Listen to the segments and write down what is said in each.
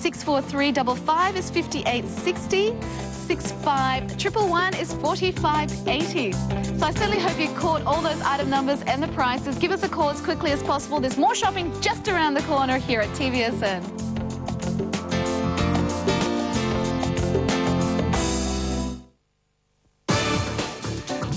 64355 is 5860. 65111 is 4580. So I certainly hope you caught all those item numbers and the prices. Give us a call as quickly as possible. There's more shopping just around the corner here at TVSN.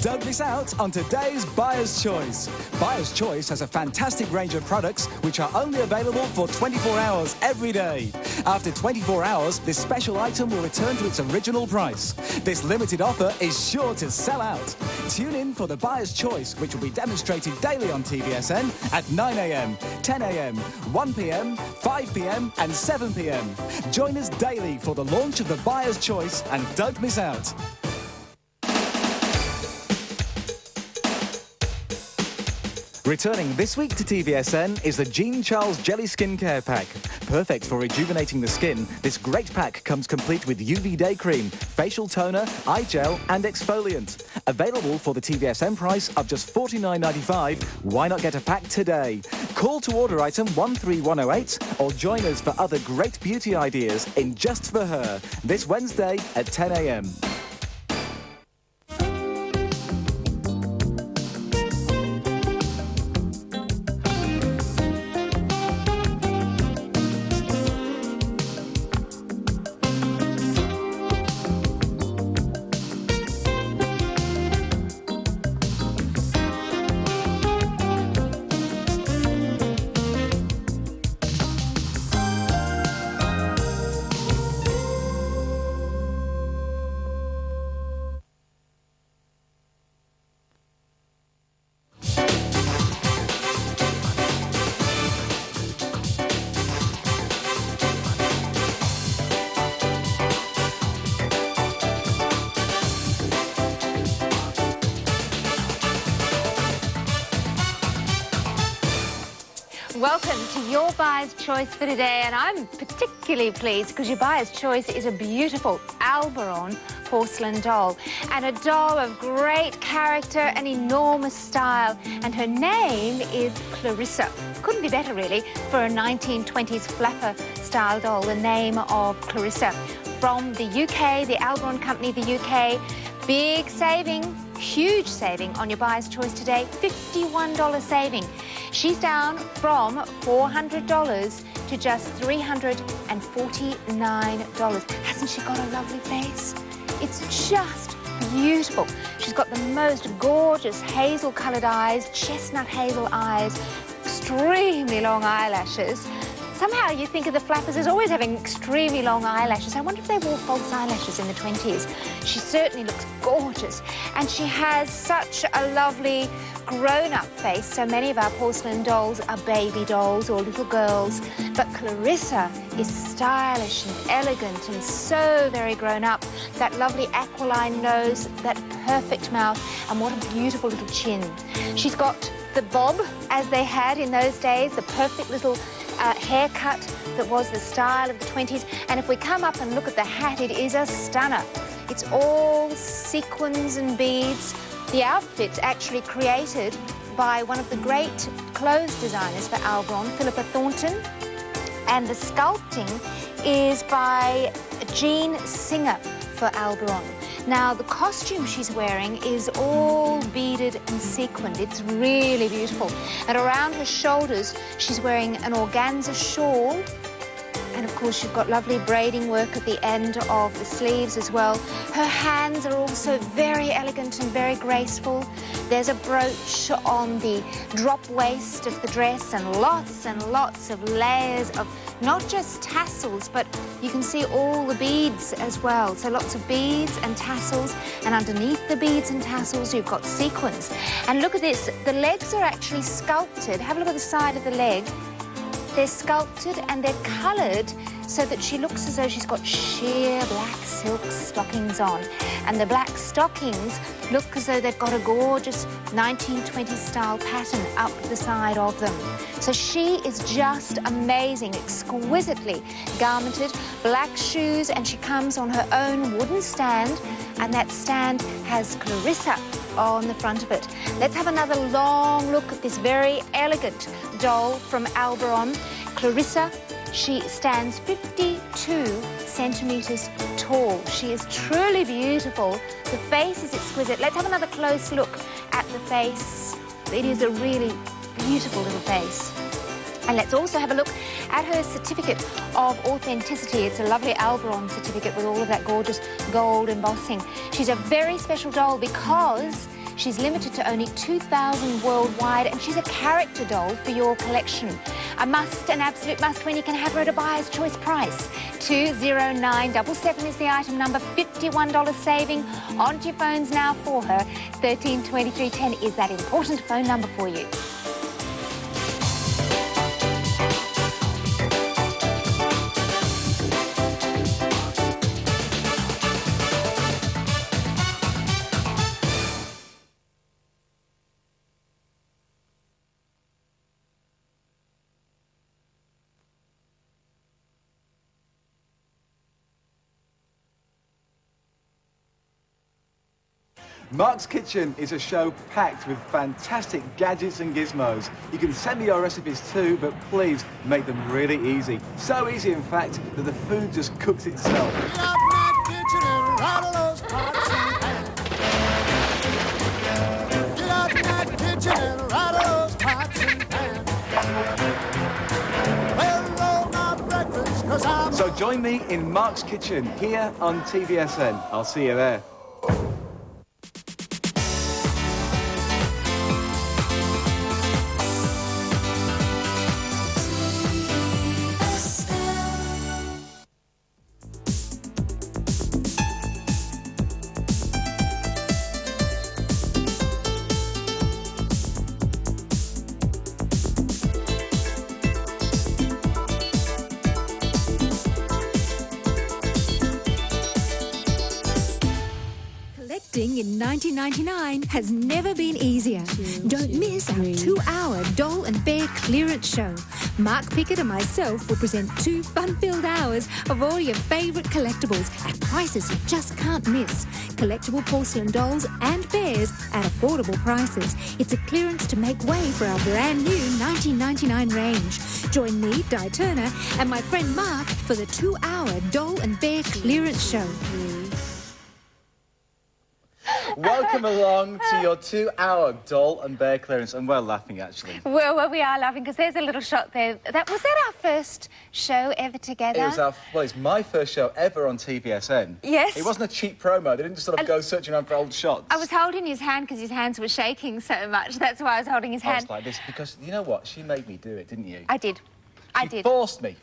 Don't miss out on today's Buyer's Choice. Buyer's Choice has a fantastic range of products which are only available for 24 hours every day. After 24 hours, this special item will return to its original price. This limited offer is sure to sell out. Tune in for the Buyer's Choice, which will be demonstrated daily on TVSN at 9 a.m, 10 a.m, 1 p.m, 5 p.m and 7 p.m. Join us daily for the launch of the Buyer's Choice and don't miss out. Returning this week to TVSN is the Jean Charles Jelly Skincare Pack. Perfect for rejuvenating the skin, this great pack comes complete with UV Day Cream, facial toner, eye gel and exfoliant. Available for the TVSN price of just $49.95. Why not get a pack today? Call to order item 13108 or join us for other great beauty ideas in Just For Her this Wednesday at 10 a.m. Welcome to your buyer's choice for today, and I'm particularly pleased because your buyer's choice is a beautiful Alberon porcelain doll, and a doll of great character and enormous style, and her name is Clarissa. Couldn't be better really for a 1920s flapper style doll, the name of Clarissa. From the UK, the Alberon company, the UK, big saving, huge saving on your buyer's choice today, $51 saving. She's down from $400 to just $349. Hasn't she got a lovely face? It's just beautiful. She's got the most gorgeous hazel-coloured eyes, chestnut hazel eyes, extremely long eyelashes. Somehow you think of the flappers as always having extremely long eyelashes. I wonder if they wore false eyelashes in the 20s. She certainly looks gorgeous, and she has such a lovely grown-up face. So many of our porcelain dolls are baby dolls or little girls, but Clarissa is stylish and elegant and so very grown up. That lovely aquiline nose, that perfect mouth, and what a beautiful little chin. She's got the bob, as they had in those days, the perfect little haircut that was the style of the 20s. And if we come up and look at the hat, it is a stunner. It's all sequins and beads. The outfit's actually created by one of the great clothes designers for Alberon, Philippa Thornton, and the sculpting is by Jean Singer for Alberon. Now, the costume she's wearing is all beaded and sequined. It's really beautiful. And around her shoulders, she's wearing an organza shawl. And, of course, you've got lovely braiding work at the end of the sleeves as well. Her hands are also very elegant and very graceful. There's a brooch on the drop waist of the dress and lots of layers of not just tassels, but you can see all the beads as well. So lots of beads and tassels, and underneath the beads and tassels, you've got sequins. And look at this. The legs are actually sculpted. Have a look at the side of the leg. They're sculpted and they're coloured so that she looks as though she's got sheer black silk stockings on. And the black stockings look as though they've got a gorgeous 1920s style pattern up the side of them. So she is just amazing, exquisitely garmented, black shoes, and she comes on her own wooden stand, and that stand has Clarissa on the front of it. Let's have another long look at this very elegant doll from Alberon. Clarissa, She stands 52 centimetres tall. She is truly beautiful. The face is exquisite. Let's have another close look at the face. It is a really beautiful little face. And let's also have a look at her certificate of authenticity. It's a lovely Alberon certificate with all of that gorgeous gold embossing. She's a very special doll because she's limited to only 2,000 worldwide, and she's a character doll for your collection. A must, an absolute must when you can have her at a buyer's choice price. 20977 is the item number, $51 saving. Onto your phones now for her. 132310 is that important phone number for you. Mark's Kitchen is a show packed with fantastic gadgets and gizmos. You can send me your recipes too, but please make them really easy. So easy, in fact, that the food just cooks itself. So join me in Mark's Kitchen here on TVSN. I'll see you there. In 1999 has never been easier. Don't miss our 2-hour Doll and Bear clearance show. Mark Pickett and myself will present 2 fun-filled hours of all your favourite collectibles at prices you just can't miss. Collectible porcelain dolls and bears at affordable prices. It's a clearance to make way for our brand new 1999 range. Join me, Di Turner, and my friend Mark for the 2-hour Doll and Bear clearance show. Welcome along to your 2-hour Doll and Bear clearance, and we're laughing actually. Well, we are laughing because there's a little shot there. Was that our first show ever together? It was it's my first show ever on TVSN. Yes. It wasn't a cheap promo. They didn't just sort of go searching around for old shots. I was holding his hand because his hands were shaking so much. That's why I was holding his hand. I was like this because, you know what, she made me do it, didn't you? I did. She forced me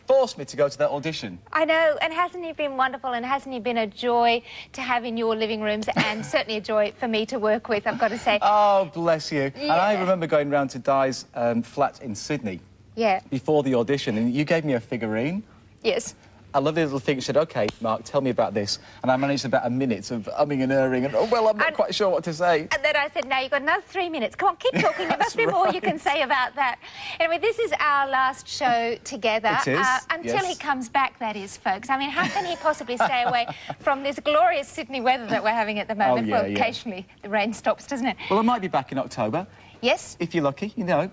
to go to that audition. I know, and hasn't he been wonderful, and hasn't he been a joy to have in your living rooms, and certainly a joy for me to work with, I've got to say. Oh, bless you. Yeah. And I remember going round to Di's flat in Sydney. Yeah. Before the audition, and you gave me a figurine. Yes. I love the little thing. She said, OK, Mark, tell me about this. And I managed about a minute of umming and erring and, I'm not quite sure what to say. And then I said, now you've got another 3 minutes. Come on, keep talking. There must be more you can say about that. Anyway, this is our last show together. It is, until he comes back, that is, folks. I mean, how can he possibly stay away from this glorious Sydney weather that we're having at the moment? Oh, yeah, well, occasionally the rain stops, doesn't it? Well, I might be back in October. Yes. If you're lucky, you know,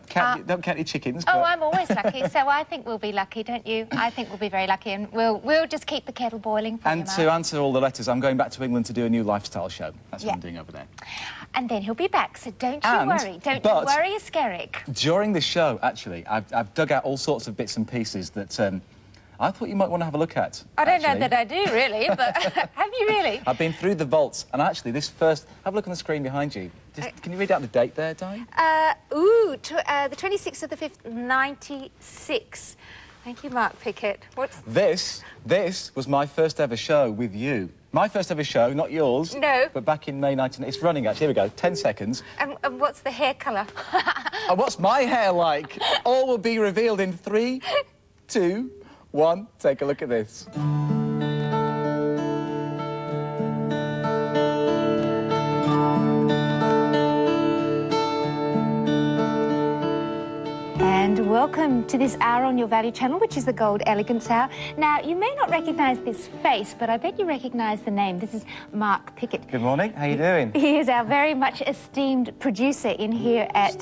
don't count your chickens. Oh, but... I'm always lucky, so I think we'll be lucky, don't you? I think we'll be very lucky, and we'll just keep the kettle boiling for And to answer all the letters, I'm going back to England to do a new lifestyle show. That's what I'm doing over there. And then he'll be back, so don't you worry. Don't you worry, Skerrick. During the show, actually, I've dug out all sorts of bits and pieces that I thought you might want to have a look at. I don't know that I do, really, but have you really? I've been through the vaults, and actually, this first... Have a look on the screen behind you. Can you read out the date there, Di? The 26th of the 5th, 96. Thank you, Mark Pickett. This was my first ever show with you. My first ever show, not yours. No. But back in May 19... It's running, actually. Here we go. 10 seconds. And what's the hair colour? And what's my hair like? All will be revealed in 3, 2, 1. Take a look at this. And welcome to to this hour on your value channel, which is the Gold Elegance Hour. Now, you may not recognise this face, but I bet you recognise the name. This is Mark Pickett. Good morning. How you doing? He is our very much esteemed producer in here at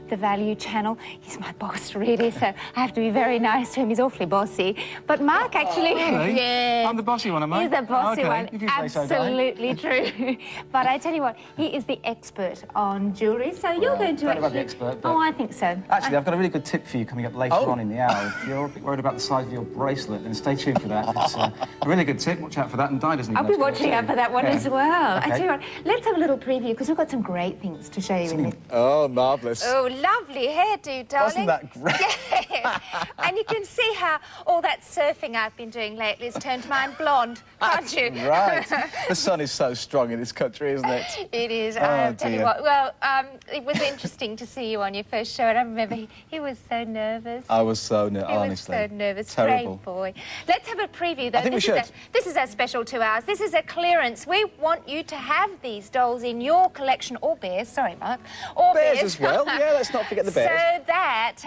the Value Channel. He's my boss, really, so I have to be very nice to him. He's awfully bossy. But Mark actually... Really? Yeah. I'm the bossy one, am I? He's the bossy one. If you say so, Absolutely true. But I tell you what, he is the expert on jewellery, so you're going to don't know about actually... the expert, but- Oh, I think so. Actually, I've got a really good tip for you coming up later on in the hour. If you're a bit worried about the size of your bracelet, then stay tuned for that. It's a really good tip. Watch out for that, and Di doesn't even I'll be watching out for that one as well. Okay. I tell you what, let's have a little preview, because we've got some great things to show you in this. Oh, marvellous. Oh, lovely hairdo, darling. Wasn't that great? Yes. And you can see how all that surfing I've been doing lately has turned mine blonde, can't you? Right. The sun is so strong in this country, isn't it? It is. Oh, I'll tell you dear. what. Well, it was interesting to see you on your first show, and I remember he was so nervous. I was so nervous, He was honestly. so nervous. Terrible. Brave boy. Let's have a preview, though. I think we should. This is our special 2 hours. This is a clearance. We want you to have these dolls in your collection, or bears. Sorry, Mark. Or Bears as well. Yeah, let's not forget the bears. So that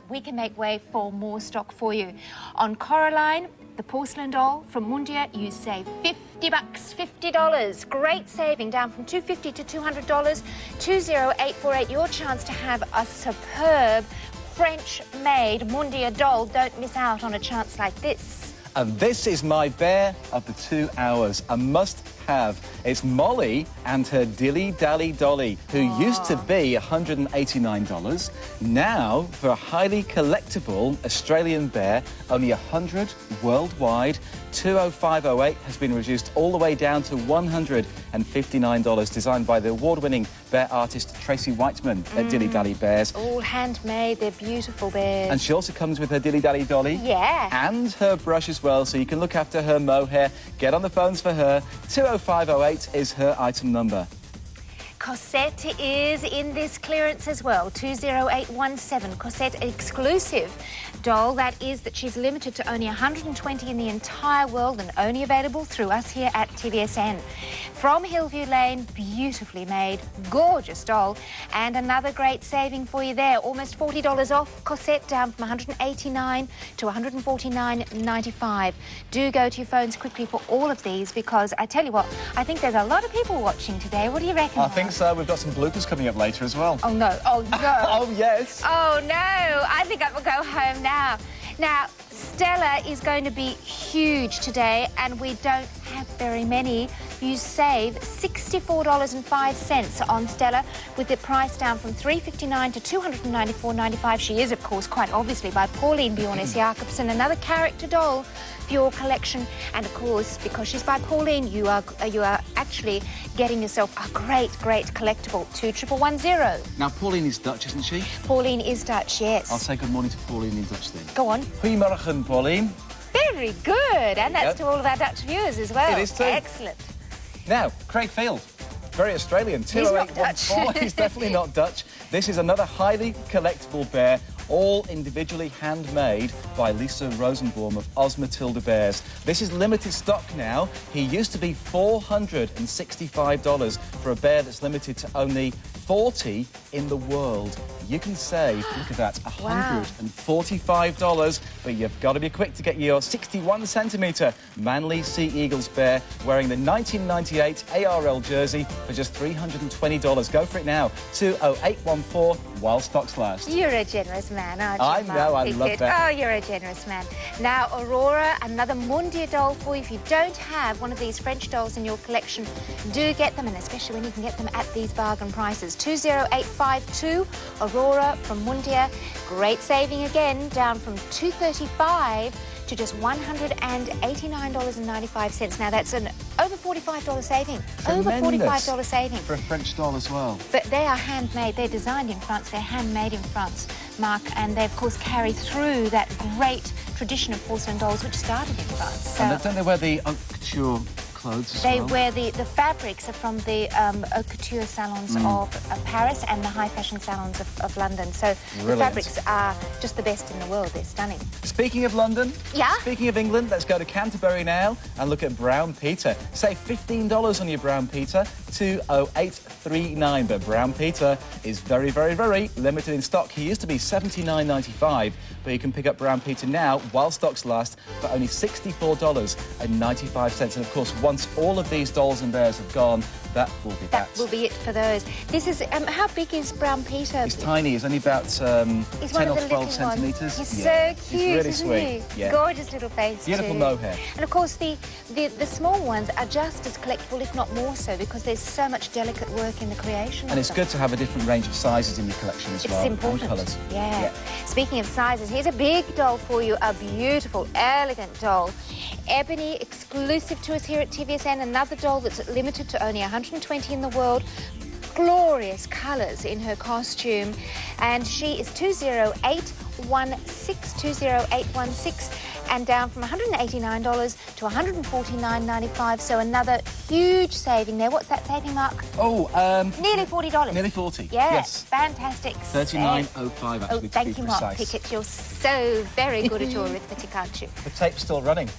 we can make way for more stock for you. On Coraline, the porcelain doll from Mundia, you save $50, $50. Great saving, down from $250 to $200. 20848, your chance to have a superb French-made Mundia doll. Don't miss out on a chance like this. And this is my bear of the 2 hours, a must-have. It's Molly and her Dilly Dally Dolly, who used to be $189. Now, for a highly collectible Australian bear, only $100 worldwide. 20508 has been reduced all the way down to $159, designed by the award-winning bear artist Tracy Whiteman at Dilly Dally Bears. All handmade, they're beautiful bears. And she also comes with her Dilly Dally Dolly. Yeah. And her brush as well, so you can look after her mohair. Get on the phones for her. 20508 is her item number. Cosette is in this clearance as well, 20817. Cosette exclusive doll, that she's limited to only 120 in the entire world and only available through us here at TVSN. From Hillview Lane, beautifully made, gorgeous doll, and another great saving for you there, almost $40 off. Cosette down from $189 to $149.95. Do go to your phones quickly for all of these, because I tell you what, I think there's a lot of people watching today. What do you reckon? I think so. We've got some bloopers coming up later as well. Oh, no. Oh, no. Oh, yes. Oh, no. I think I will go home now. Now, Stella is going to be huge today, and we don't have very many. You save $64.05 on Stella, with the price down from $359 to $294.95. She is, of course, quite obviously by Pauline Bjornes Jacobsen, another character doll for your collection. And of course, because she's by Pauline, you are actually getting yourself a great collectible. 21110. Now, Pauline is Dutch, isn't she? Pauline is Dutch, yes. I'll say good morning to Pauline in Dutch then. Go on. Goedemorgen, Pauline. Very good, and that's to all of our Dutch viewers as well. It is too. Excellent. Now, Craig Field, very Australian. He's not Dutch. 20814. He's definitely not Dutch. This is another highly collectible bear, all individually handmade by Lisa Rosenbaum of Oz Matilda Bears. This is limited stock now. He used to be $465 for a bear that's limited to only 40 in the world. You can save, look at that, $145, but you've got to be quick to get your 61-centimetre Manly Sea Eagles bear wearing the 1998 ARL jersey for just $320. Go for it now, 20814, while stocks last. You're a generous man, aren't you, I know, Mark I love Pickett? that. Oh, you're a generous man. Now, Aurora, another Mundia doll for you. If you don't have one of these French dolls in your collection, do get them, and especially when you can get them at these bargain prices. 20852, Aurora from Mundia. Great saving again, down from $235 to just $189.95. Now, that's an over $45 saving. Over $45 saving. For a French doll as well. But they are handmade. They're designed in France. They're handmade in France, Mark. And they, of course, carry through that great tradition of porcelain dolls which started in France. So, And don't they wear the haute couture clothes as They well. wear the fabrics are from the haute couture salons of Paris and the high fashion salons of London. So the Brilliant. fabrics are just the best in the world. They're stunning. Speaking of London, Yeah? Speaking of England, let's go to Canterbury now and look at Brown Peter. Save $15 on your Brown Peter, 20839. But Brown Peter is very, very, very limited in stock. He used to be $79.95, but you can pick up Brown Peter now while stocks last for only $64.95. And of course, once all of these dolls and bears have gone, that will be that. That will be it for those. This is how big is Brown Peter? He's tiny. He's only about He's 10 one of or the 12 little centimetres. ones. He's Yeah. so cute, He's really isn't sweet. he? Yeah. Gorgeous little face. Beautiful too. mohair. And of course, the small ones are just as collectible, if not more so, because there's so much delicate work in the creation. And of it's them. good to have a different range of sizes in your collection as well. It's important. And colours. Yeah. Speaking of sizes, here's a big doll for you, a beautiful, elegant doll. Ebony, exclusive to us here at TVSN, another doll that's limited to only 120 in the world. Glorious colours in her costume. And she is 20816, and down from $189 to $149.95. So another huge saving there. What's that saving, Mark? Oh, Nearly $40. nearly 40. Yeah, Yes. fantastic. 39.05 actually, Oh, to be thank you, Mark precise. Pickett. You're so very good at your arithmetic, aren't you? The tape's still running.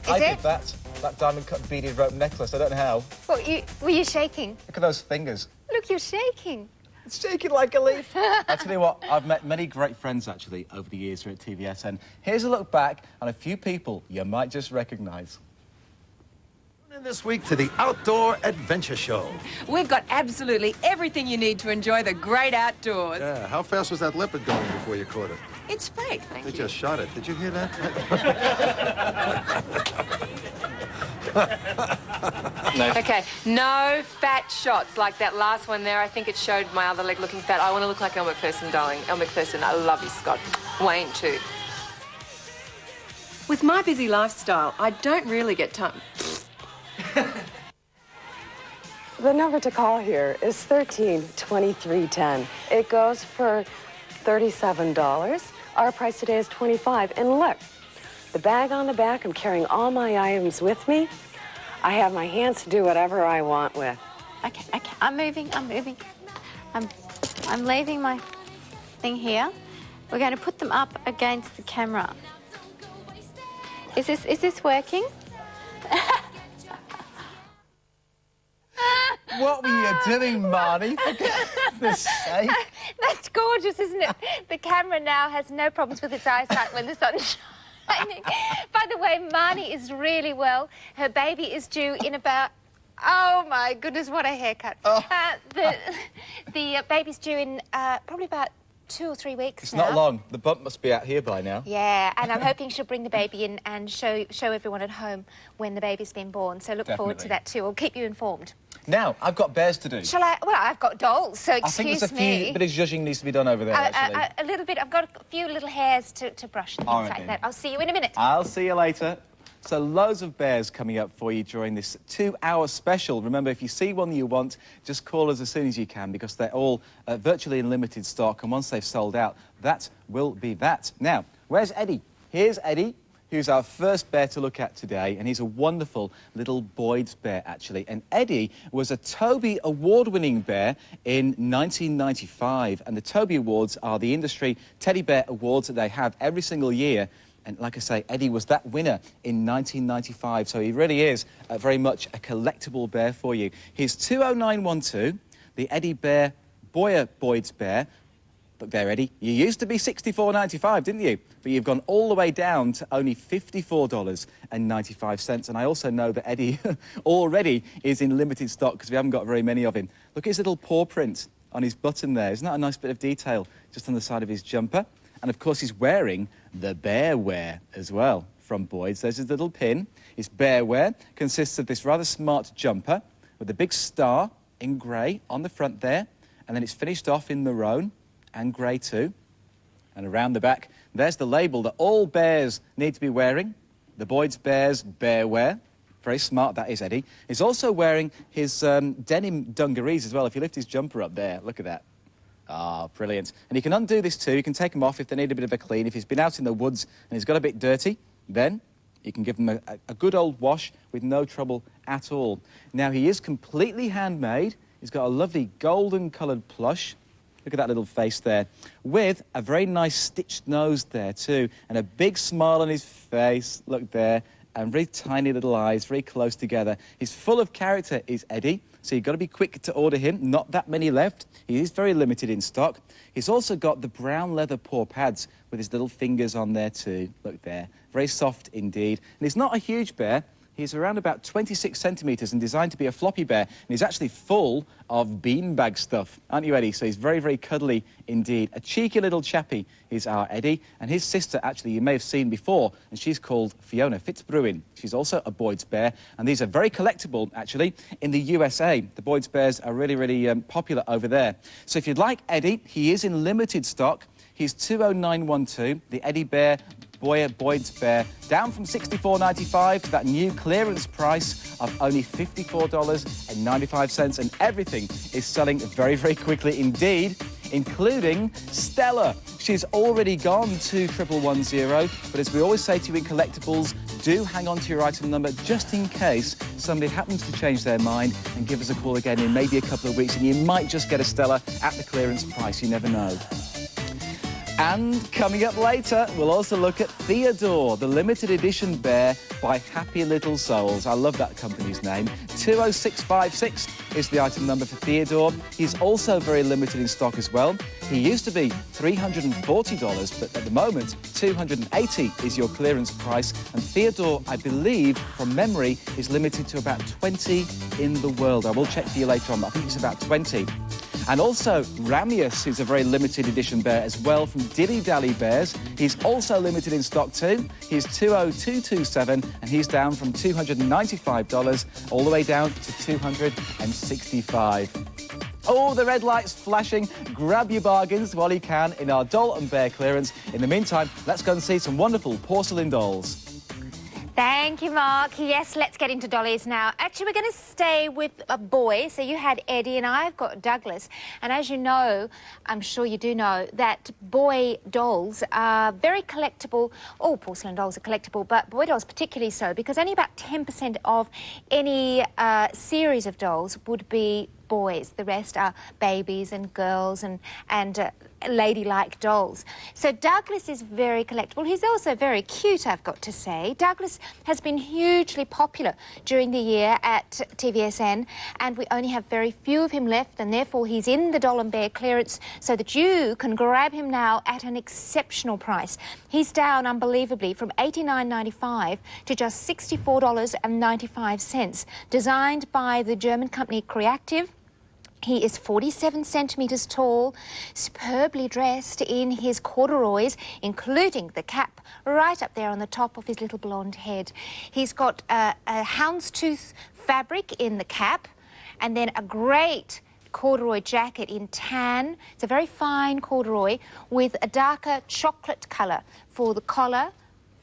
I it? did that diamond cut beaded rope necklace. I don't know how. Well, were you shaking? Look at those fingers. Look, you're shaking. It's shaking like a leaf. I tell you what, I've met many great friends actually over the years here at TVSN. Here's a look back on a few people you might just recognise. Tune in this week to the Outdoor Adventure Show. We've got absolutely everything you need to enjoy the great outdoors. Yeah, how fast was that leopard going before you caught it? It's fake. They just shot it. Did you hear that? Okay, no fat shots like that last one there. I think it showed my other leg looking fat. I want to look like Elle Macpherson, darling. Elle Macpherson, I love you, Scott. Wayne, too. With my busy lifestyle, I don't really get time. The number to call here is 13-2310. It goes for $37. Our price today is $25. And look, the bag on the back, I'm carrying all my items with me. I have my hands to do whatever I want with. Okay. I'm moving. I'm leaving my thing here. We're going to put them up against the camera. Is this working? What were you doing, Marnie? For goodness sake. That's gorgeous, isn't it? The camera now has no problems with its eyesight when the sun's shining. By the way, Marnie is really well. Her baby is due in about... Oh, my goodness, what a haircut. Oh. The baby's due in probably about 2 or 3 weeks It's now. not long. The bump must be out here by now. Yeah, and I'm hoping she'll bring the baby in and show everyone at home when the baby's been born. So look forward to Definitely. that too. I'll keep you informed. Now, I've got bears to do. Shall I? Well, I've got dolls, so I think excuse there's a me. few bit of zhuzhing needs to be done over there, actually. A little bit. I've got a few little hairs to brush and All things right, like then. that. I'll see you in a minute. I'll see you later. So loads of bears coming up for you during this 2-hour special. Remember, if you see one you want, just call us as soon as you can, because they're all virtually in limited stock, and once they've sold out, that will be that. Now, where's Eddie? Here's Eddie, who's our first bear to look at today, and he's a wonderful little Boyd's bear, actually. And Eddie was a Toby Award-winning bear in 1995, and the Toby Awards are the industry teddy bear awards that they have every single year. And like I say, Eddie was that winner in 1995, so he really is very much a collectible bear for you. He's 20912, the Eddie Bear Boyer Boyd's bear. Look there, Eddie, you used to be $64.95, didn't you? But you've gone all the way down to only $54.95. And I also know that Eddie already is in limited stock because we haven't got very many of him. Look at his little paw print on his button there. Isn't that a nice bit of detail just on the side of his jumper? And, of course, he's wearing the bear wear as well from Boyd's. There's his little pin. His bear wear consists of this rather smart jumper with a big star in grey on the front there, and then it's finished off in maroon and grey too. And around the back, there's the label that all bears need to be wearing, the Boyd's Bears bear wear. Very smart, that is, Eddie. He's also wearing his denim dungarees as well. If you lift his jumper up there, look at that. Ah, brilliant. And you can undo this too. You can take them off if they need a bit of a clean. If he's been out in the woods and he's got a bit dirty, then You can give them a good old wash with no trouble at all. Now, he is completely handmade. He's got a lovely golden coloured plush. Look at that little face there, with a very nice stitched nose there too, and a big smile on his face, look there, and very tiny little eyes, very close together. He's full of character, is Eddie, so you've got to be quick to order him. Not that many left. He is very limited in stock. He's also got the brown leather paw pads with his little fingers on there too, look there. Very soft indeed. And he's not a huge bear. He's around about 26 centimetres and designed to be a floppy bear, and he's actually full of beanbag stuff. Aren't you, Eddie? So he's very, very cuddly indeed. A cheeky little chappy is our Eddie, and his sister, actually, you may have seen before, and she's called Fiona Fitzbruin. She's also a Boyd's bear, and these are very collectible, actually, in the USA. The Boyd's bears are really, really popular over there. So if you'd like Eddie, he is in limited stock. He's 20912, the Eddie Bear Boyd's Bear, down from $64.95 to that new clearance price of only $54.95, and everything is selling very, very quickly indeed, including Stella. She's already gone to 1110, but as we always say to you in Collectibles, do hang on to your item number just in case somebody happens to change their mind, and give us a call again in maybe a couple of weeks and you might just get a Stella at the clearance price, you never know. And coming up later, we'll also look at Theodore, the limited edition bear by Happy Little Souls. I love that company's name. 20656 is the item number for Theodore. He's also very limited in stock as well. He used to be $340, but at the moment, $280 is your clearance price. And Theodore, I believe, from memory, is limited to about 20 in the world. I will check for you later on, but I think it's about 20. And also Ramius, who's a very limited edition bear as well, from Dilly Dally Bears. He's also limited in stock too. He's 20227, and he's down from $295 all the way down to $265. Oh, the red light's flashing. Grab your bargains while you can in our doll and bear clearance. In the meantime, let's go and see some wonderful porcelain dolls. Thank you, Mark. Yes, let's get into dollies now. Actually, we're going to stay with a boy. So you had Eddie and I've got Douglas. And as you know, I'm sure you do know, that boy dolls are very collectible. All porcelain dolls are collectible, but boy dolls particularly so, because only about 10% of any series of dolls would be boys. The rest are babies and girls and ladylike dolls. So Douglas is very collectible. He's also very cute, I've got to say. Douglas has been hugely popular during the year at TVSN, and we only have very few of him left, and therefore he's in the doll and bear clearance so that you can grab him now at an exceptional price. He's down unbelievably from $89.95 to just $64.95. Designed by the German company Creative. He is 47 centimetres tall, superbly dressed in his corduroys, including the cap right up there on the top of his little blonde head. He's got a houndstooth fabric in the cap, and then a great corduroy jacket in tan. It's a very fine corduroy with a darker chocolate colour for the collar,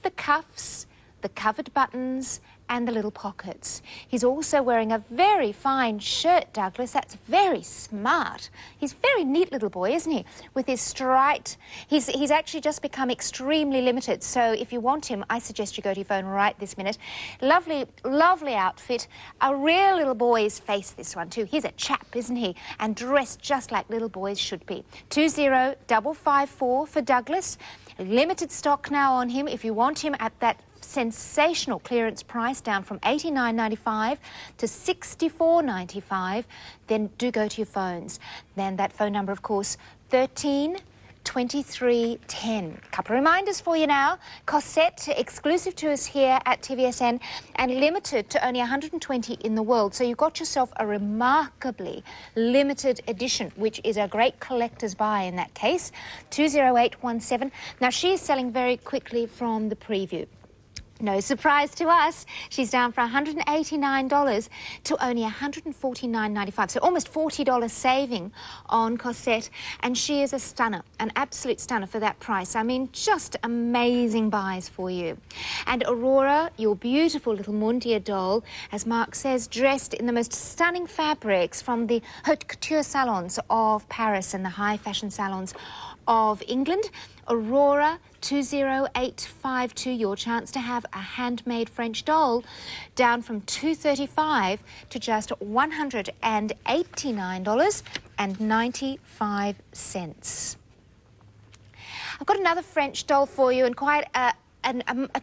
the cuffs, the covered buttons, and the little pockets. He's also wearing a very fine shirt, Douglas. That's very smart. He's a very neat little boy, isn't he? With his striped... He's actually just become extremely limited, so if you want him, I suggest you go to your phone right this minute. Lovely, lovely outfit. A real little boy's face, this one, too. He's a chap, isn't he? And dressed just like little boys should be. 20554 for Douglas. Limited stock now on him if you want him at that sensational clearance price, down from $89.95 to $64.95, then do go to your phones. Then that phone number, of course, 132310. Couple of reminders for you now. Corset, exclusive to us here at TVSN, and limited to only 120 in the world. So you got yourself a remarkably limited edition, which is a great collector's buy in that case. 20817. Now, she is selling very quickly from the preview. No surprise to us, she's down from $189 to only $149.95, so almost $40 saving on Corset, and she is a stunner, an absolute stunner for that price. I mean, just amazing buys for you. And Aurora, your beautiful little Mundia doll, as Mark says, dressed in the most stunning fabrics from the haute couture salons of Paris and the high fashion salons of England. Aurora 20852, your chance to have a handmade French doll, down from $235 to just $189.95. I've got another French doll for you, and quite a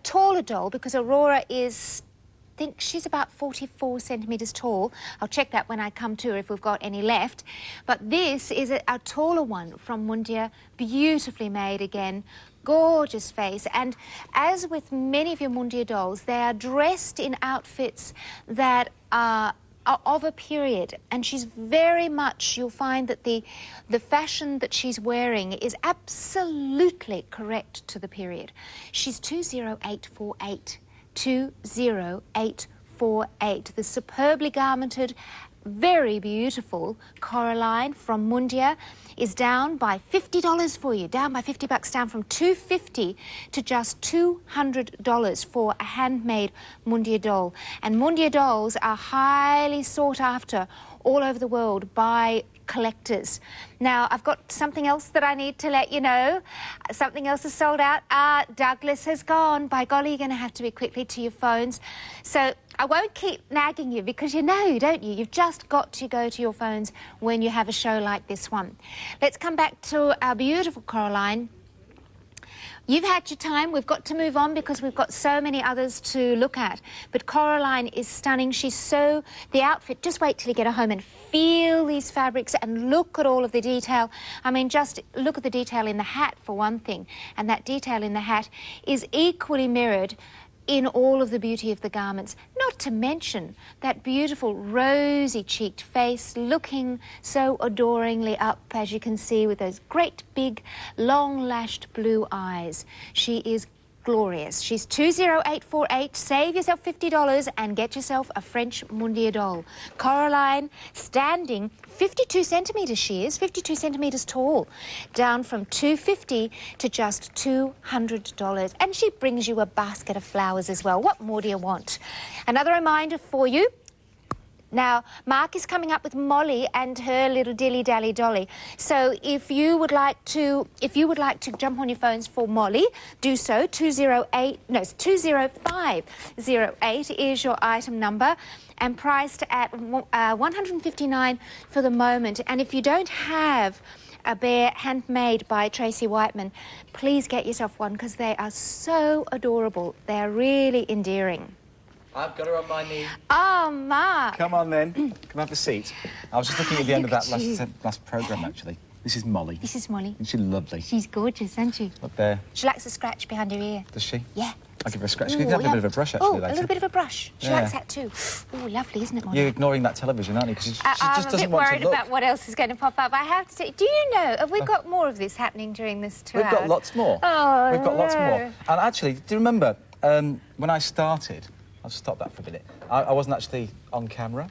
taller doll, because Aurora is, I think she's about 44 centimetres tall. I'll check that when I come to her if we've got any left. But this is a taller one from Mundia, beautifully made again, gorgeous face. And as with many of your Mundia dolls, they are dressed in outfits that are of a period, and she's very much, you'll find that the fashion that she's wearing is absolutely correct to the period. She's 20848. 20848. The superbly garmented, very beautiful Coraline from Mundia is down by $50 for you, down by $50, down from $250 to just $200 for a handmade Mundia doll. And Mundia dolls are highly sought after all over the world by collectors. Now, I've got something else that I need to let you know. Something else is sold out. Douglas has gone. By golly, you're going to have to be quickly to your phones. So I won't keep nagging you, because you know, don't you? You've just got to go to your phones when you have a show like this one. Let's come back to our beautiful Coraline. You've had your time. We've got to move on because we've got so many others to look at. But Coraline is stunning. She's so... The outfit, just wait till you get her home and feel these fabrics and look at all of the detail. I mean, just look at the detail in the hat, for one thing. And that detail in the hat is equally mirrored in all of the beauty of the garments, not to mention that beautiful rosy-cheeked face looking so adoringly up, as you can see, with those great big long-lashed blue eyes. She is glorious. She's 20848. Save yourself $50 and get yourself a French Mundia doll. Coraline, standing 52 centimetres she is, 52 centimetres tall, down from $250 to just $200. And she brings you a basket of flowers as well. What more do you want? Another reminder for you. Now, Mark is coming up with Molly and her little dilly-dally dolly. So if you would like to jump on your phones for Molly, do so. 20508 is your item number, and priced at $159 for the moment. And if you don't have a bear handmade by Tracy Whiteman, please get yourself one, because they are so adorable. They are really endearing. I've got her on my knee. Oh, Mark. Come on, then. Come have a seat. I was just looking at the end of that last programme, actually. This is Molly. This is Molly. Isn't she lovely? She's gorgeous, isn't she? Look there. She likes a scratch behind her ear. Does she? Yeah. I'll give her a scratch. She can have a bit of a brush, actually, later. A little bit of a brush. She Yeah. likes that too. Oh, lovely, isn't it, Molly? You're ignoring that television, aren't you? Because she just doesn't want to look. I'm a bit worried about what else is going to pop up. I have to say, do you know, have we got more of this happening during this 2 hours? We've got lots more. Oh, We've got lots no. more. And actually, do you remember when I started... I'll just stop that for a minute. I wasn't actually on camera.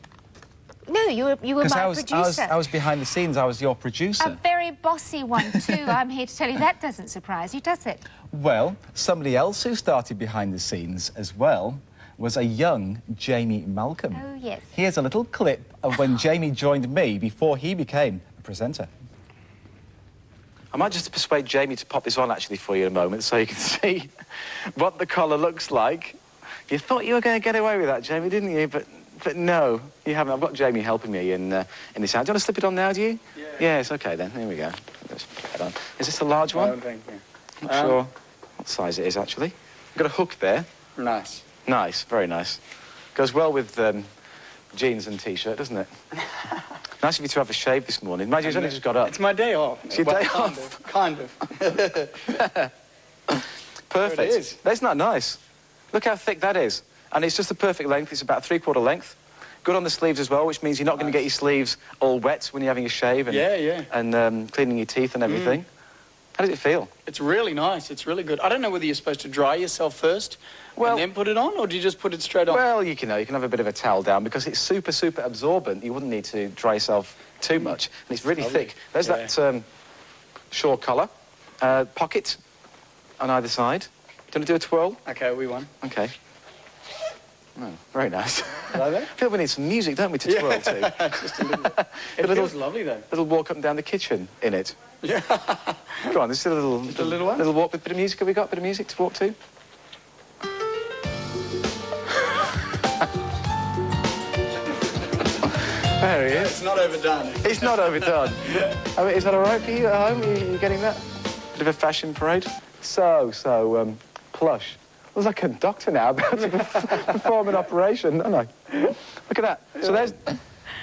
No, you were my producer. I was behind the scenes. I was your producer. A very bossy one, too. I'm here to tell you that doesn't surprise you, does it? Well, somebody else who started behind the scenes as well was a young Jamie Malcolm. Oh, yes. Here's a little clip of when Jamie joined me before he became a presenter. I might just persuade Jamie to pop this on, actually, for you in a moment, so you can see what the collar looks like. You thought you were going to get away with that, Jamie, didn't you? But no, you haven't. I've got Jamie helping me in this hand. Do you want to slip it on now, do you? Yeah. Yes, OK, then. Here we go. Let's put that on. Is this a large one? I don't think, yeah. Not sure what size it is, actually. You've got a hook there. Nice. Nice, very nice. Goes well with jeans and T-shirt, doesn't it? Nice of you to have a shave this morning. Mind you, he's only just got up. It's my day off. It's your day off? Kind of. Perfect. It is. That's not nice. Look how thick that is. And it's just the perfect length. It's about 3/4 length. Good on the sleeves as well, which means you're not going to get your sleeves all wet when you're having a shave and, and cleaning your teeth and everything. How does it feel? It's really nice. It's really good. I don't know whether you're supposed to dry yourself first and then put it on, or do you just put it straight on? Well, you can have a bit of a towel down because it's super, super absorbent. You wouldn't need to dry yourself too much. And it's really thick. There's that short collar. Pocket on either side. Do you want to do a twirl? OK, we won. OK. Oh, very nice. Hello there. I feel we need some music, don't we, to twirl to? Just a little bit. It feels lovely, though. Little walk up and down the kitchen in it. Yeah. Go on, this is a little one? Little walk with a bit of music. Have we got a bit of music to walk to? There he is. It's not overdone. It's not overdone. I mean, is that all right for you at home? Are you getting that? Bit of a fashion parade? So plush. I was like a doctor now about to perform an operation, don't I? Look at that. So there's...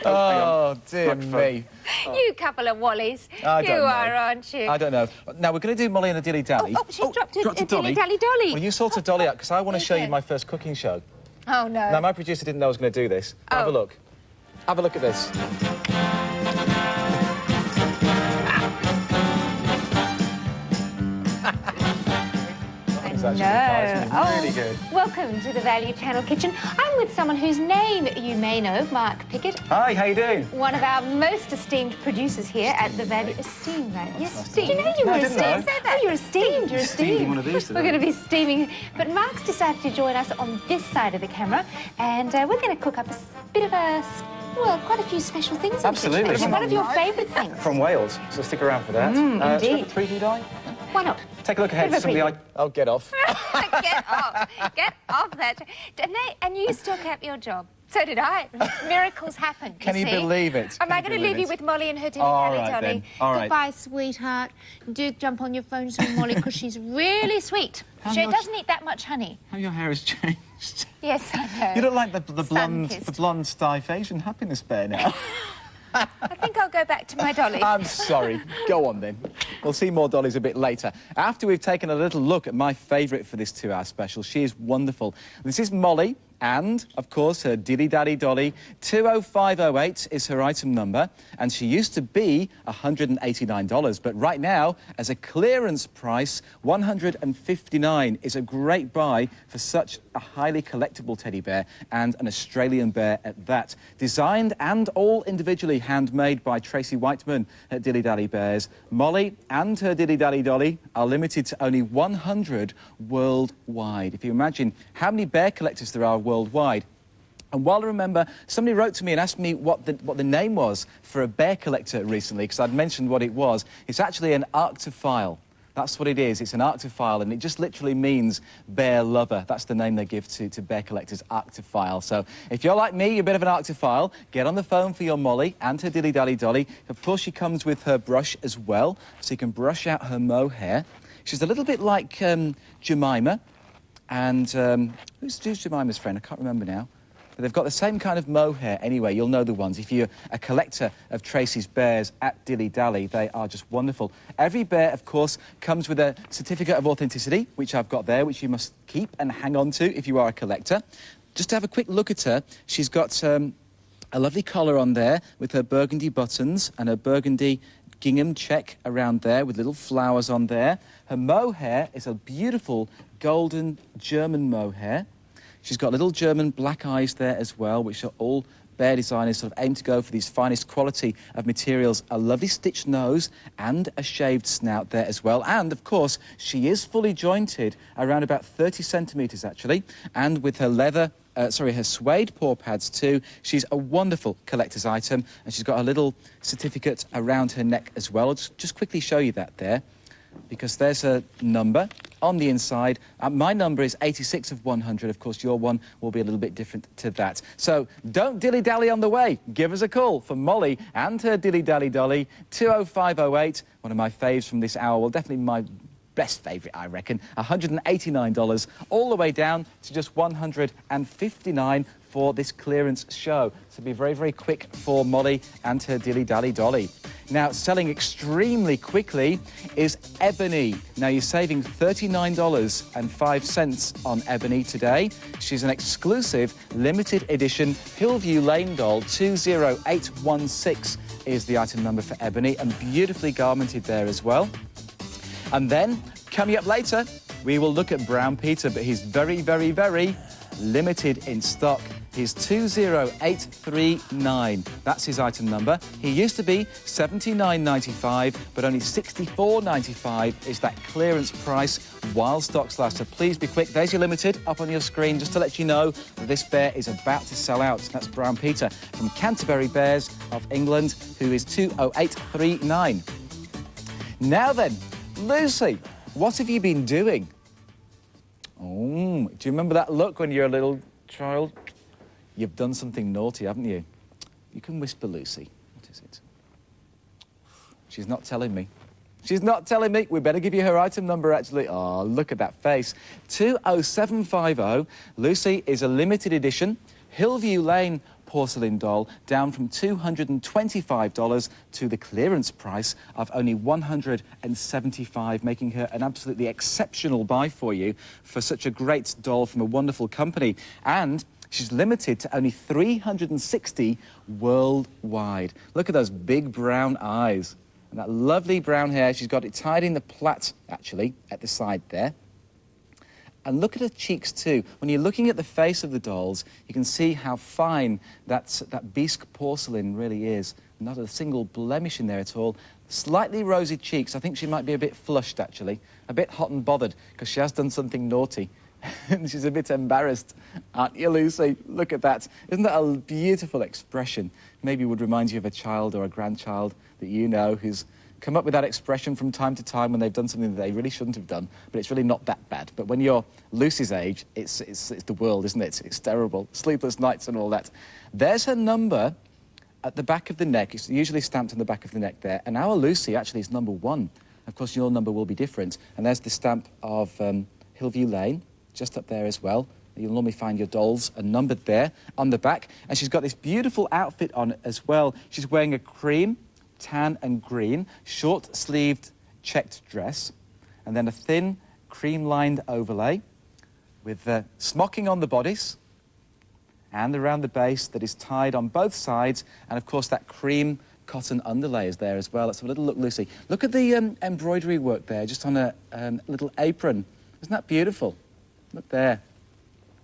Oh, dear me. You couple of Wallies. I don't know. Aren't you? I don't know. Now, we're going to do Molly and a dilly-dally. Oh, she's dropped a dilly-dally dolly. Well, you sort a dolly out, because I want to show you my first cooking show. Oh, no. Now, my producer didn't know I was going to do this. Have a look. Have a look at this. Really good. Welcome to the Value Channel Kitchen. I'm with someone whose name you may know, Mark Pickett. Hi, how you doing? One of our most esteemed producers here at the Value... Esteemed, right? Yes, esteemed. Did you know you were esteemed? Oh, you're esteemed. You're esteemed. One of these today. We're going to be steaming. But Mark's decided to join us on this side of the camera, and we're going to cook up a bit of a... Well, quite a few special things. Absolutely. One of your favourite things. From Wales, so stick around for that. Indeed. Should we have a preview, Di? Why not? Take a look ahead. Somebody Oh, get off. Get off. Get off that. And you still kept your job. So did I. Miracles happen. Can you believe it? Am I going to leave you with Molly and her dilly-dally dolly? Then. All right. Goodbye, sweetheart. Do jump on your phone to Molly because she's really sweet. She doesn't eat that much honey. How your hair has changed. Yes, I know. You look like the blonde Stife Asian happiness bear now. I think I'll go back to my dolly. I'm sorry. Go on, then. We'll see more dollies a bit later. After we've taken a little look at my favourite for this 2-hour special, she is wonderful. This is Molly and, of course, her dilly-dally dolly. 20508 is her item number, and she used to be $189, but right now, as a clearance price, $159 is a great buy for such a highly collectible teddy bear, and an Australian bear at that. Designed and all individually handmade by Tracy Whiteman at Dilly Dally Bears, Molly and her Dilly Dally dolly are limited to only 100 worldwide. If you imagine how many bear collectors there are worldwide. And while I remember, somebody wrote to me and asked me what the name was for a bear collector recently, because I'd mentioned what it was. It's actually an arctophile. That's what it is. It's an arctophile, and it just literally means bear lover. That's the name they give to bear collectors, arctophile. So if you're like me, you're a bit of an arctophile, get on the phone for your Molly and her dilly-dally dolly. Of course, she comes with her brush as well, so you can brush out her mohair. She's a little bit like Jemima. And who's Jemima's friend? I can't remember now. But they've got the same kind of mohair anyway. You'll know the ones. If you're a collector of Tracy's bears at Dilly Dally, they are just wonderful. Every bear, of course, comes with a certificate of authenticity, which I've got there, which you must keep and hang on to if you are a collector. Just to have a quick look at her, she's got a lovely collar on there with her burgundy buttons and her burgundy gingham check around there with little flowers on there. Her mohair is a beautiful golden German mohair. She's got little German black eyes there as well, which are all bear designers sort of aim to go for these finest quality of materials. A lovely stitched nose and a shaved snout there as well. And, of course, she is fully jointed, around about 30 centimetres, actually, and with her leather... her suede paw pads too. She's a wonderful collector's item, and she's got a little certificate around her neck as well. I'll just quickly show you that there, because there's a number on the inside. My number is 86 of 100. Of course, your one will be a little bit different to that. So don't dilly-dally on the way. Give us a call for Molly and her dilly-dally dolly, 20508. One of my faves from this hour. Well, definitely my best favourite, I reckon. $189, all the way down to just $159 for this clearance show. So be very, very quick for Molly and her dilly-dally dolly. Now, selling extremely quickly is Ebony. Now, you're saving $39.05 on Ebony today. She's an exclusive limited edition Hillview Lane doll. 20816 is the item number for Ebony, and beautifully garmented there as well. And then, coming up later, we will look at Brown Peter, but he's very, very, very limited in stock. is 20839. That's his item number. He used to be $79.95, but only $64.95 is that clearance price while stocks last. So please be quick. There's your limited up on your screen, just to let you know that this bear is about to sell out. That's Brown Peter from Canterbury Bears of England, who is 20839. Now then, Lucy, what have you been doing? Oh, do you remember that look when you're a little child? You've done something naughty, haven't you? You can whisper, Lucy. What is it? She's not telling me. She's not telling me. We better give you her item number, actually. Oh, look at that face. 20750. Lucy is a limited edition Hillview Lane porcelain doll, down from $225 to the clearance price of only $175, making her an absolutely exceptional buy for you for such a great doll from a wonderful company. And she's limited to only 360 worldwide. Look at those big brown eyes and that lovely brown hair. She's got it tied in the plait, actually, at the side there. And look at her cheeks too. When you're looking at the face of the dolls, you can see how fine that bisque porcelain really is. Not a single blemish in there at all. Slightly rosy cheeks. I think she might be a bit flushed, actually. A bit hot and bothered, because she has done something naughty. And she's a bit embarrassed, aren't you, Lucy? Look at that. Isn't that a beautiful expression? Maybe would remind you of a child or a grandchild that you know who's come up with that expression from time to time when they've done something that they really shouldn't have done, but it's really not that bad. But when you're Lucy's age, it's the world, isn't it? It's terrible. Sleepless nights and all that. There's her number at the back of the neck. It's usually stamped on the back of the neck there. And our Lucy actually is number 1. Of course, your number will be different. And there's the stamp of Hillview Lane, just up there as well. You'll normally find your dolls are numbered there on the back. And she's got this beautiful outfit on as well. She's wearing a cream, tan and green, short-sleeved checked dress, and then a thin cream-lined overlay with smocking on the bodice and around the base that is tied on both sides, and of course that cream cotton underlay is there as well. Let's have a little look, Lucy. Look at the embroidery work there, just on a little apron. Isn't that beautiful? Look there.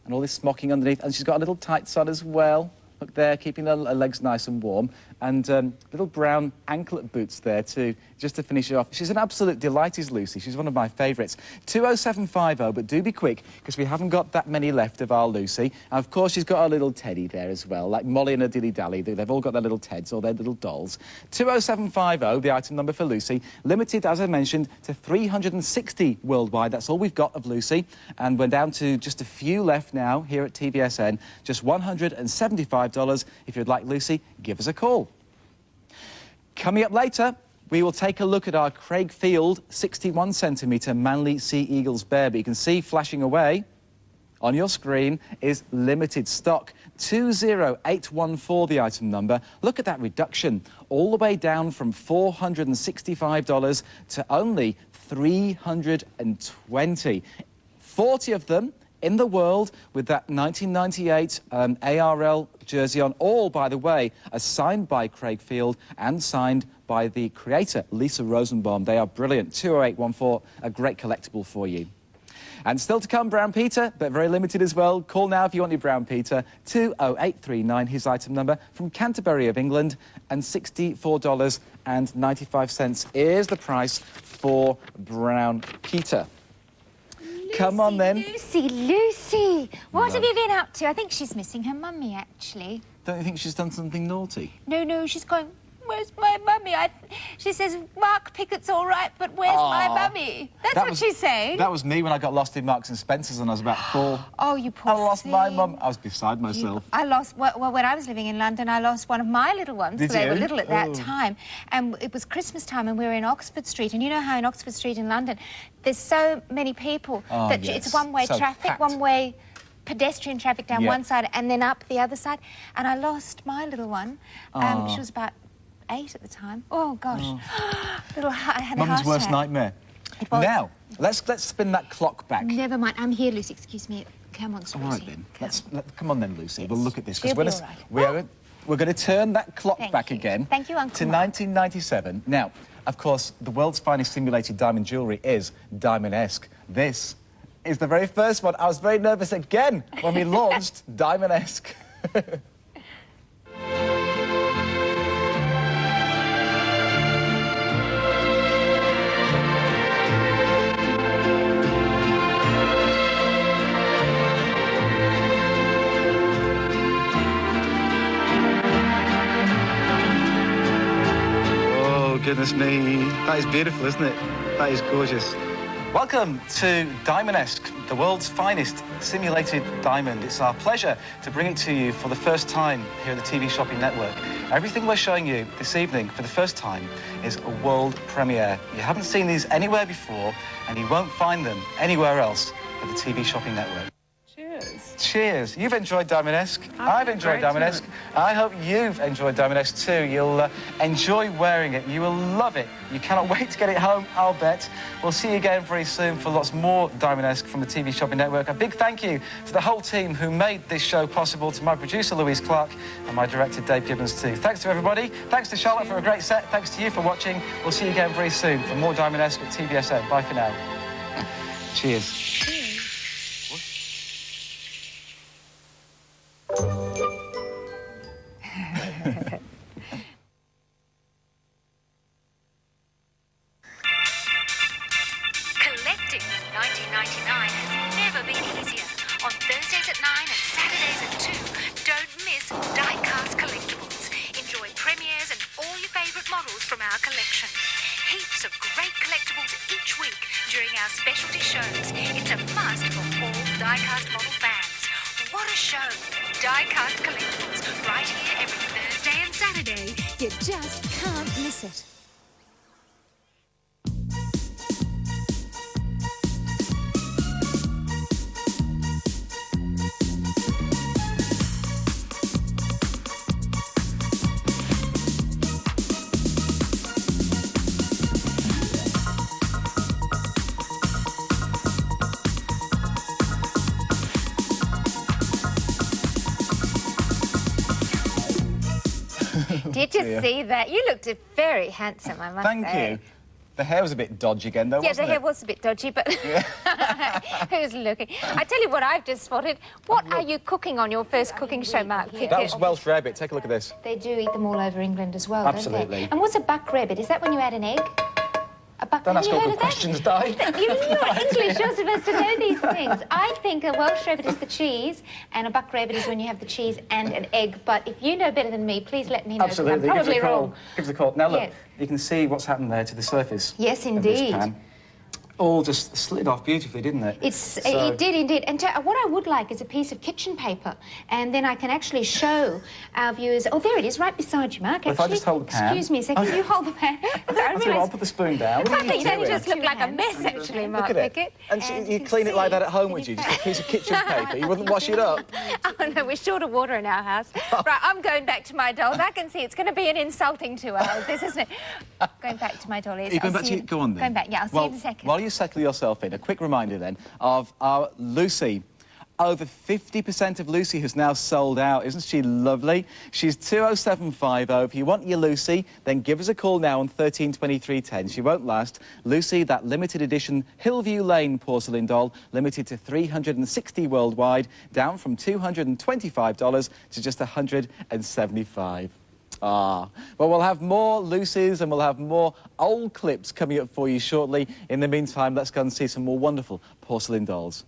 And all this smocking underneath, and she's got a little tights on as well. Look there, keeping her legs nice and warm. And little brown anklet boots there too, just to finish it off. She's an absolute delight, is Lucy. She's one of my favourites. 20750, but do be quick, because we haven't got that many left of our Lucy. And of course, she's got her little teddy there as well, like Molly and her dilly-dally. They've all got their little Teds or their little dolls. 20750, the item number for Lucy. Limited, as I mentioned, to 360 worldwide. That's all we've got of Lucy. And we're down to just a few left now here at TVSN. Just $175. If you'd like Lucy, give us a call. Coming up later, we will take a look at our Craig Field 61cm Manly Sea Eagles bear. But you can see flashing away on your screen is limited stock. 20814, the item number. Look at that reduction, all the way down from $465 to only $320. 40 of them in the world with that 1998 ARL jersey on. All, by the way, are signed by Craig Field and signed by the creator, Lisa Rosenbaum. They are brilliant. 20814, a great collectible for you. And still to come, Brown Peter, but very limited as well. Call now if you want your Brown Peter. 20839, his item number, from Canterbury of England, and $64.95 is the price for Brown Peter. Come on, then. Lucy, what have you been up to? I think she's missing her mummy, actually. Don't you think she's done something naughty? No, she's going, where's my mummy? She says, Mark Pickett's all right, but where's my mummy? That's what she's saying. That was me when I got lost in Marks and Spencer's when I was about 4. Oh, you poor thing. I lost my mum. I was beside myself. I lost, well, when I was living in London, I lost one of my little ones. Did They you? were little at that time. And it was Christmas time, and we were in Oxford Street. And you know how in Oxford Street in London, there's so many people that it's one-way traffic, packed. One-way pedestrian traffic down one side and then up the other side. And I lost my little one. She was about 8 at the time. Oh, gosh. I had a Mum's heart worst attack. nightmare. Now, let's spin that clock back. Never mind. I'm here, Lucy. Excuse me. Come on, sweetie. All right, then. Come on, then, Lucy. We'll look at this. She'll be all right. We're going to turn that clock back again. Thank you, Uncle to Mark. 1997. Now, of course, the world's finest simulated diamond jewellery is Diamond-esque. This is the very first one. I was very nervous again when we launched Diamond-esque. Goodness me, that is beautiful, isn't it? That is gorgeous. Welcome to Diamond-esque, the world's finest simulated diamond. It's our pleasure to bring it to you for the first time here at the TV Shopping Network. Everything we're showing you this evening for the first time is a world premiere. You haven't seen these anywhere before, and you won't find them anywhere else at the TV Shopping Network. Cheers. Cheers. You've enjoyed Diamond-esque. I've enjoyed Diamond-esque. I hope you've enjoyed Diamond-esque too. You'll enjoy wearing it. You will love it. You cannot wait to get it home, I'll bet. We'll see you again very soon for lots more Diamond-esque from the TV Shopping Network. A big thank you to the whole team who made this show possible, to my producer, Louise Clark, and my director, Dave Gibbons, too. Thanks to everybody. Thanks to Charlotte for a great set. Thanks to you for watching. We'll see you again very soon for more Diamond-esque at TVSN. Bye for now. Cheers. Collecting in 1999 has never been easier. On Thursdays at 9 and Saturdays at 2, don't miss die-cast collectibles. Enjoy premieres and all your favourite models from our collection. Heaps of great collectibles each week during our specialty shows. It's a must for all die-cast model fans. What a show! Die-cast collectibles right here every Thursday and Saturday. You just can't miss it. Did you see that? You looked very handsome, I must say. Thank you. The hair was a bit dodgy again, though, Yeah, wasn't the hair it? was a bit dodgy, but who's looking? I tell you what I've just spotted. What are you cooking on your first cooking show, Mark Pickett? That was Welsh rabbit. Take a look at this. They do eat them all over England as well, Absolutely. don't they? And what's a buck rabbit? Is that when you add an egg? A buck... Don't Have ask you all heard the of that? questions, Di. You're English, you're supposed to know these things. I think a Welsh rabbit is the cheese, and a buck rabbit is when you have the cheese and an egg. But if you know better than me, please let me know. Absolutely. I'm Give us probably a call. wrong. Give us a call. Now, look, Yes. you can see what's happened there to the surface. Yes, of this indeed. pan. All just slid off beautifully, didn't it? It did indeed. And what I would like is a piece of kitchen paper, and then I can actually show our viewers. Oh, there it is, right beside you, Mark. Well, if I just hold the pan. Excuse me a second. Okay. You hold the pan. I'll put the spoon down. What I are you think you doing? just look like a mess, actually, Mark Look at it. Pickett. And you clean it like that at home, would you? Just a piece of kitchen paper. You wouldn't wash it up. Oh, no, we're short of water in our house. Right, I'm going back to my dolls. I can see it's going to be an insulting 2 hours, this, isn't it? Going back to my dollies. You're going back to... Go on, then. Going back, yeah, I'll see you in a second. While you settle yourself in, a quick reminder, then, of our Lucy. Over 50% of Lucy has now sold out. Isn't she lovely? She's 20750. If you want your Lucy, then give us a call now on 132310. She won't last. Lucy, that limited edition Hillview Lane porcelain doll, limited to 360 worldwide, down from $225 to just $175. Well, we'll have more Lucy's and we'll have more old clips coming up for you shortly. In the meantime, let's go and see some more wonderful porcelain dolls.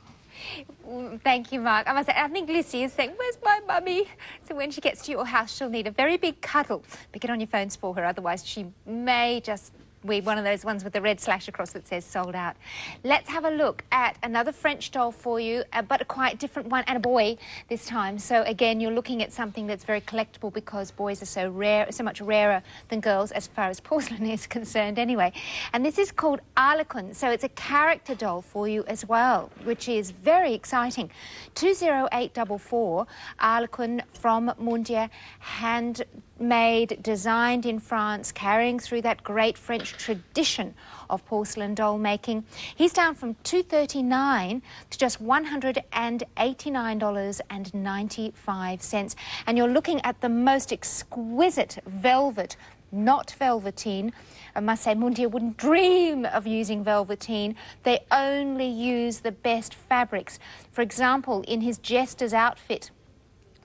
Thank you, Mark. I must say, I think Lucy is saying, where's my mummy? So when she gets to your house, she'll need a very big cuddle. But get on your phones for her, otherwise she may just be one of those ones with the red slash across that says sold out. Let's have a look at another French doll for you, but a quite different one, and a boy this time. So again, you're looking at something that's very collectible because boys are so rare, so much rarer than girls as far as porcelain is concerned anyway. And this is called Harlequin. So it's a character doll for you as well, which is very exciting. 20844, Harlequin from Mundia, handmade, designed in France, carrying through that great French tradition of porcelain doll making. He's down from $239 to just $189.95. And you're looking at the most exquisite velvet, not velveteen. I must say, Mundia wouldn't dream of using velveteen. They only use the best fabrics. For example, in his jester's outfit,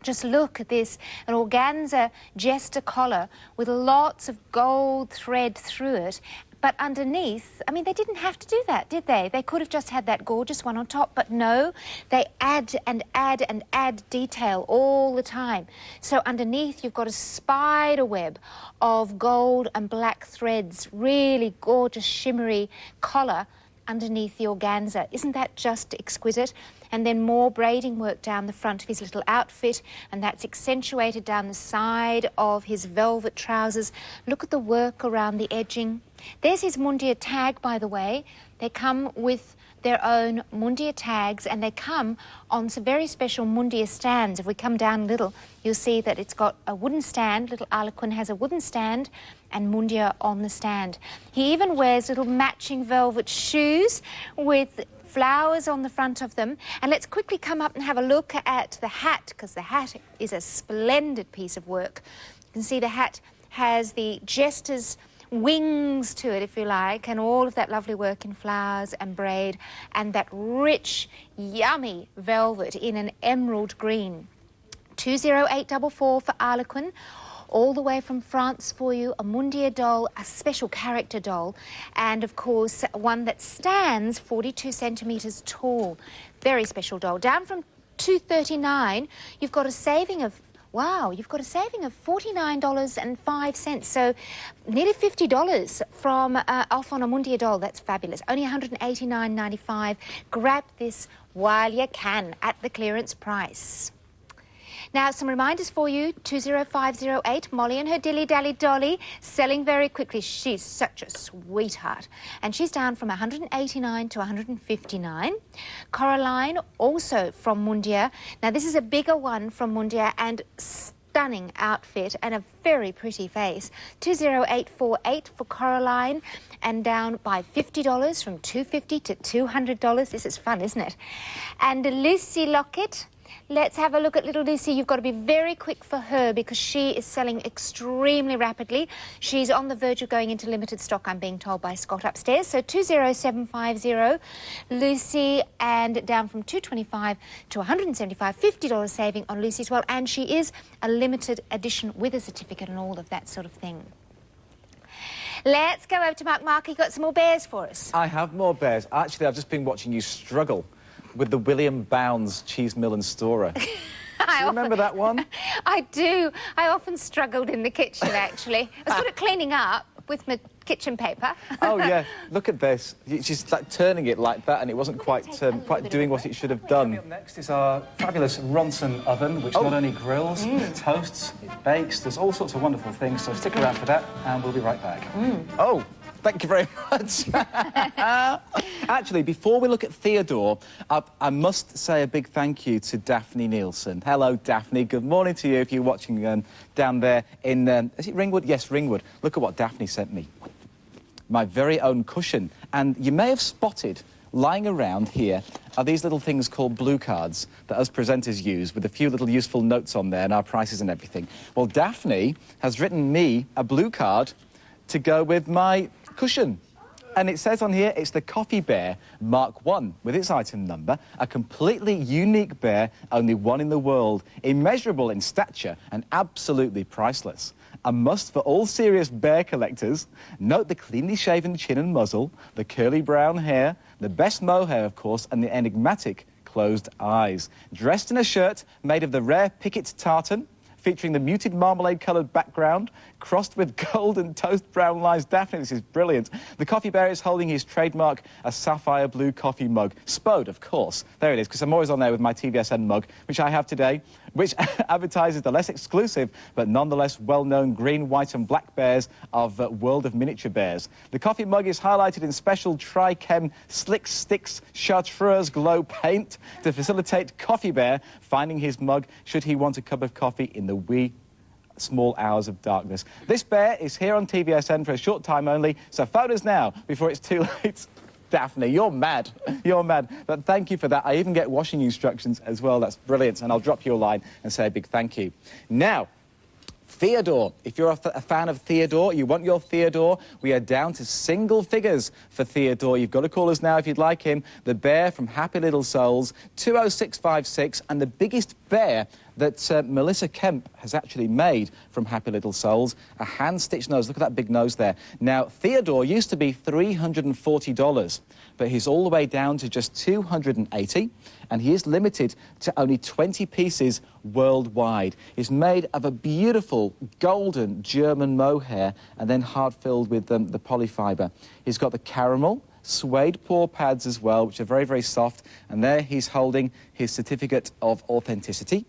just look at this, an organza jester collar with lots of gold thread through it. But underneath, I mean, they didn't have to do that, did they? They could have just had that gorgeous one on top, but no, they add and add and add detail all the time. So underneath, you've got a spider web of gold and black threads, really gorgeous, shimmery collar underneath the organza. Isn't that just exquisite? And then more braiding work down the front of his little outfit, and that's accentuated down the side of his velvet trousers. Look at the work around the edging. There's his Mundia tag, by the way. They come with their own Mundia tags, and they come on some very special Mundia stands. If we come down a little, you'll see that it's got a wooden stand. Little Arlequin has a wooden stand and Mundia on the stand. He even wears little matching velvet shoes with flowers on the front of them. And let's quickly come up and have a look at the hat, because the hat is a splendid piece of work. You can see the hat has the jester's wings to it, if you like, and all of that lovely work in flowers and braid, and that rich, yummy velvet in an emerald green. 20844 for Arlequin. All the way from France for you, a Mundia doll, a special character doll, and of course one that stands 42 centimetres tall. Very special doll. Down from $239, you've got a saving of, wow, you've got a saving of $49.05, so nearly $50 from off on a Mundia doll. That's fabulous. Only $189.95. Grab this while you can at the clearance price. Now, some reminders for you. 20508, Molly and her dilly-dally dolly, selling very quickly. She's such a sweetheart. And she's down from $189 to $159. Coraline, also from Mundia. Now, this is a bigger one from Mundia, and stunning outfit and a very pretty face. 20848 for Coraline, and down by $50 from $250 to $200. This is fun, isn't it? And Lucy Lockett. Let's have a look at little Lucy. You've got to be very quick for her because she is selling extremely rapidly. She's on the verge of going into limited stock, I'm being told by Scott upstairs. So 20750, Lucy, and down from $225 to $175, $50 saving on Lucy as well. And she is a limited edition with a certificate and all of that sort of thing. Let's go over to Mark. Mark, you got some more bears for us? I have more bears. Actually, I've just been watching you struggle with the William Bounds Cheese Mill and Storer. Do you remember that one? I do. I often struggled in the kitchen, actually. I was good at cleaning up with my kitchen paper. Oh, yeah. Look at this. She's like turning it like that, and it wasn't quite doing what it should have done. Coming up next is our fabulous Ronson oven, which not only grills, it toasts, it bakes. There's all sorts of wonderful things, so stick around for that, and we'll be right back. Oh, thank you very much. Actually, before we look at Theodore, I must say a big thank you to Daphne Nielsen. Hello, Daphne. Good morning to you if you're watching down there in... is it Ringwood? Yes, Ringwood. Look at what Daphne sent me. My very own cushion. And you may have spotted, lying around here, are these little things called blue cards that us presenters use with a few little useful notes on there and our prices and everything. Well, Daphne has written me a blue card to go with my cushion. And it says on here, it's the Coffee Bear Mark 1 with its item number, a completely unique bear, only one in the world, immeasurable in stature and absolutely priceless. A must for all serious bear collectors. Note the cleanly shaven chin and muzzle, the curly brown hair, the best mohair, of course, and the enigmatic closed eyes. Dressed in a shirt made of the rare Pickett tartan, featuring the muted marmalade-coloured background, crossed with gold and toast brown lines. Daphne, this is brilliant. The Coffee Bear is holding his trademark, a sapphire blue coffee mug. Spode, of course. There it is, because I'm always on there with my TVSN mug, which I have today, which advertises the less exclusive, but nonetheless well-known green, white and black bears of World of Miniature Bears. The coffee mug is highlighted in special Tri-Chem Slick Sticks Chartreuse Glow paint to facilitate Coffee Bear finding his mug should he want a cup of coffee in the wee small hours of darkness. This bear is here on TVSN for a short time only, so phone us now before it's too late. Daphne, you're mad. You're mad. But thank you for that. I even get washing instructions as well. That's brilliant. And I'll drop you a line and say a big thank you. Now, Theodore. If you're a fan of Theodore, you want your Theodore, we are down to single figures for Theodore. You've got to call us now if you'd like him. The bear from Happy Little Souls, 20656, and the biggest bear that Melissa Kemp has actually made from Happy Little Souls. A hand-stitched nose. Look at that big nose there. Now, Theodore used to be $340, but he's all the way down to just $280, and he is limited to only 20 pieces worldwide. He's made of a beautiful golden German mohair and then hard-filled with the polyfiber. He's got the caramel suede paw pads as well, which are very, very soft, and there he's holding his certificate of authenticity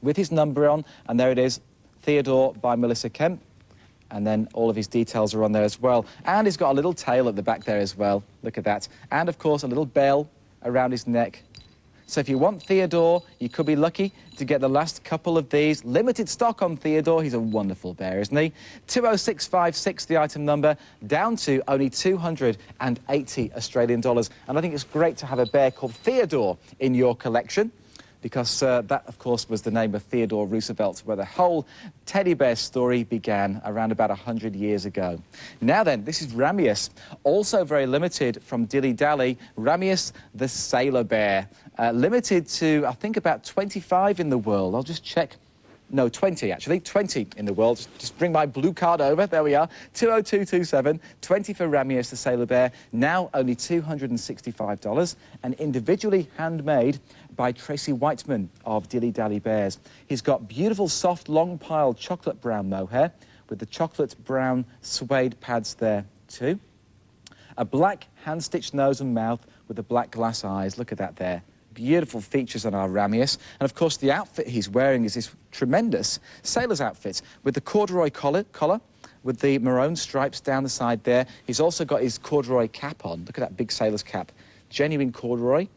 with his number on, and there it is, Theodore by Melissa Kemp, and then all of his details are on there as well. And he's got a little tail at the back there as well, look at that, and of course a little bell around his neck. So if you want Theodore, you could be lucky to get the last couple of these. Limited stock on Theodore. He's a wonderful bear, isn't he? 20656, the item number, down to only 280 Australian dollars. And I think it's great to have a bear called Theodore in your collection, because that, of course, was the name of Theodore Roosevelt, where the whole teddy bear story began around about 100 years ago. Now then, this is Ramius, also very limited from Dilly Dally. Ramius the Sailor Bear, limited to, I think, about 25 in the world. I'll just check. No, 20, actually. 20 in the world. Just bring my blue card over. There we are. 20227. 20 for Ramius the Sailor Bear. Now only $265. And individually handmade by Tracy Whiteman of Dilly Dally Bears. He's got beautiful, soft, long-piled chocolate brown mohair with the chocolate brown suede pads there too. A black hand-stitched nose and mouth with the black glass eyes. Look at that there. Beautiful features on our Ramius. And, of course, the outfit he's wearing is this tremendous sailor's outfit with the corduroy collar with the maroon stripes down the side there. He's also got his corduroy cap on. Look at that big sailor's cap. Genuine corduroy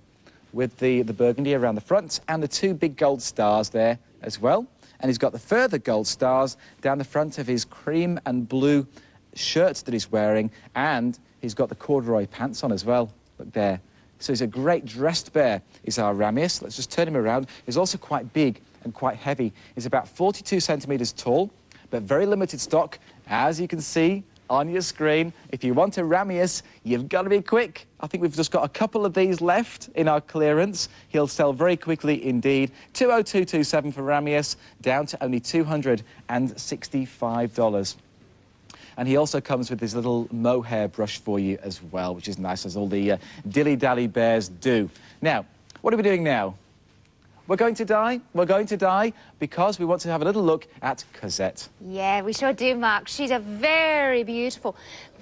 with the burgundy around the front and the two big gold stars there as well. And he's got the further gold stars down the front of his cream and blue shirt that he's wearing. And he's got the corduroy pants on as well. Look there. So he's a great dressed bear, is our Ramius. Let's just turn him around. He's also quite big and quite heavy. He's about 42 centimetres tall, but very limited stock, as you can see on your screen. If you want a Ramius, you've got to be quick. I think we've just got a couple of these left in our clearance. He'll sell very quickly indeed. 20227 for Ramius, down to only $265. And he also comes with his little mohair brush for you as well, which is nice, as all the Dilly Dally Bears do. Now, what are we doing now? We're going to die. We're going to die because we want to have a little look at Cosette. Yeah, we sure do, Mark. She's a very beautiful,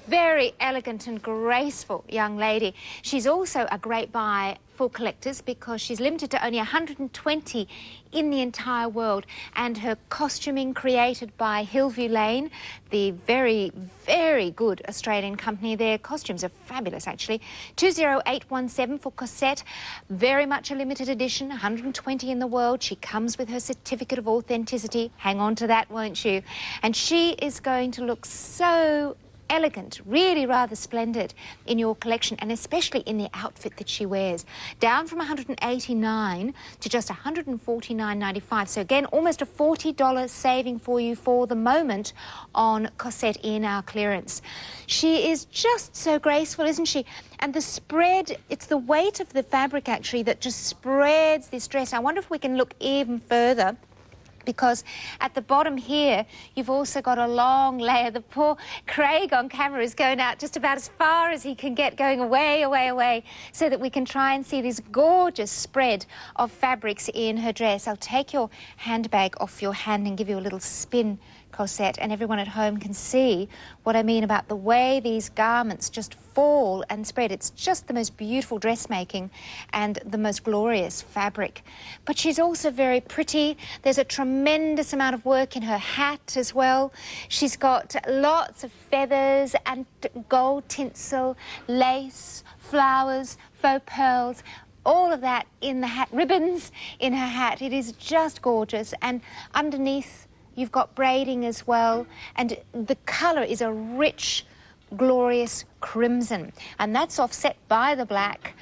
very elegant and graceful young lady. She's also a great buy for collectors because she's limited to only 120 in the entire world, and her costuming, created by Hillview Lane, the very, very good Australian company. Their costumes are fabulous, actually. 20817 for Cosette. Very much a limited edition, 120 in the world. She comes with her certificate of authenticity. Hang on to that, won't you? And she is going to look so elegant, really rather splendid in your collection, and especially in the outfit that she wears. Down from $189 to just $149.95. So again, almost a $40 saving for you for the moment on Cosette in our clearance. She is just so graceful, isn't she? And the spread, it's the weight of the fabric actually that just spreads this dress. I wonder if we can look even further, because at the bottom here, you've also got a long layer. The poor Craig on camera is going out just about as far as he can get, going away, away, away, so that we can try and see this gorgeous spread of fabrics in her dress. I'll take your handbag off your hand and give you a little spin, Cosette, and everyone at home can see what I mean about the way these garments just fall and spread. It's just the most beautiful dressmaking and the most glorious fabric. But she's also very pretty. There's a tremendous amount of work in her hat as well. She's got lots of feathers and gold tinsel, lace, flowers, faux pearls, all of that in the hat, ribbons in her hat. It is just gorgeous. And underneath, you've got braiding as well, and the colour is a rich, glorious crimson, and that's offset by the black.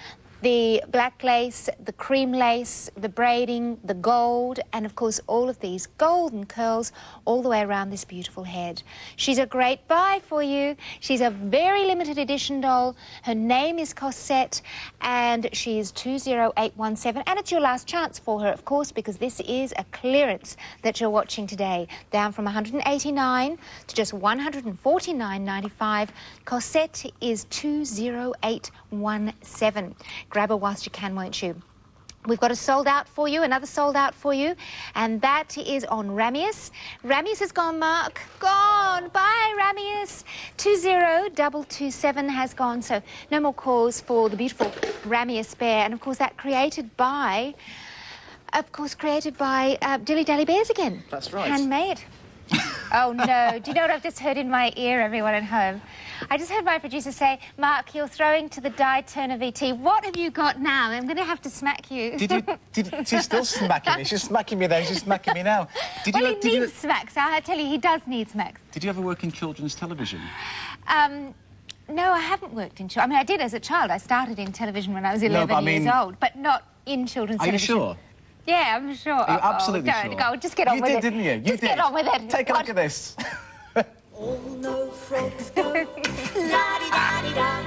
The black lace, the cream lace, the braiding, the gold, and of course all of these golden curls all the way around this beautiful head. She's a great buy for you. She's a very limited edition doll. Her name is Cosette, and she is 20817, and it's your last chance for her, of course, because this is a clearance that you're watching today, down from $189 to just $149.95. Cosette is 20817. Grab her whilst you can, won't you? We've got a sold out for you, another sold out for you, and that is on Ramius. Ramius is gone, Mark. Gone. Bye, Ramius. 20227 has gone, so no more calls for the beautiful Ramius bear. And of course, that created by Dilly Dally Bears again. That's right. Handmade. Oh, no. Do you know what I've just heard in my ear, everyone at home? I just heard my producer say, Mark, you're throwing to the die Turner VT. What have you got now? I'm going to have to smack you. She's still smacking me. She's smacking me then. She's smacking me now. He needs smacks. I tell you, he does need smacks. Did you ever work in children's television? No, I haven't worked in children's. I mean, I did as a child. I started in television when I was 11 years old, but not in children's television. Are you sure? Yeah, I'm sure. Are you absolutely sure? Go, just get on with it. You did, didn't you? Just get on with it. Take a look at this. Oh, no, frogs go la-di-da-di-da,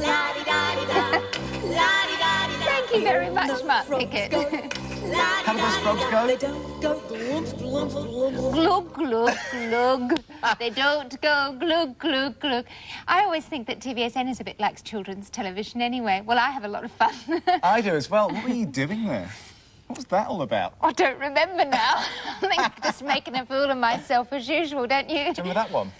la-di-da-di-da, la-di-da-di-da. Thank you very much, Mark Pickett. How do those frogs go? They don't go glug, glug, glug. Glug, glug, glug. They don't go glug, glug, glug. I always think that TVSN is a bit like children's television anyway. Well, I have a lot of fun. I do as well. What were you doing there? What was that all about? I don't remember now. I think just making a fool of myself as usual, don't you? Do you remember that one?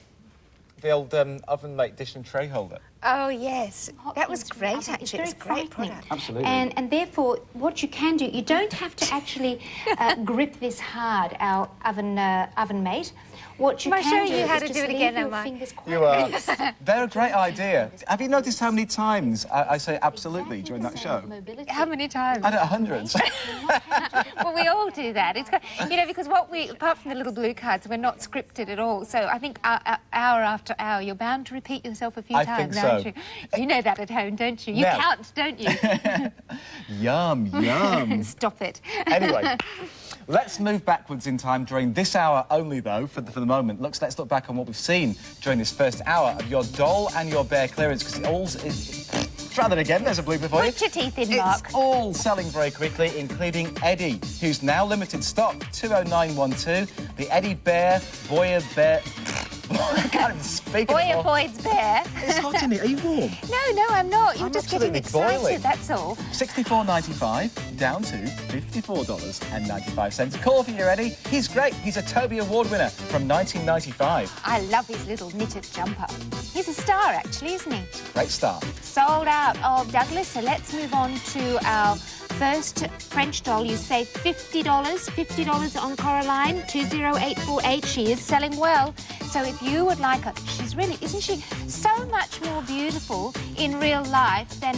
The old oven mate dish and tray holder. Oh, yes. That was great, actually. It was a great product. Absolutely. And therefore, what you can do, you don't have to actually grip this hard, our oven mate. What you can do is just leave your fingers quiet. You are. They're a great idea. Have you noticed how many times I say absolutely during that show? How many times? I don't know, hundreds. Well, we all do that. It's, you know, because apart from the little blue cards, we're not scripted at all. So I think hour after hour, you're bound to repeat yourself a few times, aren't you? You know that at home, don't you? You count, don't you? Yum, yum. Stop it. Anyway, let's move backwards in time during this hour only, though, for the moment. Let's look back on what we've seen during this first hour of your doll and your bear clearance, because it all is... Try that again, there's a blooper for you. Put your teeth in, Mark. It's all selling very quickly, including Eddie, who's now limited stock, 20912. The Eddie Bear, Boyer Bear... I can't even speak Boyer Boyd's bear. It's hot in here. Are you warm? No, I'm not. You're just getting excited, boiling. that's all. $64.95 down to $54.95. Call for you, Eddie. He's great. He's a Toby Award winner from 1995. I love his little knitted jumper. He's a star, actually, isn't he? Great start. Sold out of Douglas, so let's move on to our first French doll. You save $50 on Coraline, 20848. She is selling well. So if you would like her, she's really, isn't she so much more beautiful in real life than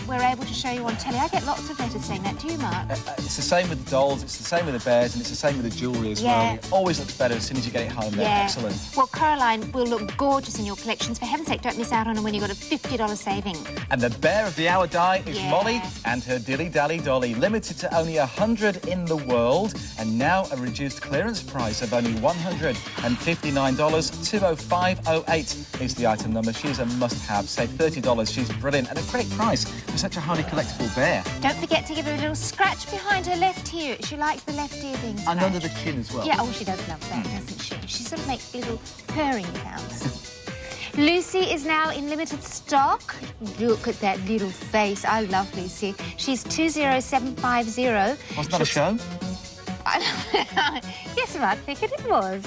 we're able to show you on telly? I get lots of letters saying that. Do you, Mark? It's the same with the dolls, it's the same with the bears, and it's the same with the jewellery as well. It always looks better as soon as you get it home. They're excellent. Well, Coraline will look gorgeous in your collections. For heaven's sake, don't miss out on her when you've got a $50 saving. And the bear of the hour die is Molly and her Dilly Dally Dolly. Limited to only 100 in the world, and now a reduced clearance price of only $159. 20508 is the item number. She's a must-have. Save $30. She's brilliant and a great price for such a highly collectible bear. Don't forget to give her a little scratch behind her left ear. She likes the left ear being scratched. And under the chin as well. Yeah, oh, she does love that, doesn't she? She sort of makes little purring sounds. Lucy is now in limited stock. Look at that little face. I love Lucy. She's 20750. Wasn't that a show? Yes, Mark Pickett, it was.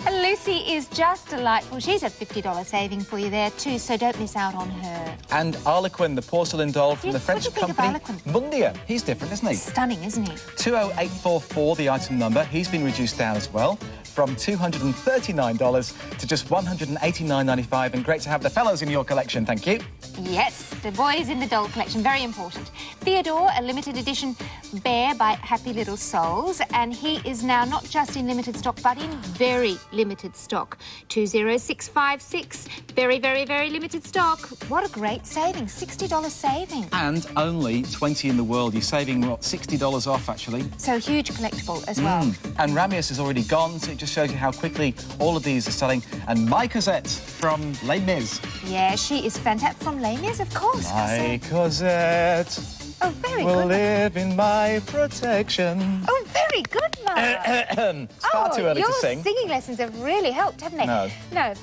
And Lucy is just delightful. She's a $50 saving for you there too, so don't miss out on her. And Harlequin, the porcelain doll from the French company Mundia. He's different, isn't he? Stunning, isn't he? 20844, the item number. He's been reduced down as well, from $239 to just $189.95. And great to have the fellows in your collection, thank you. Yes, the boys in the doll collection, very important. Theodore, a limited edition Bear by Happy Little Souls, and he is now not just in limited stock, but in very limited stock. 20656, very, very, very limited stock. What a great saving, $60 saving. And only 20 in the world. You're saving, what, $60 off, actually. So a huge collectible as well. And Ramius has already gone, so it just shows you how quickly all of these are selling. And my Cosette from Les Mis. Yeah, she is fantastic. From Les Mis, of course. My Cosette. Oh, very will good. live in my protection. Oh, very good, Mark. It's far too early to sing. Your singing lessons have really helped, haven't they? No. No.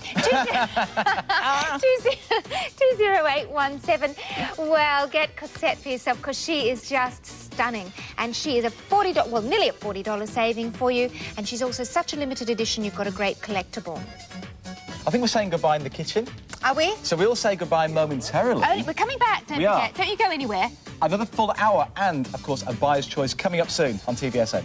20817. Well, get Cosette for yourself because she is just stunning. And she is a $40, well, nearly a $40 saving for you. And she's also such a limited edition, you've got a great collectible. I think we're saying goodbye in the kitchen. Are we? So we'll say goodbye momentarily. Oh, we're coming back, don't forget. Don't you go anywhere. Another full hour and, of course, a buyer's choice coming up soon on TVSN.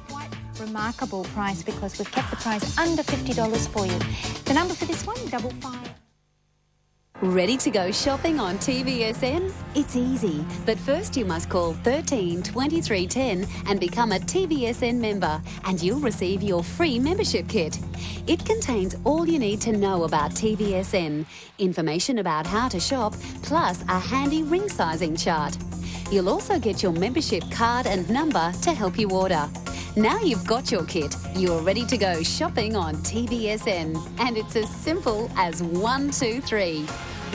Quite remarkable price because we've kept the price under $50 for you. The number for this one, 55. Ready to go shopping on TVSN? It's easy, but first you must call 13 23 10 and become a TVSN member, and you'll receive your free membership kit. It contains all you need to know about TVSN, information about how to shop, plus a handy ring sizing chart. You'll also get your membership card and number to help you order. Now you've got your kit, you're ready to go shopping on TVSN. And it's as simple as 1, 2, 3.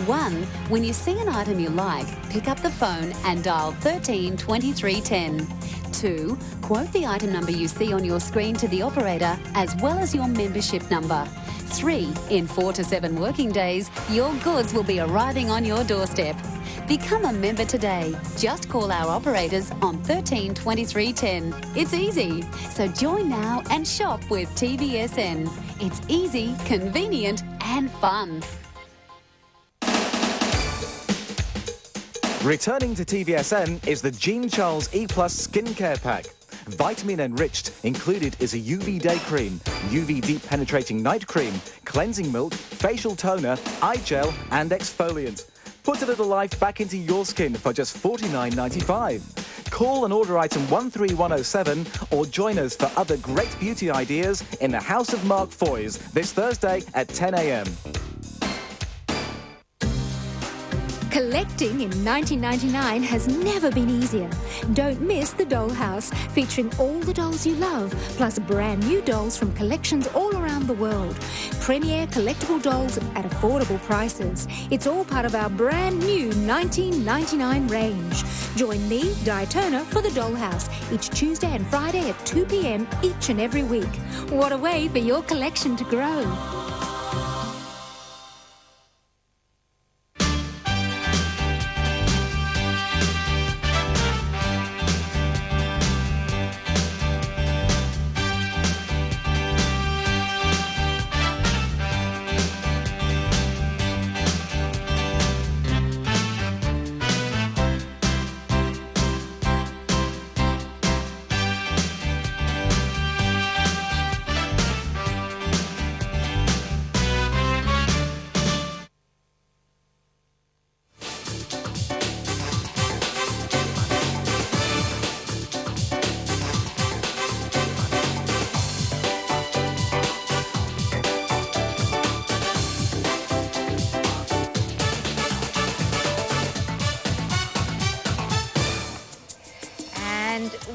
1. When you see an item you like, pick up the phone and dial 13 23 10. 2. Quote the item number you see on your screen to the operator, as well as your membership number. 3. In 4 to 7 working days, your goods will be arriving on your doorstep. Become a member today. Just call our operators on 13 23 10. It's easy. So join now and shop with TVSN. It's easy, convenient and fun. Returning to TVSN is the Jean Charles E Plus Skincare Pack. Vitamin enriched, included is a UV day cream, UV deep penetrating night cream, cleansing milk, facial toner, eye gel and exfoliant. Put a little life back into your skin for just $49.95. Call and order item 13107 or join us for other great beauty ideas in the House of Mark Foy's this Thursday at 10 a.m. Collecting in 1999 has never been easier. Don't miss the Dollhouse, featuring all the dolls you love, plus brand new dolls from collections all around the world. Premier collectible dolls at affordable prices. It's all part of our brand new 1999 range. Join me, Di Turner, for the Dollhouse each Tuesday and Friday at 2 p.m. each and every week. What a way for your collection to grow.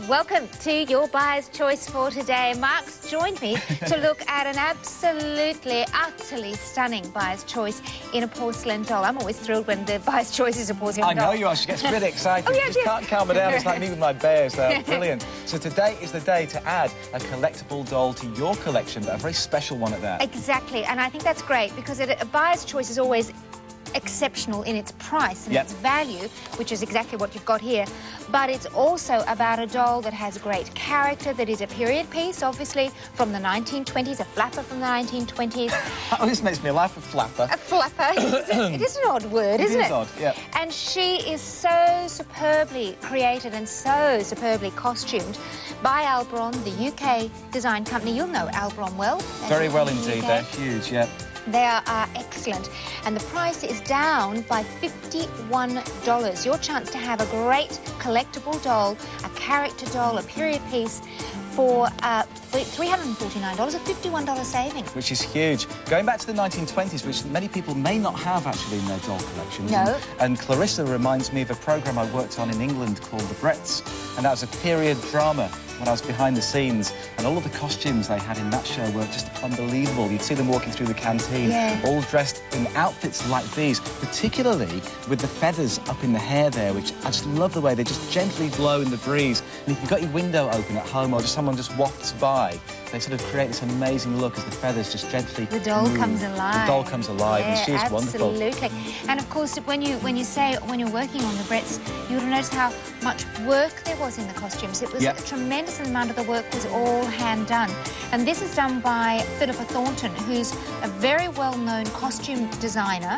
Welcome to your buyer's choice for today. Mark's joined me to look at an absolutely, utterly stunning buyer's choice in a porcelain doll. I'm always thrilled when the buyer's choice is a porcelain doll. I know you are. She gets really excited. Oh, yeah, Just can't calm her down. It's like me with my bears. They're brilliant. So today is the day to add a collectible doll to your collection, but a very special one at that. Exactly, and I think that's great because a buyer's choice is always exceptional in its price and its value, which is exactly what you've got here. But it's also about a doll that has great character, that is a period piece, obviously, from the 1920s, a flapper from the 1920s. Oh, this makes me laugh, a flapper. A flapper. It is an odd word, isn't it? It is odd, yeah. And she is so superbly created and so superbly costumed by Albron, the UK design company. You'll know Albron well. Very well indeed. They're huge, yeah. They are excellent, and the price is down by $51. Your chance to have a great collectible doll, a character doll, a period piece for $349, a $51 saving. Which is huge. Going back to the 1920s, which many people may not have actually in their doll collections. No. And Clarissa reminds me of a programme I worked on in England called The Bretts, and that was a period drama when I was behind the scenes, and all of the costumes they had in that show were just unbelievable. You'd see them walking through the canteen, all dressed in outfits like these, particularly with the feathers up in the hair there, which I just love the way they just gently blow in the breeze. And if you've got your window open at home or just someone just wafts by, they sort of create this amazing look as the feathers just gently The doll move. comes alive. The doll comes alive, and she is wonderful. Absolutely. And of course, when you're working on the Bretts, you'll notice how much work there was in the costumes. It was a tremendous amount of the work was all hand done. And this is done by Philippa Thornton, who's a very well-known costume designer.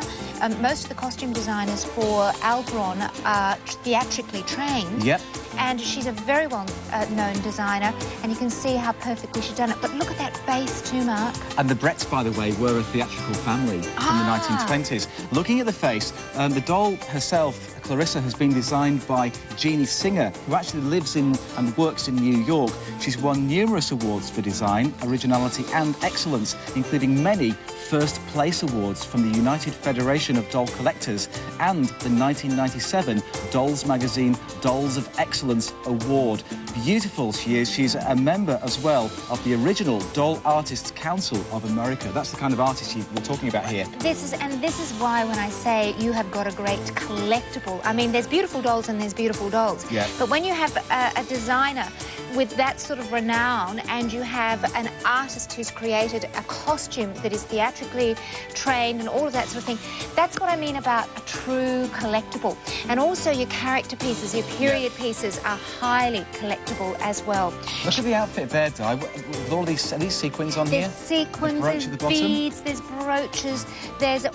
Most of the costume designers for Albron are theatrically trained. Yep. And she's a very well-known designer, and you can see how perfectly she's done it. But look at that face too, Mark. And the Bretts, by the way, were a theatrical family from the 1920s. Looking at the face, the doll herself, Clarissa, has been designed by Jeannie Singer, who actually lives in and works in New York. She's won numerous awards for design, originality and excellence, including many first-place awards from the United Federation of Doll Collectors and the 1997 Dolls Magazine Dolls of Excellence Award. Beautiful she is. She's a member as well of the original Doll Artists Council of America. That's the kind of artist we're talking about here. This is why when I say you have got a great collectible, I mean, there's beautiful dolls and there's beautiful dolls. Yeah. But when you have a designer with that sort of renown, and you have an artist who's created a costume that is theatrically trained and all of that sort of thing, that's what I mean about a true collectible. And also your character pieces, your period pieces are highly collectible as well. Look at the outfit there, Di. With all these sequins on There's here. Sequins, there's beads, there's brooches, there's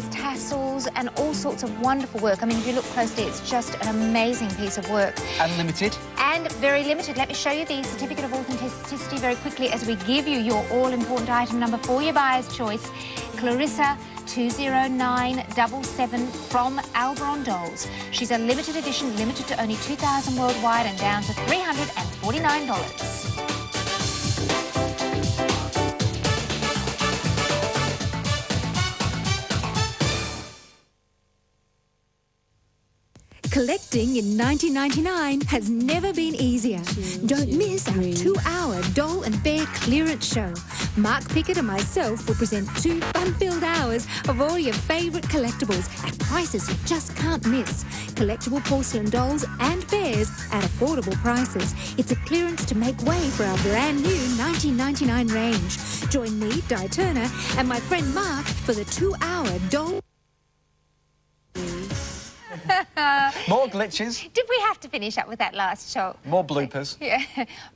tassels and all sorts of wonderful work. I mean, if you look closely, it's just an amazing piece of work. And limited. And very limited. Let me show you the certificate of authenticity very quickly as we give you your all-important item number for your buyer's choice. Clarissa 20977 from Albron Dolls. She's a limited edition, limited to only 2,000 worldwide and down to $349. Collecting in 1999 has never been easier. Don't miss our 2-hour doll and bear clearance show. Mark Pickett and myself will present 2 fun-filled hours of all your favourite collectibles at prices you just can't miss. Collectible porcelain dolls and bears at affordable prices. It's a clearance to make way for our brand new 1999 range. Join me, Di Turner, and my friend Mark for the 2-hour doll. More glitches. Did we have to finish up with that last shot? More bloopers. Yeah.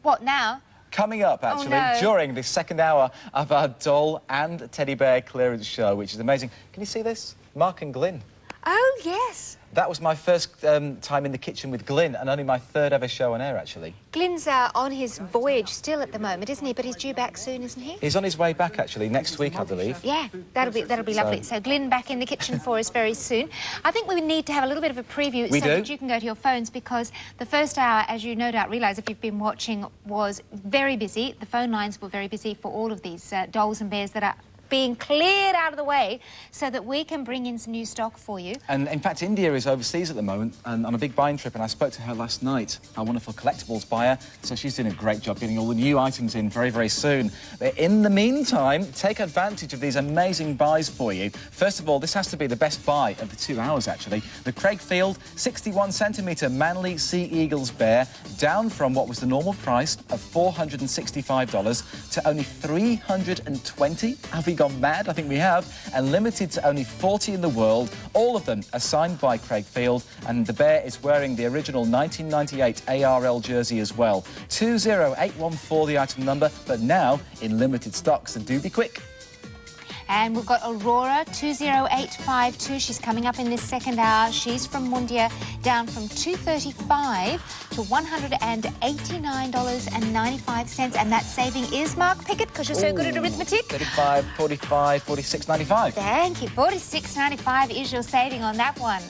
What now? Coming up, actually, during the second hour of our doll and teddy bear clearance show, which is amazing. Can you see this? Mark and Glyn. Oh, yes. That was my first time in the kitchen with Glyn, and only my 3rd ever show on air, actually. Glyn's on his voyage still at the moment, isn't he? But he's due back soon, isn't he? He's on his way back, actually, next week, I believe. Yeah, that'll be lovely. So Glyn back in the kitchen for us very soon. I think we need to have a little bit of a preview that you can go to your phones, because the first hour, as you no doubt realise if you've been watching, was very busy. The phone lines were very busy for all of these dolls and bears that are being cleared out of the way so that we can bring in some new stock for you. And in fact, India is overseas at the moment and on a big buying trip, and I spoke to her last night, our wonderful collectibles buyer, so she's doing a great job getting all the new items in very, very soon. But in the meantime, take advantage of these amazing buys for you. First of all, this has to be the best buy of the 2 hours, actually. The Craigfield 61cm Manly Sea Eagles bear, down from what was the normal price of $465 to only $320. Have we gone mad? I think we have. And limited to only 40 in the world. All of them are signed by Craigfield, and the bear is wearing the original 1998 ARL jersey as well. 20814 the item number, but now in limited stock, so do be quick. And we've got Aurora, 20852. She's coming up in this second hour. She's from Mundia, down from $235 to $189.95. And that saving is, Mark Pickett, because you're so good at arithmetic. 35, 45, 46.95. Thank you. $46.95 is your saving on that one.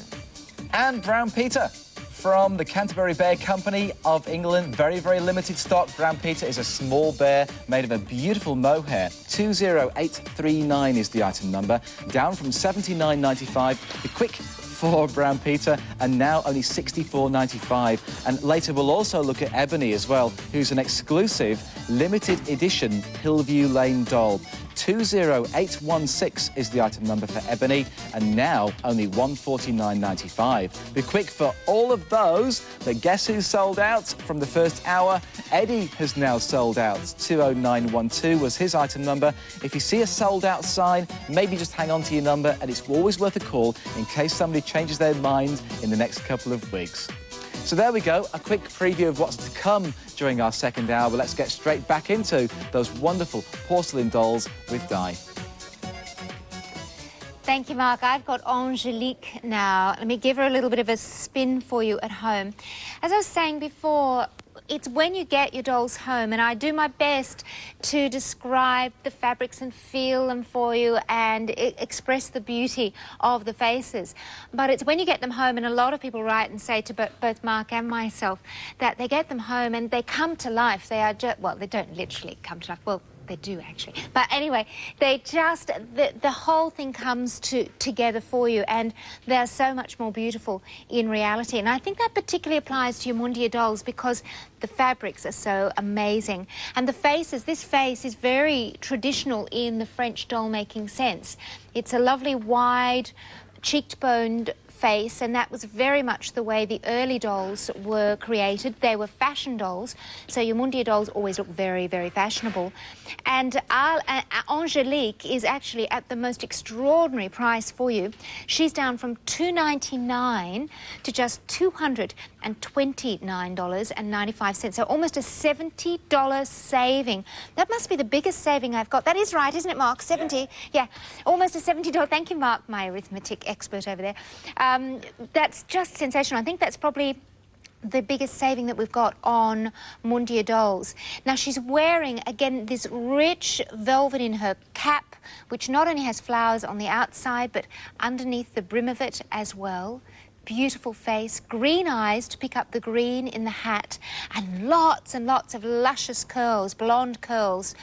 And Brown Peter from the Canterbury Bear Company of England. Very, very limited stock. Brown Peter is a small bear made of a beautiful mohair. 20839 is the item number, down from $79.95. The quick for Brown Peter, and now only $64.95. And later we'll also look at Ebony as well, who's an exclusive limited edition Hillview Lane doll. 20816 is the item number for Ebony, and now only $149.95. Be quick for all of those, but guess who sold out from the first hour? Eddie has now sold out. 20912 was his item number. If you see a sold out sign, maybe just hang on to your number, and it's always worth a call in case somebody changes their mind in the next couple of weeks. So there we go, a quick preview of what's to come during our second hour. But let's get straight back into those wonderful porcelain dolls with Di. Thank you, Mark. I've got Angelique now. Let me give her a little bit of a spin for you at home. As I was saying before, it's when you get your dolls home, and I do my best to describe the fabrics and feel them for you and express the beauty of the faces. But it's when you get them home, and a lot of people write and say to both Mark and myself that they get them home and they come to life. They are just, well, they don't literally come to life. Well, they do actually. But anyway, they just, the whole thing comes together for you, and they're so much more beautiful in reality. And I think that particularly applies to your Mundia dolls because the fabrics are so amazing. And the faces, this face is very traditional in the French doll making sense. It's a lovely wide cheekboned face, and that was very much the way the early dolls were created. They were fashion dolls, so your Mundia dolls always look very, very fashionable. And Angelique is actually at the most extraordinary price for you. She's down from $299 to just $229.95, so almost a $70 saving. That must be the biggest saving I've got. That is right, isn't it, Mark? 70? Yeah, almost a $70. Thank you, Mark, my arithmetic expert over there. That's just sensational. I think that's probably the biggest saving that we've got on Mundia dolls. Now, she's wearing, again, this rich velvet in her cap, which not only has flowers on the outside, but underneath the brim of it as well. Beautiful face, green eyes to pick up the green in the hat, and lots of luscious curls, blonde curls.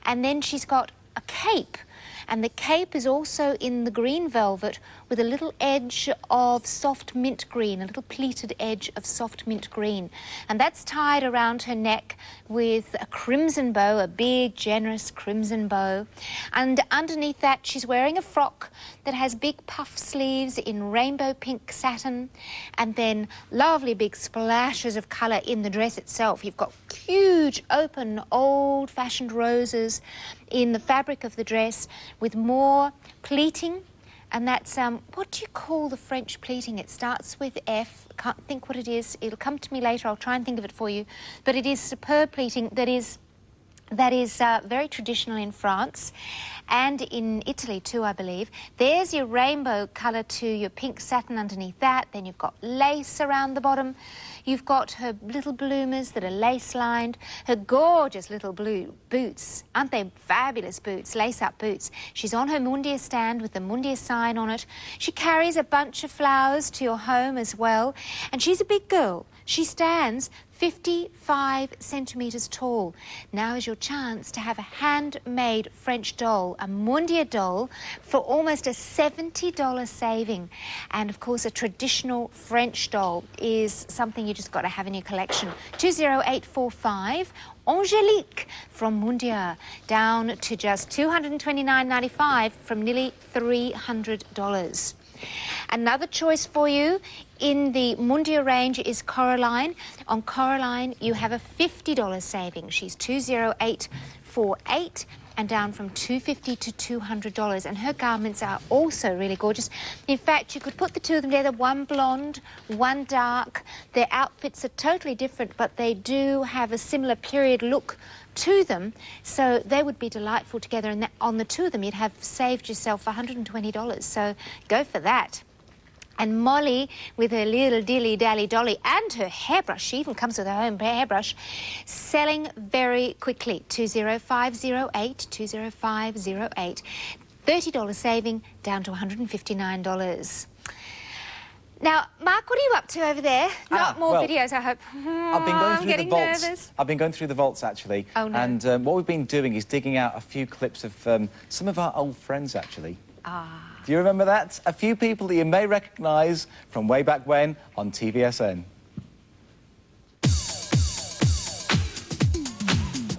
And then she's got a cape. And the cape is also in the green velvet with a little edge of soft mint green, a little pleated edge of soft mint green. And that's tied around her neck with a crimson bow, a big, generous crimson bow. And underneath that, she's wearing a frock that has big puff sleeves in rainbow pink satin, and then lovely big splashes of colour in the dress itself. You've got huge, open, old-fashioned roses in the fabric of the dress with more pleating. And that's, what do you call the French pleating? It starts with F. Can't think what it is. It'll come to me later. I'll try and think of it for you. But it is superb pleating that is very traditional in France and in Italy too, I believe. There's your rainbow colour to your pink satin underneath that. Then you've got lace around the bottom. You've got her little bloomers that are lace-lined, her gorgeous little blue boots. Aren't they fabulous boots, lace-up boots? She's on her Mundia stand with the Mundia sign on it. She carries a bunch of flowers to your home as well. And she's a big girl. She stands 55 centimetres tall. Now is your chance to have a handmade French doll, a Mundia doll, for almost a $70 saving. And of course, a traditional French doll is something you just got to have in your collection. 20845. Angelique from Mundia, down to just $229.95 from nearly $300. Another choice for you in the Mundia range is Coraline. On Coraline, you have a $50 saving. She's 20845. $248 and down from $250 to $200. And her garments are also really gorgeous. In fact, you could put the two of them together, one blonde, one dark. Their outfits are totally different, but they do have a similar period look to them, so they would be delightful together. And on the two of them, you'd have saved yourself $120. So go for that. And Molly, with her little dilly-dally dolly and her hairbrush, she even comes with her own hairbrush, selling very quickly. 20508, 20508. $30 saving, down to $159. Now, Mark, what are you up to over there? Not more videos, I hope. I've been going through getting the vaults. nervous. I've been going through the vaults, actually. Oh, no. And what we've been doing is digging out a few clips of some of our old friends, actually. Do you remember that? A few people that you may recognise from way back when on TVSN.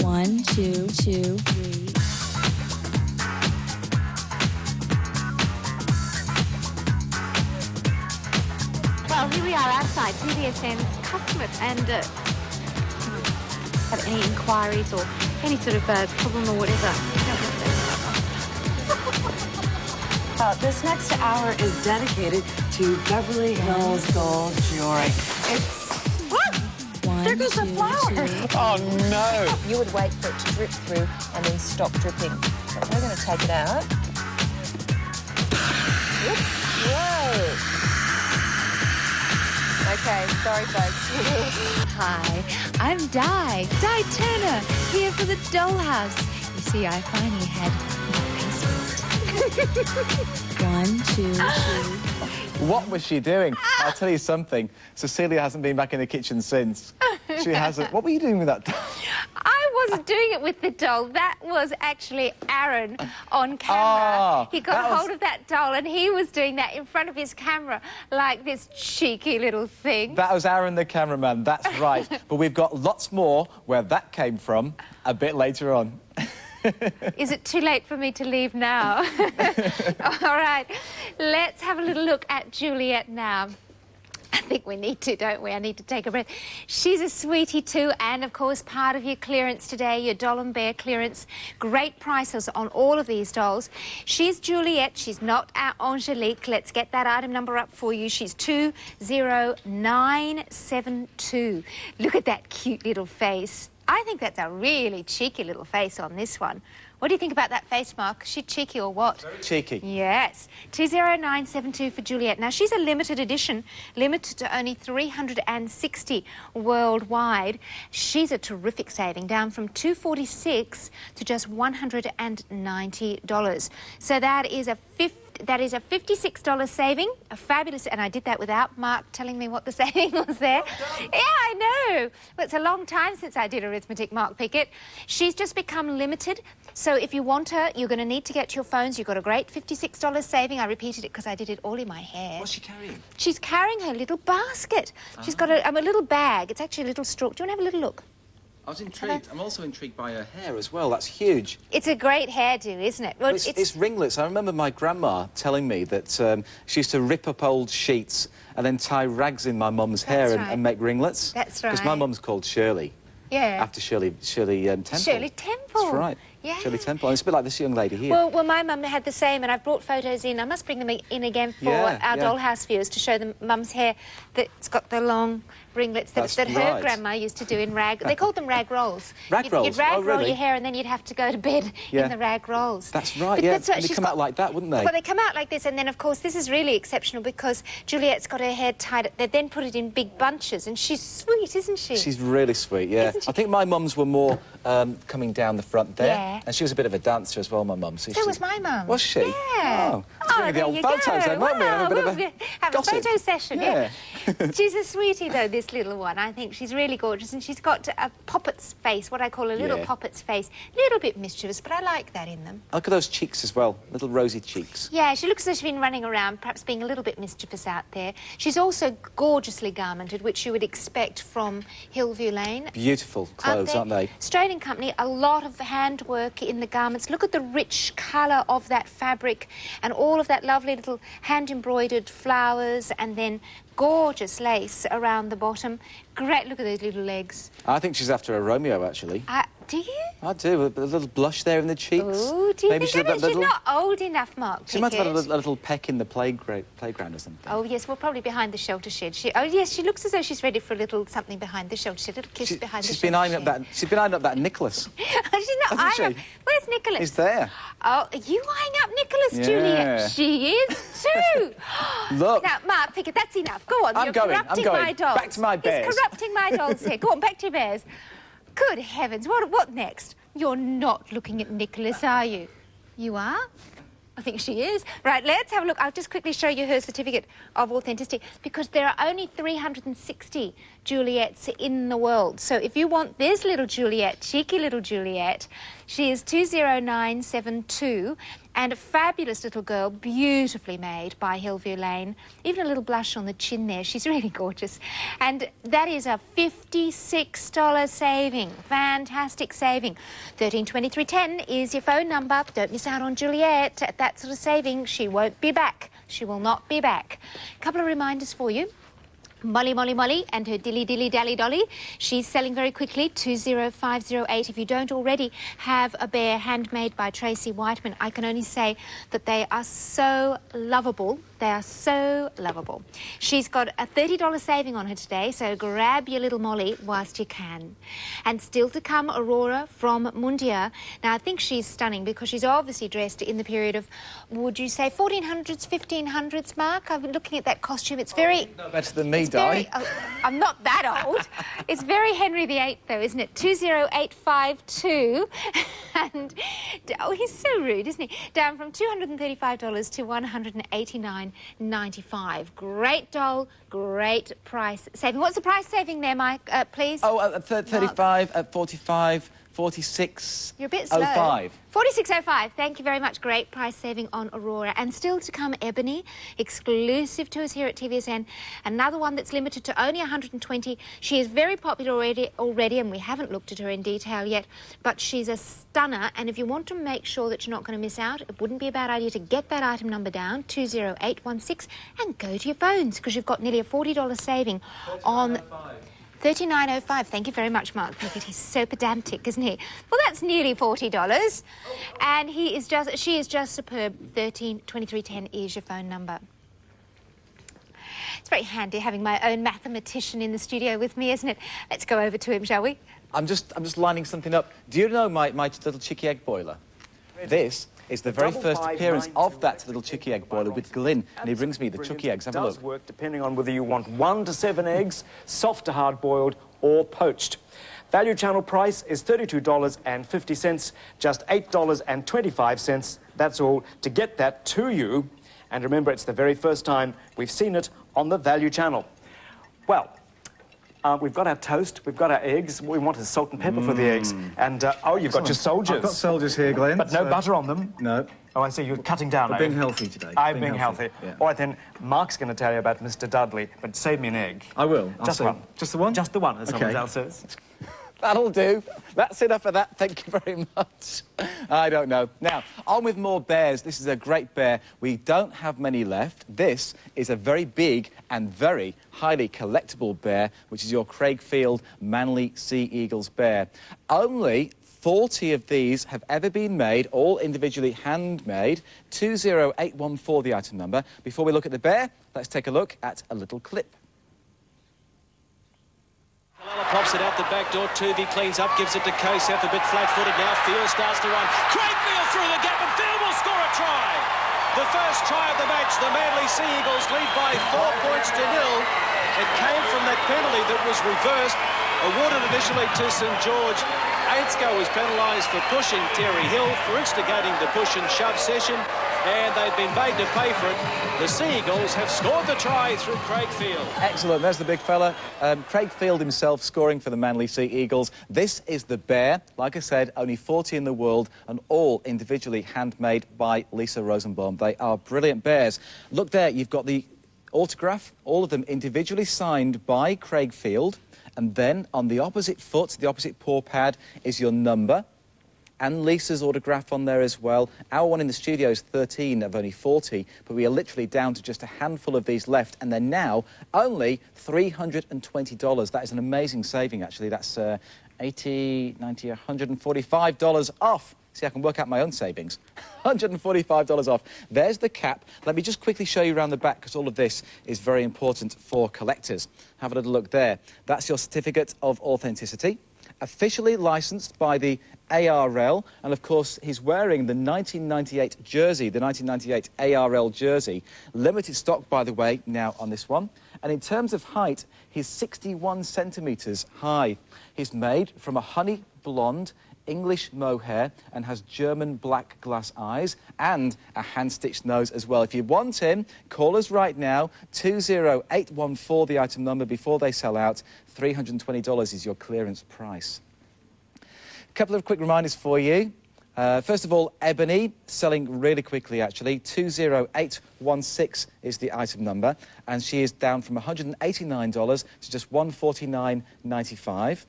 1, 2, 2, 3. Well, here we are outside TVSN's customer, and have any inquiries or any sort of problem or whatever? This next hour is dedicated to Beverly Hills Gold Jewelry. There goes the flower. Oh, no. You would wait for it to drip through and then stop dripping. But we're going to take it out. Oops. Whoa. Okay, sorry, folks. Hi, I'm Di Turner, here for the dollhouse. You see, I finally had my face. 1, 2, 2. What was she doing? I'll tell you something. Cecilia hasn't been back in the kitchen since. She hasn't. What were you doing with that doll? I wasn't doing it with the doll. That was actually Aaron on camera. He got hold of that doll and he was doing that in front of his camera like this cheeky little thing. That was Aaron, the cameraman. That's right. But we've got lots more where that came from a bit later on. Is it too late for me to leave now? All right, let's have a little look at Juliet now. I think we need to, don't we? I need to take a breath. She's a sweetie too, and of course part of your clearance today, your Doll and Bear clearance. Great prices on all of these dolls. She's Juliet, she's not our Angelique. Let's get that item number up for you. She's 20972. Look at that cute little face. I think that's a really cheeky little face on this one. What do you think about that face, Mark? Is she cheeky or what? Very cheeky. Yes. 20972 for Juliet. Now, she's a limited edition, limited to only 360 worldwide. She's a terrific saving, down from $246 to just $190. So that is a $56 saving, a fabulous, and I did that without Mark telling me what the saving was there. Yeah, I know. Well, it's a long time since I did arithmetic, Mark Pickett. She's just become limited, so if you want her, you're going to need to get to your phones. You've got a great $56 saving. I repeated it because I did it all in my hair. What's she carrying? She's carrying her little basket. She's got a little bag. It's actually a little straw. Do you want to have a little look? I was intrigued. I'm also intrigued by her hair as well. That's huge. It's a great hairdo, isn't it? Well, it's ringlets. I remember my grandma telling me that she used to rip up old sheets and then tie rags in my mum's hair and make ringlets. That's right. Because my mum's called Shirley. Yeah. After Shirley Temple. Shirley Temple. That's right. Yeah. Shirley Temple. And it's a bit like this young lady here. Well, my mum had the same, and I've brought photos in. I must bring them in again for our dollhouse viewers to show them mum's hair that's got the long ringlets that her grandma used to do in rag. They called them rag rolls. Rag rolls? You'd rag roll your hair, and then you'd have to go to bed in the rag rolls. That's right, But and they come out like that, wouldn't they? Well, they come out like this, and then, of course, this is really exceptional because Juliet's got her hair tied. They then put it in big bunches, and she's sweet, isn't she? She's really sweet, yeah. I think my mums were more coming down the front there. Yeah. And she was a bit of a dancer as well, my mum. So was my mum. Was she? Yeah. Oh, really the old photos then, won't we? Have a bit of a have a gossip. photo session, yeah. She's a sweetie, though, this little one. I think she's really gorgeous, and she's got a poppet's face, what I call a little poppet's face. A little bit mischievous, but I like that in them. Look at those cheeks as well, little rosy cheeks. Yeah, she looks as though she's been running around, perhaps being a little bit mischievous out there. She's also gorgeously garmented, which you would expect from Hillview Lane. Beautiful clothes, aren't they? Straight & Company, a lot of handwork in the garments. Look at the rich colour of that fabric and all of that lovely little hand-embroidered flowers and then gorgeous lace around the bottom. Great, look at those little legs. I think she's after a Romeo, actually. Do you? I do, with a little blush there in the cheeks. Oh, do you Maybe think that she's not old enough, Mark Pickett? She might have had a little peck in the playground or something. Oh, yes, well, probably behind the shelter shed. Oh, yes, she looks as though she's ready for a little something behind the shelter shed, a little kiss behind the shelter shed. She's been eyeing up that Nicholas. She's not eyeing up. Where's Nicholas? He's there. Oh, are you eyeing up Nicholas, Juliet? She is too. Look. Now, Mark Pickett, that's enough. Go on, I'm you're going. corrupting my dolls. Back to my bears. He's corrupting my dolls here. Go on, back to your bears. Good heavens, what next? You're not looking at Nicholas, are you? You are? I think she is. Right, let's have a look. I'll just quickly show you her certificate of authenticity because there are only 360 Juliets in the world. So if you want this little Juliet, cheeky little Juliet, she is 20972 and a fabulous little girl, beautifully made by Hillview Lane. Even a little blush on the chin there. She's really gorgeous. And that is a $56 saving. Fantastic saving. 132310 is your phone number. Don't miss out on Juliet at that sort of saving. She won't be back. She will not be back. A couple of reminders for you. Molly and her Dilly Dilly Dally Dolly. She's selling very quickly, 20508. If you don't already have a bear handmade by Tracy Whiteman, I can only say that they are so lovable. They are so lovable. She's got a $30 saving on her today, so grab your little Molly whilst you can. And still to come, Aurora from Mundia. Now, I think she's stunning because she's obviously dressed in the period of, would you say, 1400s, 1500s, Mark? I've been looking at that costume. It's very... No better than me, Di. I'm not that old. It's very Henry VIII, though, isn't it? 20852. And, oh, he's so rude, isn't he? Down from $235 to $189.95. Great doll, great price saving. What's the price saving there, Mike, please? Oh, 35, 45, 46. You're a bit slow. 05. 4605. Thank you very much. Great price saving on Aurora. And still to come, Ebony, exclusive to us here at TVSN. Another one that's limited to only 120. She is very popular already, and we haven't looked at her in detail yet, but she's a stunner. And if you want to make sure that you're not going to miss out, it wouldn't be a bad idea to get that item number down, 20816, and go to your phones, because you've got nearly a $40 saving on... 3905. Thank you very much, Mark Pickett. He's so pedantic, isn't he? Well, that's nearly $40. And she is just superb. 132310 is your phone number. It's very handy having my own mathematician in the studio with me, isn't it? Let's go over to him, shall we? I'm just lining something up. Do you know my little chickie egg boiler? This is the very first appearance of that little chickie egg boiler with Glyn, and he brings me the chickie eggs. Have a look. It does work depending on whether you want 1 to 7 eggs, soft to hard-boiled, or poached. Value channel price is $32.50, just $8.25. That's all to get that to you. And remember, it's the very first time we've seen it on the value channel. Well, we've got our toast, we've got our eggs. We want is salt and pepper for the eggs. And, oh, you've got your soldiers. I've got soldiers here, Glenn. But no butter on them? No. Oh, I see, you're cutting down. We're being healthy today. I'm being healthy. Yeah. All right, then, Mark's going to tell you about Mr. Dudley, but save me an egg. I will. Just one. Just the one? Just the one, as Okay. someone else says. That'll do. That's enough of that. Thank you very much. I don't know. Now, on with more bears. This is a great bear. We don't have many left. This is a very big and very highly collectible bear, which is your Craigfield Manly Sea Eagles bear. Only 40 of these have ever been made, all individually handmade. 20814, the item number. Before we look at the bear, let's take a look at a little clip. Pops it out the back door. Tuvey cleans up, gives it to Kosef, a bit flat-footed now. Field starts to run. Craigfield through the gap, and Field will score a try. The first try of the match. The Manly Sea Eagles lead by 4 points to 0. It came from that penalty that was reversed, awarded initially to St George. Ainscough was penalised for pushing Terry Hill, for instigating the push and shove session, and they've been made to pay for it. The Sea Eagles have scored the try through Craigfield. Excellent, there's the big fella. Craigfield himself scoring for the Manly Sea Eagles. This is the bear. Like I said, only 40 in the world, and all individually handmade by Lisa Rosenbaum. They are brilliant bears. Look there, you've got the autograph, all of them individually signed by Craigfield. And then on the opposite foot, the opposite paw pad, is your number. And Lisa's autograph on there as well. Our one in the studio is 13 of only 40, but we are literally down to just a handful of these left, and they're now only $320. That is an amazing saving, actually. That's $80, $90, $145 off. See, I can work out my own savings. $145 off. There's the cap. Let me just quickly show you around the back, because all of this is very important for collectors. Have a little look there. That's your certificate of authenticity, officially licensed by the ARL, and of course he's wearing the 1998 jersey, the 1998 ARL jersey. Limited stock, by the way, now on this one. And in terms of height, he's 61 centimetres high. He's made from a honey blonde English mohair and has German black glass eyes and a hand-stitched nose as well. If you want him, call us right now, 20814, the item number, before they sell out. $320 is your clearance price. A couple of quick reminders for you. First of all, ebony, selling really quickly, actually. 20816 is the item number, and she is down from $189 to just $149.95.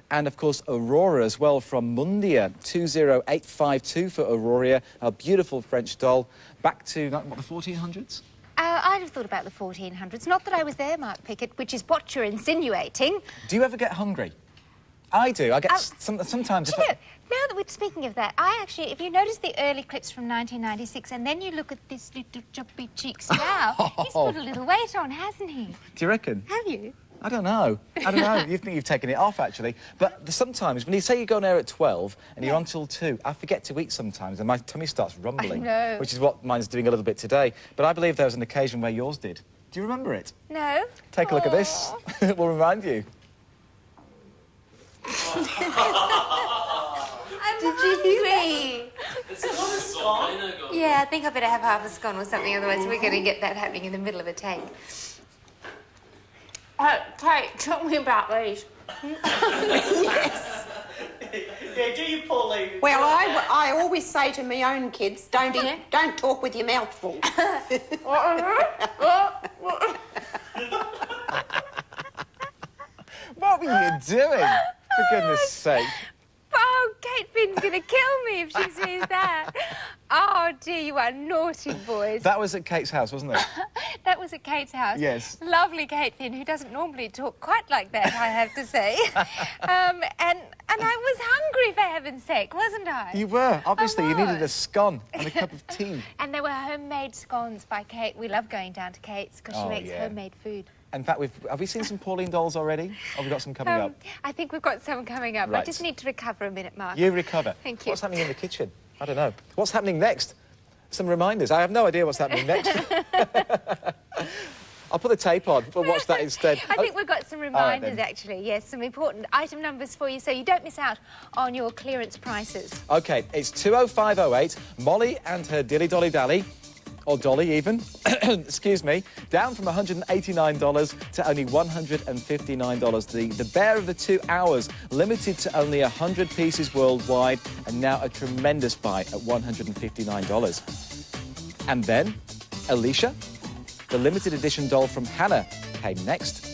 And, of course, Aurora as well from Mundia, 20852 for Aurora, a beautiful French doll. Back to, what, the 1400s? I'd have thought about the 1400s. Not that I was there, Mark Pickett, which is what you're insinuating. Do you ever get hungry? I do. I get sometimes... Now that we're speaking of that, I actually, if you notice the early clips from 1996, and then you look at this little chubby cheeks now, he's put a little weight on, hasn't he? Do you reckon? Have you? I don't know. You think you've taken it off, actually. But sometimes, when you say you go on air at 12 and you're on till 2, I forget to eat sometimes and my tummy starts rumbling. I know. Which is what mine's doing a little bit today. But I believe there was an occasion where yours did. Do you remember it? No. Take a look at this. It will remind you. I'm hungry. Yeah, I think I better have half a scone or something, otherwise we're going to get that happening in the middle of a take. Kate, tell me about these. Yes. Yeah, do you, Pauline? Well, I always say to my own kids, don't talk with your mouth full. What were you doing? For goodness sake. Oh, Kate Finn's going to kill me if she sees that. Oh, dear, you are naughty boys. That was at Kate's house, wasn't it? That was at Kate's house. Yes. Lovely Kate Finn, who doesn't normally talk quite like that, I have to say. And I was hungry, for heaven's sake, wasn't I? You were. Obviously, you needed a scone and a cup of tea. And they were homemade scones by Kate. We love going down to Kate's because she makes homemade food. In fact, have we seen some Pauline dolls already? Or have we got some coming up? I think we've got some coming up. Right. I just need to recover a minute, Mark. You recover. Thank you. What's happening in the kitchen? I don't know. What's happening next? Some reminders. I have no idea what's happening next. I'll put the tape on. We'll watch that instead. I think we've got some reminders, actually. Yes, some important item numbers for you so you don't miss out on your clearance prices. OK, it's 20508. Molly and her Dilly Dolly Dally, or Dolly even, excuse me, down from $189 to only $159. The bear of the 2 hours, limited to only 100 pieces worldwide, and now a tremendous buy at $159. And then, Alicia, the limited edition doll from Hannah, came next.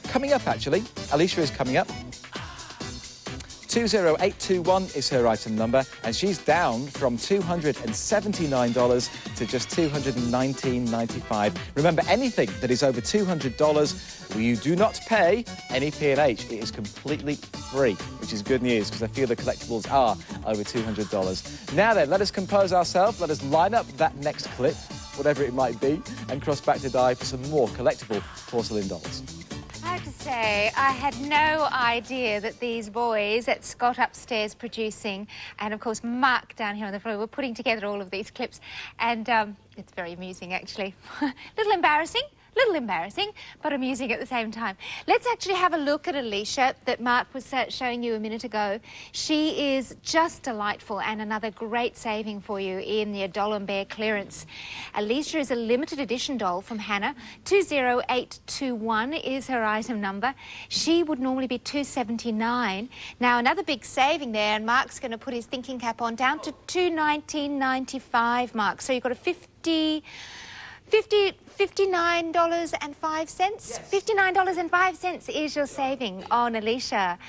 Coming up, actually. Alicia is coming up. 20821 is her item number, and she's down from $279 to just $219.95. Remember, anything that is over $200, you do not pay any P&H. It is completely free, which is good news, because I feel the collectibles are over $200. Now then, let us compose ourselves. Let us line up that next clip, whatever it might be, and cross back to Di for some more collectible porcelain dolls. I have to say, I had no idea that these boys at Scott upstairs producing, and of course Mark down here on the floor, were putting together all of these clips, and it's very amusing, actually. Little embarrassing, but amusing at the same time. Let's actually have a look at Alicia that Mark was showing you a minute ago. She is just delightful and another great saving for you in the Doll and Bear clearance. Alicia is a limited edition doll from Hannah. 20821 is her item number. She would normally be $279. Now, another big saving there, and Mark's going to put his thinking cap on, down to $219.95, Mark. So you've got a $59.05? Yes. $59.05 is your saving on Alicia.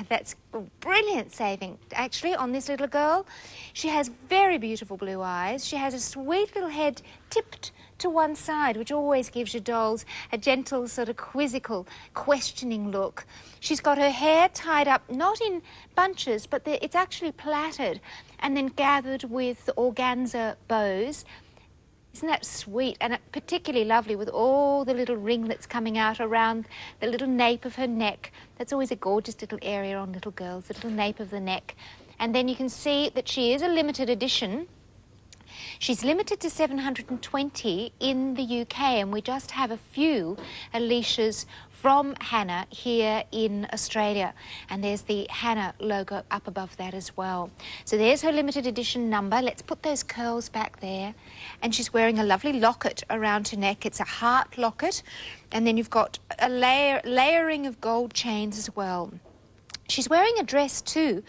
That's brilliant saving, actually, on this little girl. She has very beautiful blue eyes. She has a sweet little head tipped to one side, which always gives your dolls a gentle, sort of quizzical, questioning look. She's got her hair tied up, not in bunches, but it's actually plaited and then gathered with organza bows. Isn't that sweet? And particularly lovely with all the little ringlets coming out around the little nape of her neck. That's always a gorgeous little area on little girls, the little nape of the neck. And then you can see that she is a limited edition. She's limited to 720 in the UK, and we just have a few Alicias from Hannah here in Australia. And there's the Hannah logo up above that as well. So there's her limited edition number. Let's put those curls back there. And she's wearing a lovely locket around her neck. It's a heart locket. And then you've got a layering of gold chains as well. She's wearing a dress too,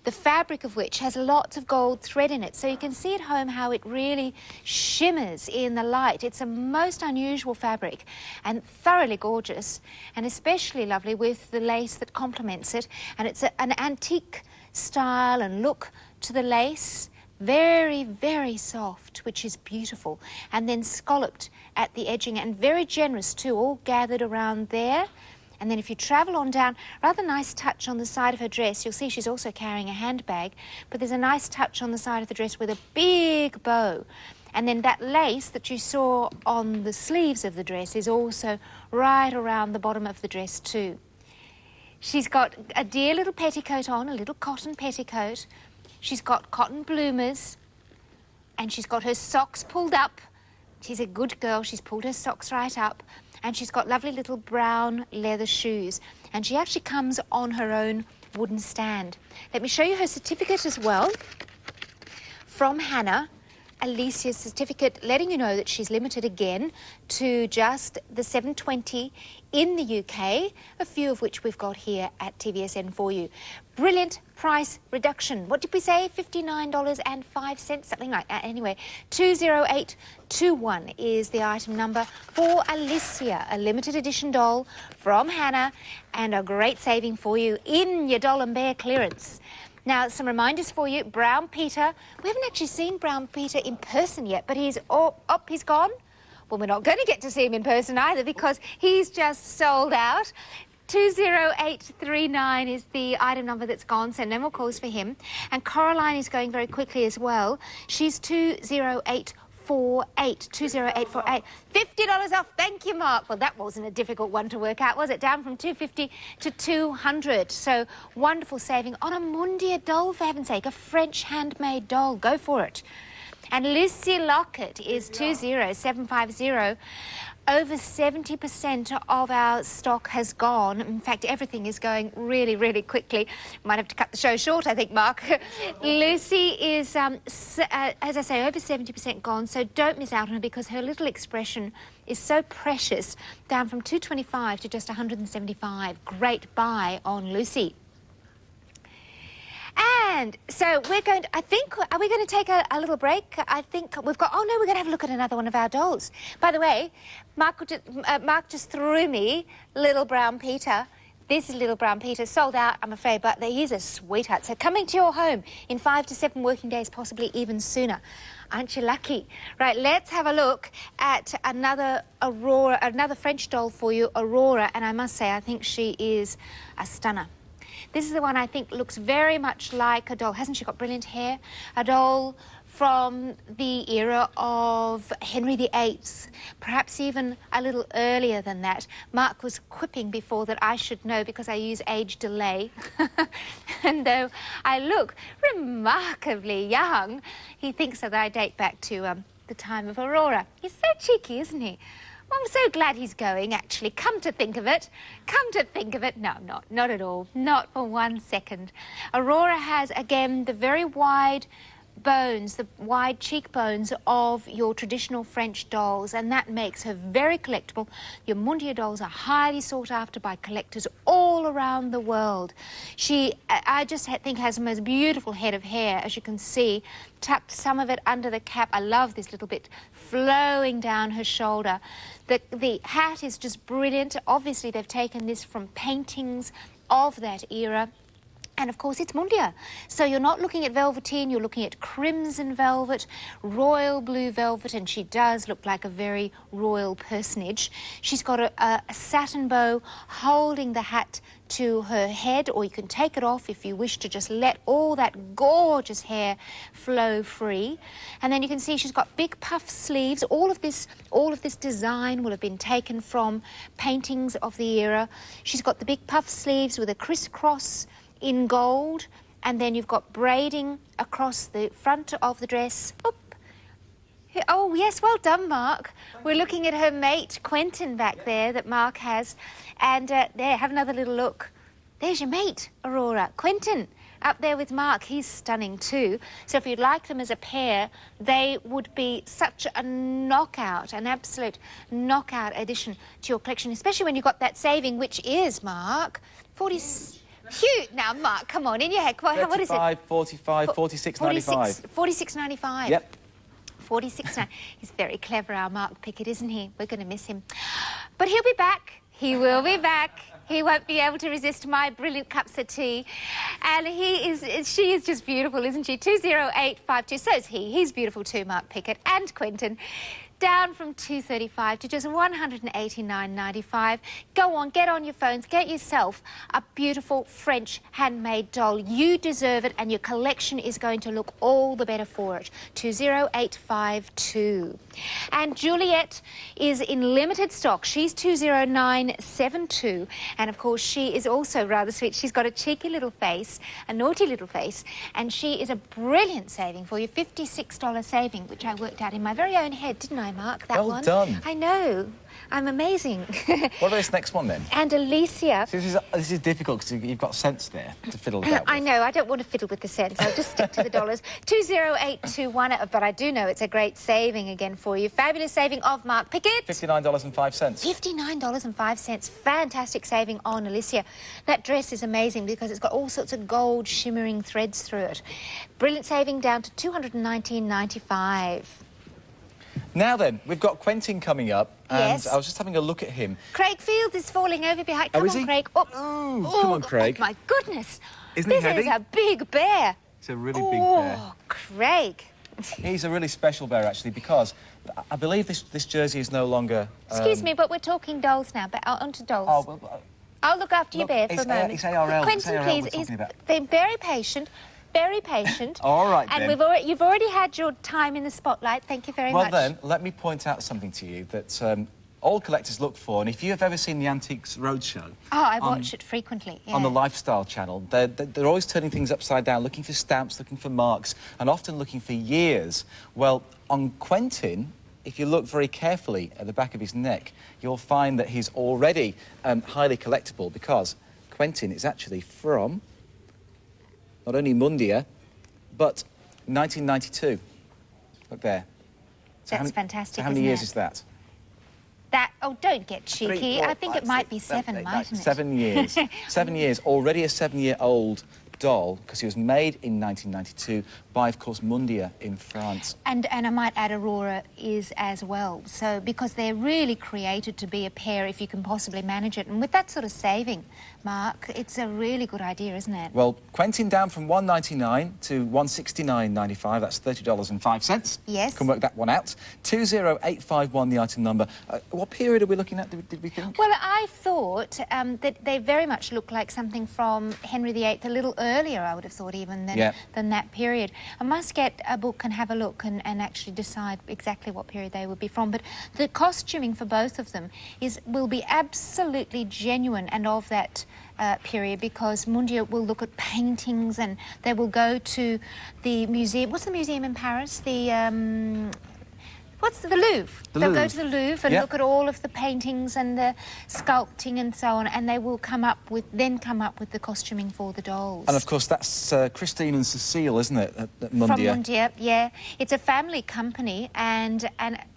the fabric of which has lots of gold thread in it. So you can see at home how it really shimmers in the light. It's a most unusual fabric and thoroughly gorgeous, and especially lovely with the lace that complements it. And it's an antique style and look to the lace. Very, very soft, which is beautiful. And then scalloped at the edging and very generous too, all gathered around there. And then if you travel on down, rather nice touch on the side of her dress. You'll see she's also carrying a handbag, but there's a nice touch on the side of the dress with a big bow. And then that lace that you saw on the sleeves of the dress is also right around the bottom of the dress too. She's got a dear little petticoat on, a little cotton petticoat. She's got cotton bloomers, and she's got her socks pulled up. She's a good girl. She's pulled her socks right up. And she's got lovely little brown leather shoes. And she actually comes on her own wooden stand. Let me show you her certificate as well. From Hannah, Alicia's certificate, letting you know that she's limited again to just the 720 in the UK, a few of which we've got here at TVSN for you. Brilliant price reduction. What did we say? $59.05, something like that. Anyway, 20821 is the item number for Alicia, a limited edition doll from Hannah, and a great saving for you in your Doll and Bear clearance. Now, some reminders for you. Brown Peter. We haven't actually seen Brown Peter in person yet, but he's he's gone. Well, we're not going to get to see him in person either because he's just sold out. 20839 is the item number that's gone, so no more calls for him. And Coraline is going very quickly as well. She's 20848. 20848. $50 off. Thank you, Mark. Well, that wasn't a difficult one to work out, was it? Down from 250 to 200. So wonderful saving on a Mundia doll, for heaven's sake. A French handmade doll. Go for it. And Lucy Lockett is 20750. Over 70% of our stock has gone. In fact, everything is going really, really quickly. Might have to cut the show short, I think, Mark. Lucy is, as I say, over 70% gone, so don't miss out on her because her little expression is so precious. Down from 225 to just 175. Great buy on Lucy. And so we're going to, are we going to take a little break? I think we've got, oh no, we're going to have a look at another one of our dolls. By the way, Mark just threw me Little Brown Peter. This is Little Brown Peter, sold out, I'm afraid, but he is a sweetheart. So coming to your home in 5 to 7 working days, possibly even sooner. Aren't you lucky? Right, let's have a look at another Aurora, another French doll for you, Aurora. And I must say, I think she is a stunner. This is the one I think looks very much like a doll. Hasn't she got brilliant hair? A doll from the era of Henry VIII, perhaps even a little earlier than that. Mark was quipping before that I should know because I use age delay. And though I look remarkably young, he thinks that I date back to the time of Aurora. He's so cheeky, isn't he? Well, I'm so glad he's going, actually. Come to think of it. No, not at all. Not for 1 second. Aurora has, again, the very wide bones, the wide cheekbones of your traditional French dolls, and that makes her very collectible. Your Mundia dolls are highly sought after by collectors all around the world. She, I just think, has the most beautiful head of hair, as you can see, tucked some of it under the cap. I love this little bit flowing down her shoulder. The hat is just brilliant. Obviously, they've taken this from paintings of that era. And, of course, it's Mundia. So you're not looking at velveteen, you're looking at crimson velvet, royal blue velvet, and she does look like a very royal personage. She's got a satin bow holding the hat to her head, or you can take it off if you wish to just let all that gorgeous hair flow free. And then you can see she's got big puff sleeves. All of this design will have been taken from paintings of the era. She's got the big puff sleeves with a crisscross in gold, and then you've got braiding across the front of the dress. Oop. Oh, yes, well done, Mark. We're looking at her mate, Quentin, back there, that Mark has. And there, have another little look. There's your mate, Aurora. Quentin, up there with Mark. He's stunning too. So if you'd like them as a pair, they would be such a knockout, an absolute knockout addition to your collection, especially when you've got that saving, which is, Mark, 40... Cute. Now, Mark, come on, in your head. What is it? 35, 45, 46.95. 46.95. Yep. 46.95. He's very clever, our Mark Pickett, isn't he? We're going to miss him. But he'll be back. He will be back. He won't be able to resist my brilliant cups of tea. And she is just beautiful, isn't she? 20852. So is he. He's beautiful too, Mark Pickett and Quentin. Down from $235 to just $189.95. Go on, get on your phones, get yourself a beautiful French handmade doll. You deserve it, and your collection is going to look all the better for it. 20852. And Juliet is in limited stock. She's 20972. And of course, she is also rather sweet. She's got a cheeky little face, a naughty little face, and she is a brilliant saving for you. $56 saving, which I worked out in my very own head, didn't I, Mark? That one. Well done. I know. I'm amazing. What about this next one, then? And Alicia. See, this is difficult because you've got cents there to fiddle about with. I know. I don't want to fiddle with the cents. I'll just stick to the dollars. 20821. But I do know it's a great saving again for you. Fabulous saving of Mark Pickett. $59.05. $59.05. Fantastic saving on Alicia. That dress is amazing because it's got all sorts of gold shimmering threads through it. Brilliant saving down to $219.95. Now then, we've got Quentin coming up, and yes. I was just having a look at him. Craig Fields is falling over behind. Come on, Craig. Oh, come on, Craig. Oh, my goodness. Isn't he heavy? This is a big bear. It's a really big bear. Oh, Craig. He's a really special bear, actually, because I believe this jersey is no longer... Excuse me, but we're talking dolls now, but onto dolls. Oh, well, I'll look after your bear for a moment. It's ARL. Quentin, please. They're very patient. Very patient. All right, and then. You've already had your time in the spotlight. Thank you very much. Well, then, let me point out something to you that all collectors look for, and if you have ever seen the Antiques Roadshow... Oh, I watch it frequently, yeah. On the Lifestyle channel, they're always turning things upside down, looking for stamps, looking for marks, and often looking for years. Well, on Quentin, if you look very carefully at the back of his neck, you'll find that he's already highly collectible, because Quentin is actually from... not only Mundia, but 1992. Look there. That's fantastic, how many years is that? Oh, don't get cheeky. 3, 4, I think 5, it might 6, be 7, seven, 8, mightn't 9, it? 7 years. 7 years. Already a 7-year-old doll, because he was made in 1992 by, of course, Mundia in France. And I might add Aurora is as well. So, because they're really created to be a pair if you can possibly manage it. And with that sort of saving, Mark, it's a really good idea, isn't it? Well, Quentin down from $199 to $169.95. That's $30.05. Yes. Can work that one out. 20851, the item number. What period are we looking at, did we think? Well, I thought that they very much look like something from Henry VIII, a little earlier, I would have thought, even than that period. I must get a book and have a look and actually decide exactly what period they would be from. But the costuming for both of them will be absolutely genuine and of that period, because Mundia will look at paintings and they will go to the museum. What's the museum in Paris? What's the Louvre? They'll go to the Louvre and look at all of the paintings and the sculpting and so on, and they will come up with the costuming for the dolls. And of course, that's Christine and Cecile, isn't it, at Mundia? From Mundia, yeah. It's a family company, and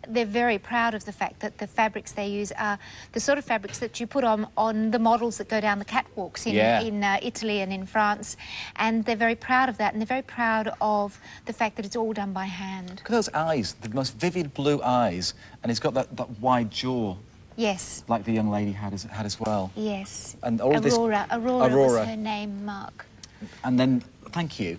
they're very proud of the fact that the fabrics they use are the sort of fabrics that you put on the models that go down the catwalks in Italy and in France, and they're very proud of that, and they're very proud of the fact that it's all done by hand. Look at those eyes, the most vivid blue eyes, and he's got that wide jaw. Yes. Like the young lady had as well. Yes. And all Aurora. this... Aurora was her name, Mark. And then, thank you,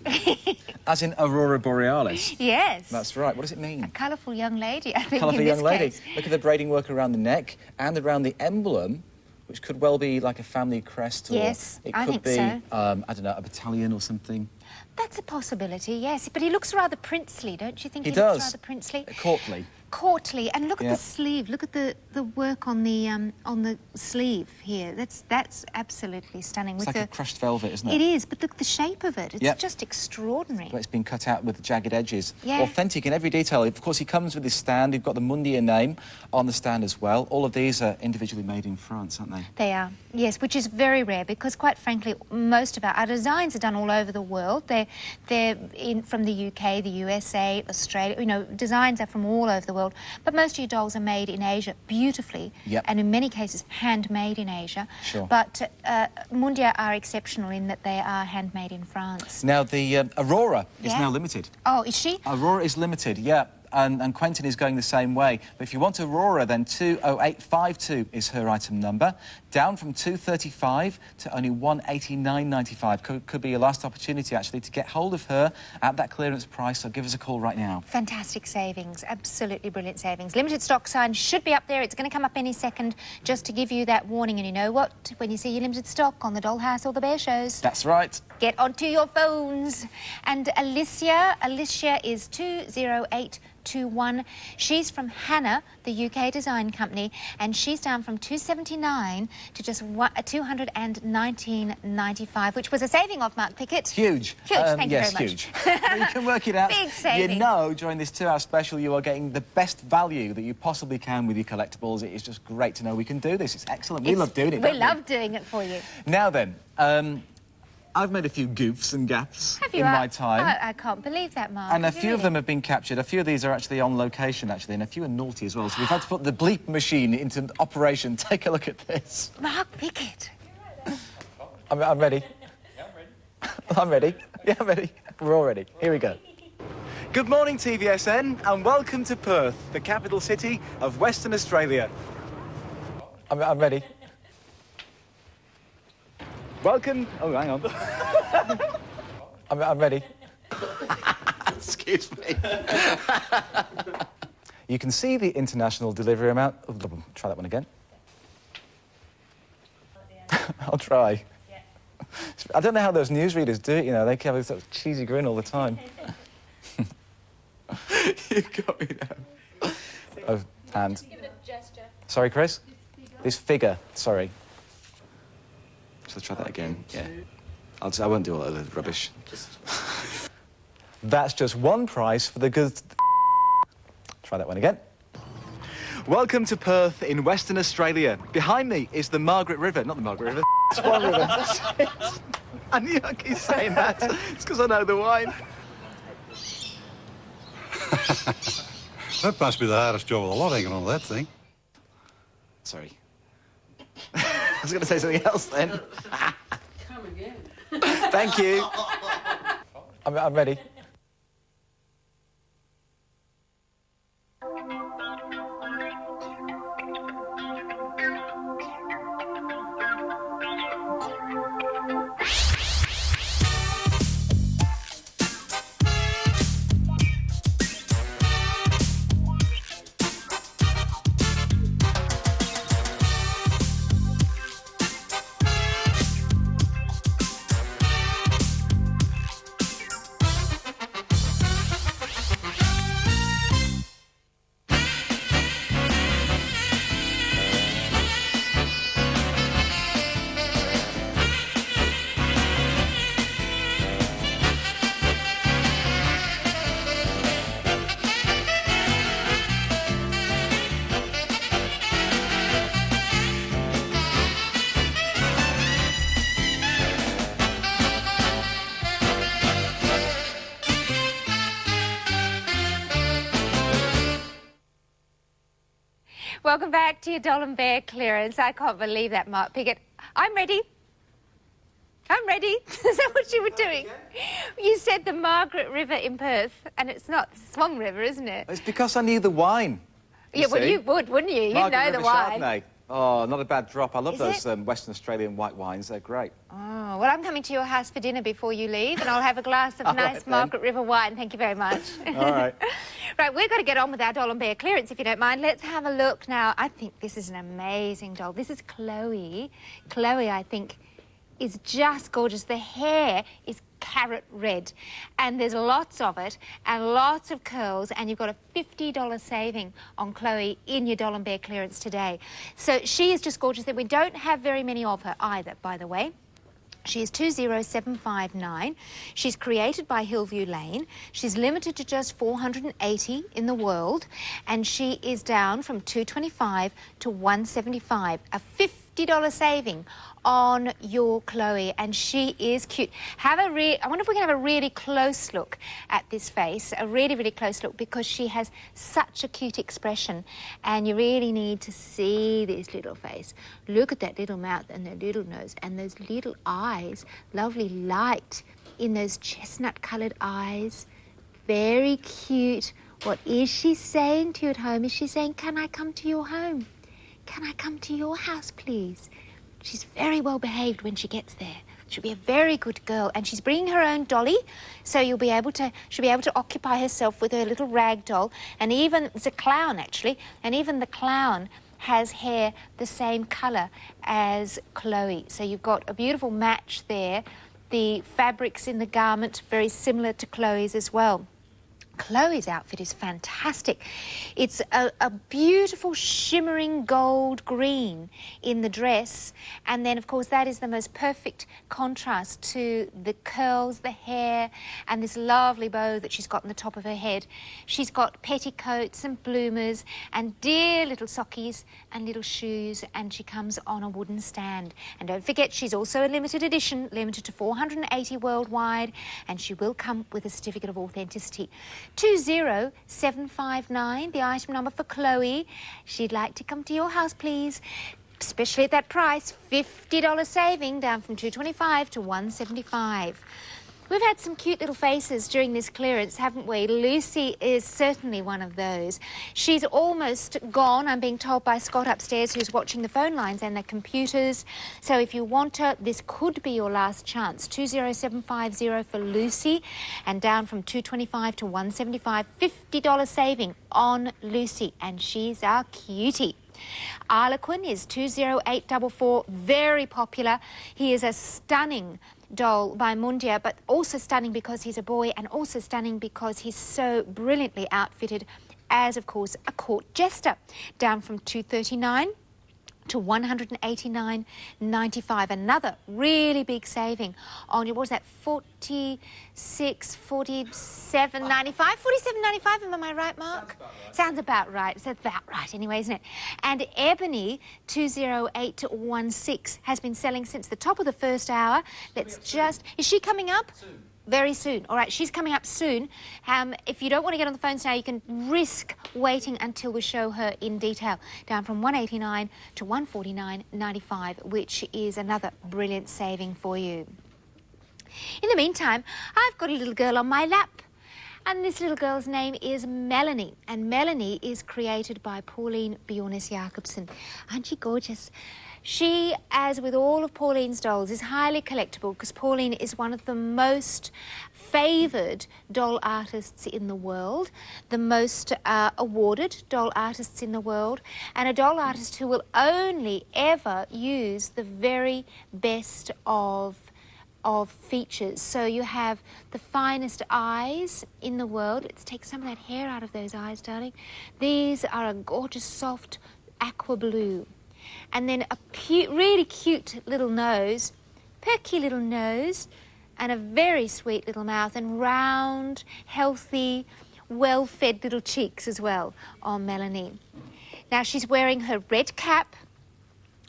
as in Aurora Borealis. Yes. That's right. What does it mean? A colourful young lady, I think, Colourful in young this lady. case. Look at the braiding work around the neck and around the emblem, which could well be like a family crest, or yes, it I could think be, so. I don't know, a battalion or something. That's a possibility, yes. But he looks rather princely, don't you think? He looks does. rather princely. Courtly. Courtly, and look at the sleeve. Look at the work on the sleeve here. That's absolutely stunning. It's with like a crushed velvet, isn't it? It is, but look the shape of it. It's just extraordinary. But it's been cut out with jagged edges. Yeah. Authentic in every detail. Of course, he comes with his stand. You've got the Mundia name on the stand as well. All of these are individually made in France, aren't they? They are, yes, which is very rare because, quite frankly, most of our designs are done all over the world. They're from the UK, the USA, Australia. You know, designs are from all over the world. But most of your dolls are made in Asia beautifully, and in many cases handmade in Asia. Sure. But Mundia are exceptional in that they are handmade in France. Now, the Aurora is now limited. Oh, is she? Aurora is limited, yeah. And Quentin is going the same way. But if you want Aurora, then 20852 is her item number, down from 235 to only 189.95. Could be your last opportunity, actually, to get hold of her at that clearance price, so give us a call right now. Fantastic savings, absolutely brilliant savings. Limited stock sign should be up there. It's going to come up any second, just to give you that warning. And you know what? When you see your limited stock on the Dollhouse or the Bear Shows... That's right. Get onto your phones. And Alicia is 20821. She's from Hannah, the UK design company, and she's down from 279 to just 219.95, which was a saving of Mark Pickett. Huge. Huge, thank you very much. Huge. You can work it out. Big saving. You know, during this 2-hour special, you are getting the best value that you possibly can with your collectibles. It is just great to know we can do this. It's excellent. We love doing it, We love doing it for you. Now then, I've made a few goofs and gaffes in my time. I can't believe that, Mark. And a few of them have been captured. A few of these are actually on location, actually, and a few are naughty as well. So we've had to put the bleep machine into operation. Take a look at this. Mark Pickett. I'm ready. Yeah, I'm ready. I'm ready. Yeah, I'm ready. We're all ready. Here we go. Good morning, TVSN, and welcome to Perth, the capital city of Western Australia. I'm ready. Welcome... Oh, hang on. I'm ready. Excuse me. You can see the international delivery amount... Oh, try that one again. I'll try. I don't know how those newsreaders do it, you know. They have this sort of cheesy grin all the time. You got me now. Oh, and... Give it a gesture. Sorry, Chris? This figure, sorry. Shall I try that again? Yeah. I won't do all that rubbish. That's just one price for the good... Try that one again. Welcome to Perth in Western Australia. Behind me is the Margaret River. Not the Margaret River, Swan River. That's it. I knew I keep saying that. It's because I know the wine. That must be the hardest job of the lot, hanging on to that thing. Sorry. I was going to say something else then. Come again. Thank you. I'm ready. Welcome back to your Doll and Bear clearance. I can't believe that, Mark Pickett. I'm ready. I'm ready. Is that what you were doing? You said the Margaret River in Perth, and it's not the Swan River, isn't it? It's because I knew the wine. Yeah, well, you would, wouldn't you? You know the wine. Chardonnay. Oh, not a bad drop. I love Is those it? Western Australian white wines. They're great. Oh, well, I'm coming to your house for dinner before you leave, and I'll have a glass of All nice right, then. Margaret River wine. Thank you very much. All right. Right, we've got to get on with our doll and bear clearance, if you don't mind. Let's have a look now. I think this is an amazing doll. This is Chloe. Chloe, I think, is just gorgeous. The hair is carrot red, and there's lots of it and lots of curls, and you've got a $50 saving on Chloe in your doll and bear clearance today. So she is just gorgeous. We don't have very many of her either, by the way. She is 20759. She's created by Hillview Lane. She's limited to just 480 in the world, and she is down from 225 to 175, a $50 saving on your Chloe, and she is cute. I wonder if we can have a really close look at this face, a really, really close look, because she has such a cute expression, and you really need to see this little face. Look at that little mouth and that little nose and those little eyes, lovely light in those chestnut-coloured eyes. Very cute. What is she saying to you at home? Is she saying, can I come to your home? Can I come to your house, please? She's very well behaved when she gets there. She'll be a very good girl, and she's bringing her own dolly, so she'll be able to occupy herself with her little rag doll, and even it's a clown actually, and even the clown has hair the same colour as Chloe. So you've got a beautiful match there. The fabrics in the garment very similar to Chloe's as well. Chloe's outfit is fantastic. It's a beautiful shimmering gold green in the dress, and then of course that is the most perfect contrast to the curls, the hair, and this lovely bow that she's got on the top of her head. She's got petticoats and bloomers and dear little sockies and little shoes, and she comes on a wooden stand. And don't forget, she's also a limited edition, limited to 480 worldwide, and she will come with a certificate of authenticity. 20759, the item number for Chloe. She'd like to come to your house, please. Especially at that price, $50 saving, down from 225 to 175. We've had some cute little faces during this clearance, haven't we? Lucy is certainly one of those. She's almost gone, I'm being told by Scott upstairs, who's watching the phone lines and the computers. So if you want her, this could be your last chance. 20750 for Lucy, and down from 225 to 175, $50 saving on Lucy, and she's our cutie. Arlequin is 20844, very popular. He is a stunning doll by Mundia, but also stunning because he's a boy, and also stunning because he's so brilliantly outfitted as, of course, a court jester. Down from 239 to 189.95, another really big saving on your, what was that, 47.95, 47.95, am I right, Mark? Sounds about right. Sounds about right anyway, isn't it? And Ebony 20816 has been selling since the top of the first hour. Let's just, is she coming up? Soon. Very soon. All right, she's coming up soon. If you don't want to get on the phones now, you can risk waiting until we show her in detail. Down from 189 to 149.95, which is another brilliant saving for you. In the meantime, I've got a little girl on my lap, and this little girl's name is Melanie, and Melanie is created by Pauline Bjornes-Jacobsen. Aren't she gorgeous? She, as with all of Pauline's dolls, is highly collectible because Pauline is one of the most favoured doll artists in the world, the most awarded doll artists in the world, and a doll artist who will only ever use the very best of features. So you have the finest eyes in the world. Let's take some of that hair out of those eyes, darling. These are a gorgeous, soft aqua blue. And then a really cute little nose, perky little nose, and a very sweet little mouth, and round, healthy, well-fed little cheeks as well on Melanie. Now she's wearing her red cap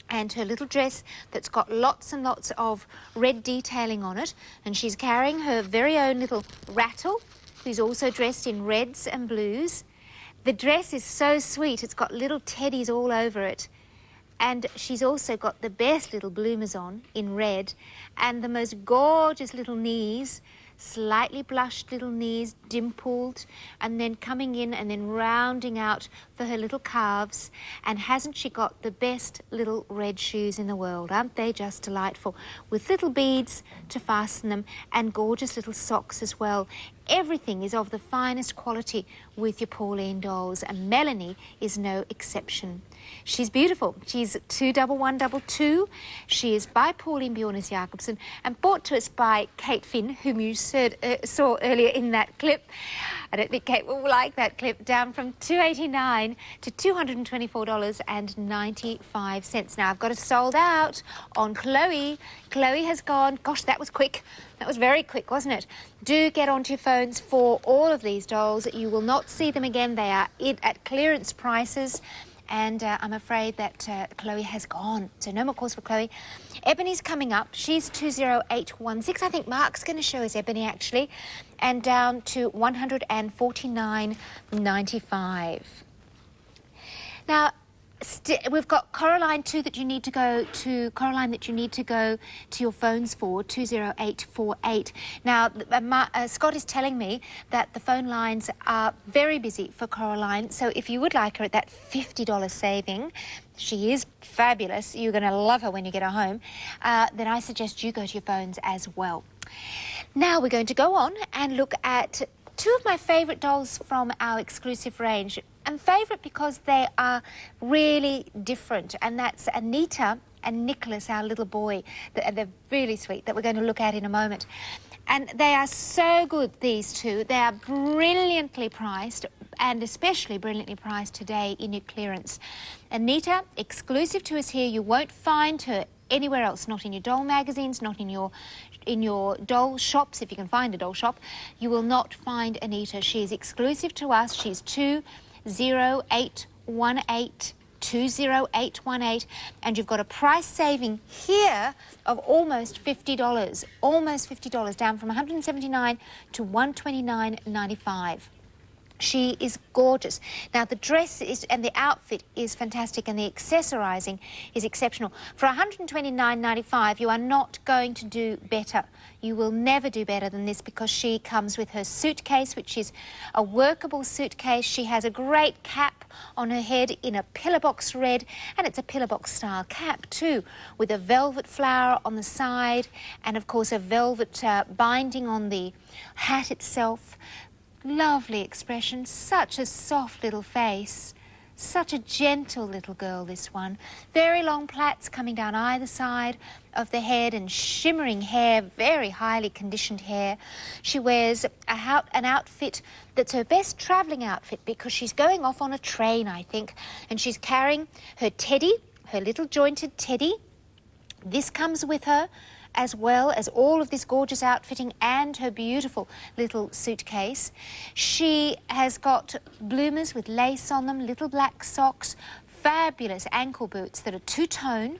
and her little dress that's got lots and lots of red detailing on it, and she's carrying her very own little rattle, who's also dressed in reds and blues. The dress is so sweet, it's got little teddies all over it. And she's also got the best little bloomers on in red, and the most gorgeous little knees, slightly blushed little knees, dimpled, and then coming in and then rounding out for her little calves. And hasn't she got the best little red shoes in the world? Aren't they just delightful? With little beads to fasten them and gorgeous little socks as well. Everything is of the finest quality with your Pauline dolls, and Melanie is no exception. She's beautiful. She's 21122. She is by Pauline Bjornes Jacobsen and brought to us by Kate Finn, whom you saw earlier in that clip. I don't think Kate will like that clip. Down from $289 to $224.95. Now, I've got it sold out on Chloe. Chloe has gone. Gosh, that was quick. That was very quick, wasn't it? Do get onto your phones for all of these dolls. You will not see them again. They are at clearance prices. And I'm afraid that Chloe has gone. So no more calls for Chloe. Ebony's coming up. She's 20816. I think Mark's going to show us Ebony, actually. And down to $149.95. Now, we've got Coraline too that you need to go to. Coraline that you need to go to your phones for 20848. Now, Scott is telling me that the phone lines are very busy for Coraline. So if you would like her at that $50 saving, she is fabulous. You're going to love her when you get her home. Then I suggest you go to your phones as well. Now we're going to go on and look at two of my favourite dolls from our exclusive range. And favourite because they are really different, and that's Anita and Nicholas, our little boy. They're really sweet, that we're going to look at in a moment. And they are so good, these two. They are brilliantly priced, and especially brilliantly priced today in your clearance. Anita, exclusive to us here. You won't find her anywhere else, not in your doll magazines, not in your doll shops, if you can find a doll shop. You will not find Anita. She is exclusive to us. She's 20818, and you've got a price saving here of almost $50, down from $179 to $129.95. She is gorgeous. Now, the dress and the outfit is fantastic, and the accessorizing is exceptional. For $129.95, you are not going to do better. You will never do better than this, because she comes with her suitcase, which is a workable suitcase. She has a great cap on her head in a pillar box red, and it's a pillar box style cap too, with a velvet flower on the side, and of course a velvet binding on the hat itself. Lovely expression, such a soft little face, such a gentle little girl, this one. Very long plaits coming down either side of the head, and shimmering hair, very highly conditioned hair. She wears an outfit that's her best travelling outfit, because she's going off on a train, I think, and she's carrying her teddy, her little jointed teddy. This comes with her, as well as all of this gorgeous outfitting and her beautiful little suitcase. She has got bloomers with lace on them, little black socks, fabulous ankle boots that are two tones,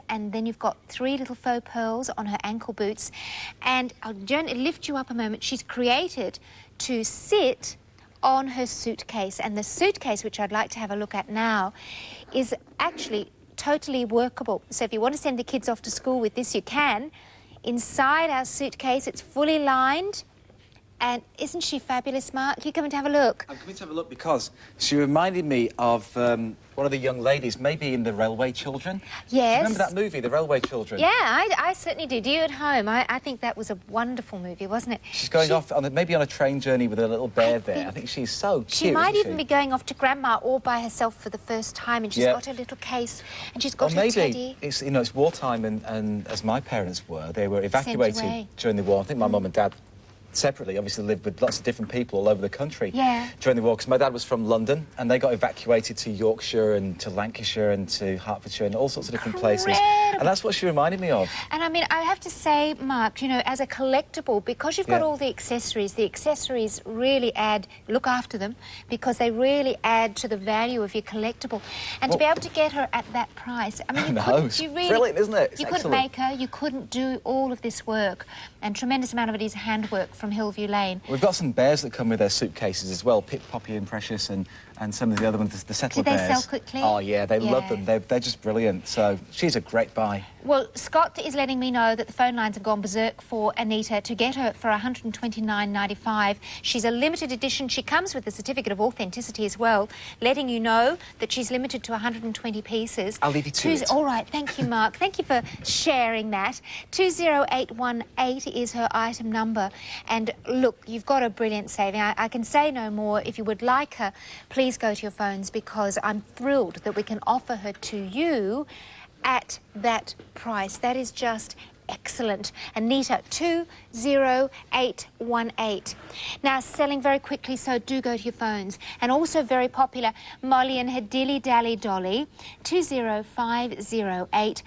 and then you've got three little faux pearls on her ankle boots. And I'll gently lift you up a moment. She's created to sit on her suitcase, and the suitcase, which I'd like to have a look at now, is actually totally workable. So if you want to send the kids off to school with this, you can. Inside our suitcase, it's fully lined. And isn't she fabulous, Mark? You come and have a look. I'm coming to have a look because she reminded me of one of the young ladies, maybe in The Railway Children. Yes. Remember that movie, The Railway Children? Yeah, I certainly do. Do you at home? I think that was a wonderful movie, wasn't it? She's going off, maybe on a train journey with a little bear there. I think she's so cute. She might even be going off to Grandma all by herself for the first time, and she's got her little case, and she's got her teddy. It's, it's wartime, and as my parents were, they were evacuated during the war. I think my mum and dad separately obviously lived with lots of different people all over the country during the war, because my dad was from London, and they got evacuated to Yorkshire and to Lancashire and to Hertfordshire and all sorts of different places. And that's what she reminded me of. And I mean, I have to say, Mark, you know, as a collectible, because you've got all the accessories really add, look after them, because they really add to the value of your collectible. And to be able to get her at that price, I mean, brilliant, isn't it? You couldn't make her, you couldn't do all of this work, and tremendous amount of it is handwork from Hillview Lane. We've got some bears that come with their suitcases as well, Pick, Poppy and Precious, and some of the other ones, the settler bears. Did they sell quickly? Oh, yeah, they love them. They're just brilliant. So she's a great buy. Well, Scott is letting me know that the phone lines have gone berserk for Anita to get her for $129.95. She's a limited edition. She comes with a certificate of authenticity as well, letting you know that she's limited to 120 pieces. I'll leave you to it. All right, thank you, Mark. Thank you for sharing that. 20818 is her item number. And look, you've got a brilliant saving. I can say no more. If you would like her, please go to your phones, because I'm thrilled that we can offer her to you at that price. That is just excellent. Anita, 20818. Now, selling very quickly, so do go to your phones. And also very popular, Molly and her Dilly Dally Dolly, 20508.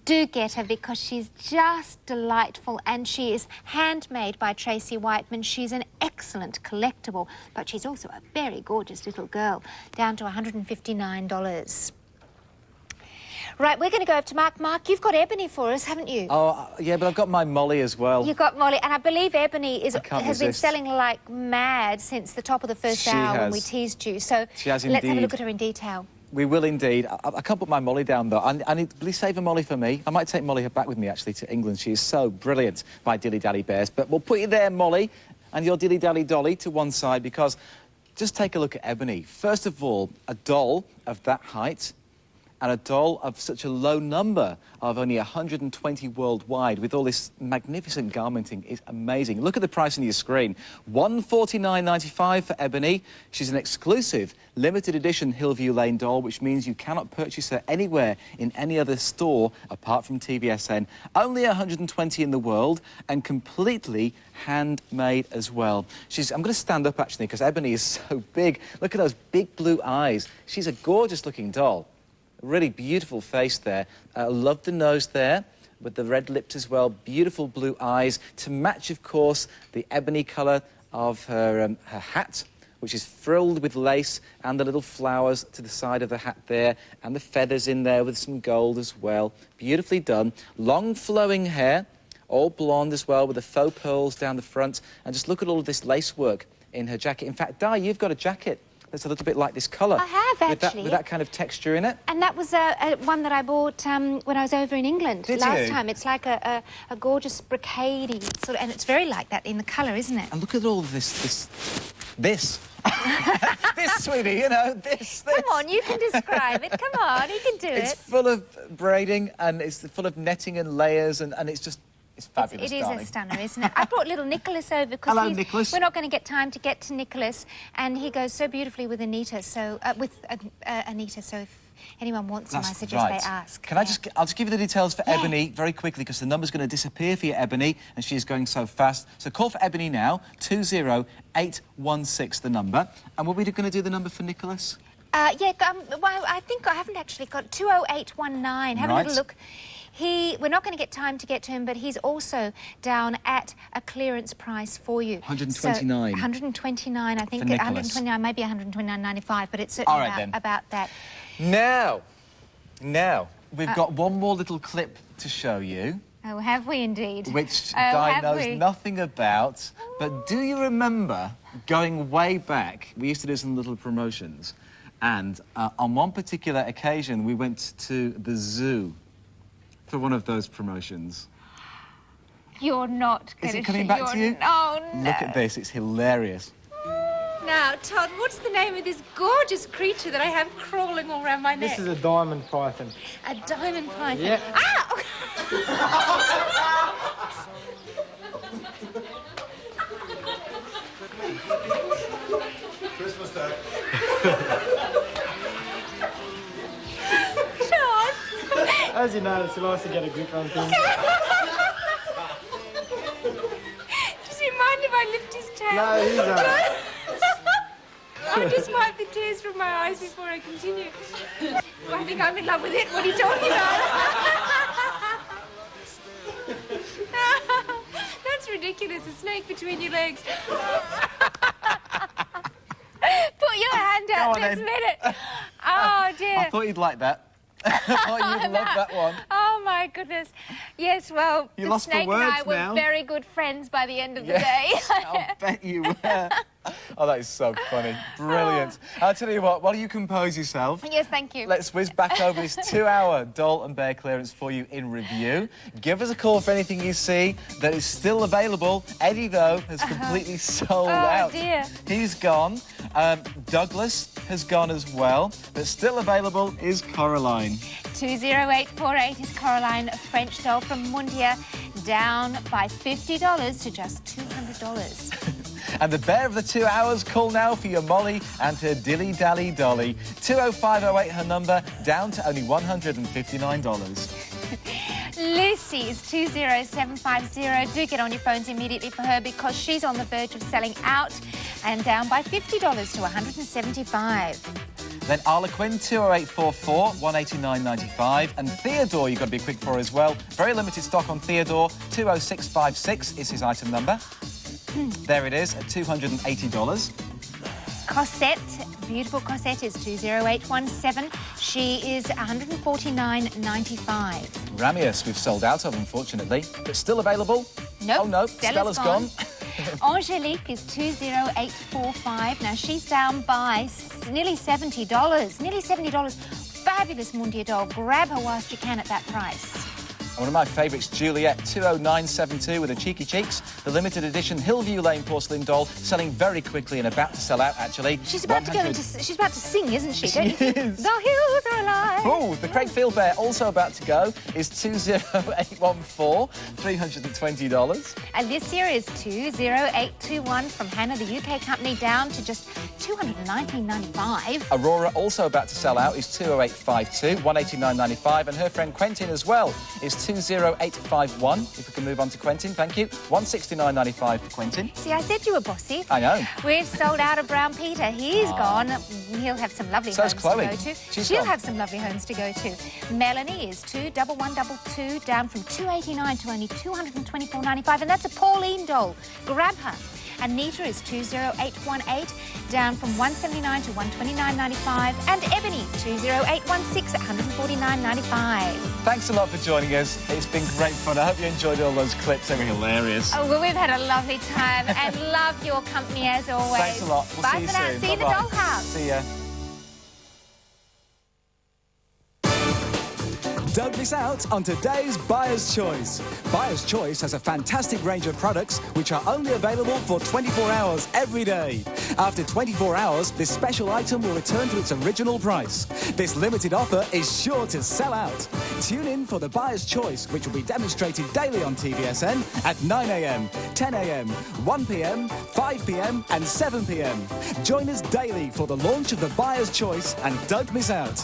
Do get her, because she's just delightful, and she is handmade by Tracy Whiteman. She's an excellent collectible, but she's also a very gorgeous little girl, down to $159. Right, we're going to go over to Mark. Mark, you've got Ebony for us, haven't you? Oh, yeah, but I've got my Molly as well. You've got Molly, and I believe Ebony has been resist. selling like mad since the top of the first hour when we teased you. So She has let's have a indeed. look at her in detail. We will indeed. I can't put my Molly down, though. I need, please save a Molly for me. I might take Molly back with me, actually, to England. She is so brilliant, my Dilly Dally Bears. But we'll put you there, Molly, and your Dilly Dally Dolly to one side, because just take a look at Ebony. First of all, a doll of that height, and a doll of such a low number of only 120 worldwide, with all this magnificent garmenting, is amazing. Look at the price on your screen. $149.95 for Ebony. She's an exclusive limited edition Hillview Lane doll, which means you cannot purchase her anywhere in any other store apart from TVSN. Only 120 in the world, and completely handmade as well. I'm going to stand up, actually, because Ebony is so big. Look at those big blue eyes. She's a gorgeous looking doll. A really beautiful face there. Love the nose there, with the red lips as well. Beautiful blue eyes, to match, of course, the ebony colour of her hat, which is frilled with lace, and the little flowers to the side of the hat there, and the feathers in there with some gold as well. Beautifully done. Long flowing hair, all blonde as well, with the faux pearls down the front. And just look at all of this lace work in her jacket. In fact, Di, you've got a jacket that's a little bit like this colour. I have, actually. With that kind of texture in it. And that was one that I bought when I was over in England last time. It's like a gorgeous brocadey sort of, and it's very like that in the colour, isn't it? And look at all of this, this, sweetie, you know, this. Come on, you can describe it. Come on, you can do it. It's full of braiding, and it's full of netting and layers, and it's just... It's fabulous, It is darling. a stunner, isn't it? I brought little Nicholas over because we're not going to get time to get to Nicholas, and he goes so beautifully with Anita. So Anita. So if anyone wants him, I suggest they ask. Can I'll just give you the details for Ebony very quickly, because the number's going to disappear for you, Ebony, and she's going so fast. So call for Ebony now, 20816, the number. And were we going to do the number for Nicholas? Well, I think I haven't actually got 20819. Have a little look. We're not going to get time to get to him, but he's also down at a clearance price for you. 129. So, 129, I think. 129, maybe 129.95, but it's certainly about that. Now, we've got one more little clip to show you. Oh, have we indeed? Which Di knows nothing about. But do you remember, going way back, we used to do some little promotions, and on one particular occasion, we went to the zoo for one of those promotions. You're not going to... Is it coming back to you? Oh, no. Look at this, it's hilarious. Now, Todd, what's the name of this gorgeous creature that I have crawling all around my neck? This is a diamond python. A diamond python? Yeah. Ah! Christmas Day. As you know, it's nice to get a grip on things. Does he mind if I lift his tail? No, he's I'll just wipe the tears from my eyes before I continue. I think I'm in love with it. What are you talking about? That's ridiculous. A snake between your legs. Put your hand out this minute. Oh, dear. I thought you'd like that. I thought you'd love that one. Oh, my goodness. Yes, well, You the lost for snake and I words were now. very good friends by the end of the day. I'll bet you were. Oh, that is so funny. Brilliant. I'll tell you what, while you compose yourself... Yes, thank you. Let's whiz back over this 2-hour doll and bear clearance for you in review. Give us a call for anything you see that is still available. Eddie, though, has completely sold out. Oh, dear. He's gone. Douglas has gone as well. But still available is Coraline. 20848 is Coraline, a French doll from Mundia, down by $50 to just $200. And the bear of the 2 hours, call now for your Molly and her Dilly Dally Dolly. 20508 her number, down to only $159. Lucy is 20750. Do get on your phones immediately for her because she's on the verge of selling out and down by $50 to $175. Then Arlequin, 20844, $189.95. And Theodore, you've got to be quick for as well. Very limited stock on Theodore, 20656 is his item number. There it is, at $280. Cosette, beautiful Cosette is 20817. She is $149.95. Ramius, we've sold out of, unfortunately. But still available? Nope. Oh, no, Stella's gone. Angelique is 20845. Now, she's down by nearly $70. Nearly $70. Fabulous Mundia doll. Grab her whilst you can at that price. And one of my favourites, Juliet, 20972 with her cheeky cheeks. The limited edition Hillview Lane porcelain doll, selling very quickly and about to sell out, actually. She's about to go into... She's about to sing, isn't she? Don't you think? She is. The hills are alive. Oh, the Craig Field Bear, also about to go, is 20814, $320. And this year is 20821 from Hannah, the UK company, down to just $219.95. Aurora, also about to sell out, is 20852, $189.95. And her friend Quentin as well is 20851. If we can move on to Quentin, thank you. $169.95 for Quentin. See, I said you were bossy. I know. We've sold out of Brown Peter. He's gone. He'll have some lovely homes Chloe. to go to. She'll have some lovely homes to go to. Melanie is 21122, down from $289 to only $224.95, and that's a Pauline doll. Grab her. Anita is 20818, down from $179 to $129.95, and Ebony 20816 at $149.95. Thanks a lot for joining us. It's been great fun. I hope you enjoyed all those clips. They were hilarious. Oh, well, we've had a lovely time and love your company as always. Thanks a lot. We'll Bye see you for now. soon. See you in the Bye-bye. dollhouse. See ya. Don't miss out on today's Buyer's Choice. Buyer's Choice has a fantastic range of products which are only available for 24 hours every day. After 24 hours, this special item will return to its original price. This limited offer is sure to sell out. Tune in for the Buyer's Choice, which will be demonstrated daily on TVSN at 9 a.m, 10 a.m, 1 p.m, 5 p.m, and 7 p.m. Join us daily for the launch of the Buyer's Choice and don't miss out.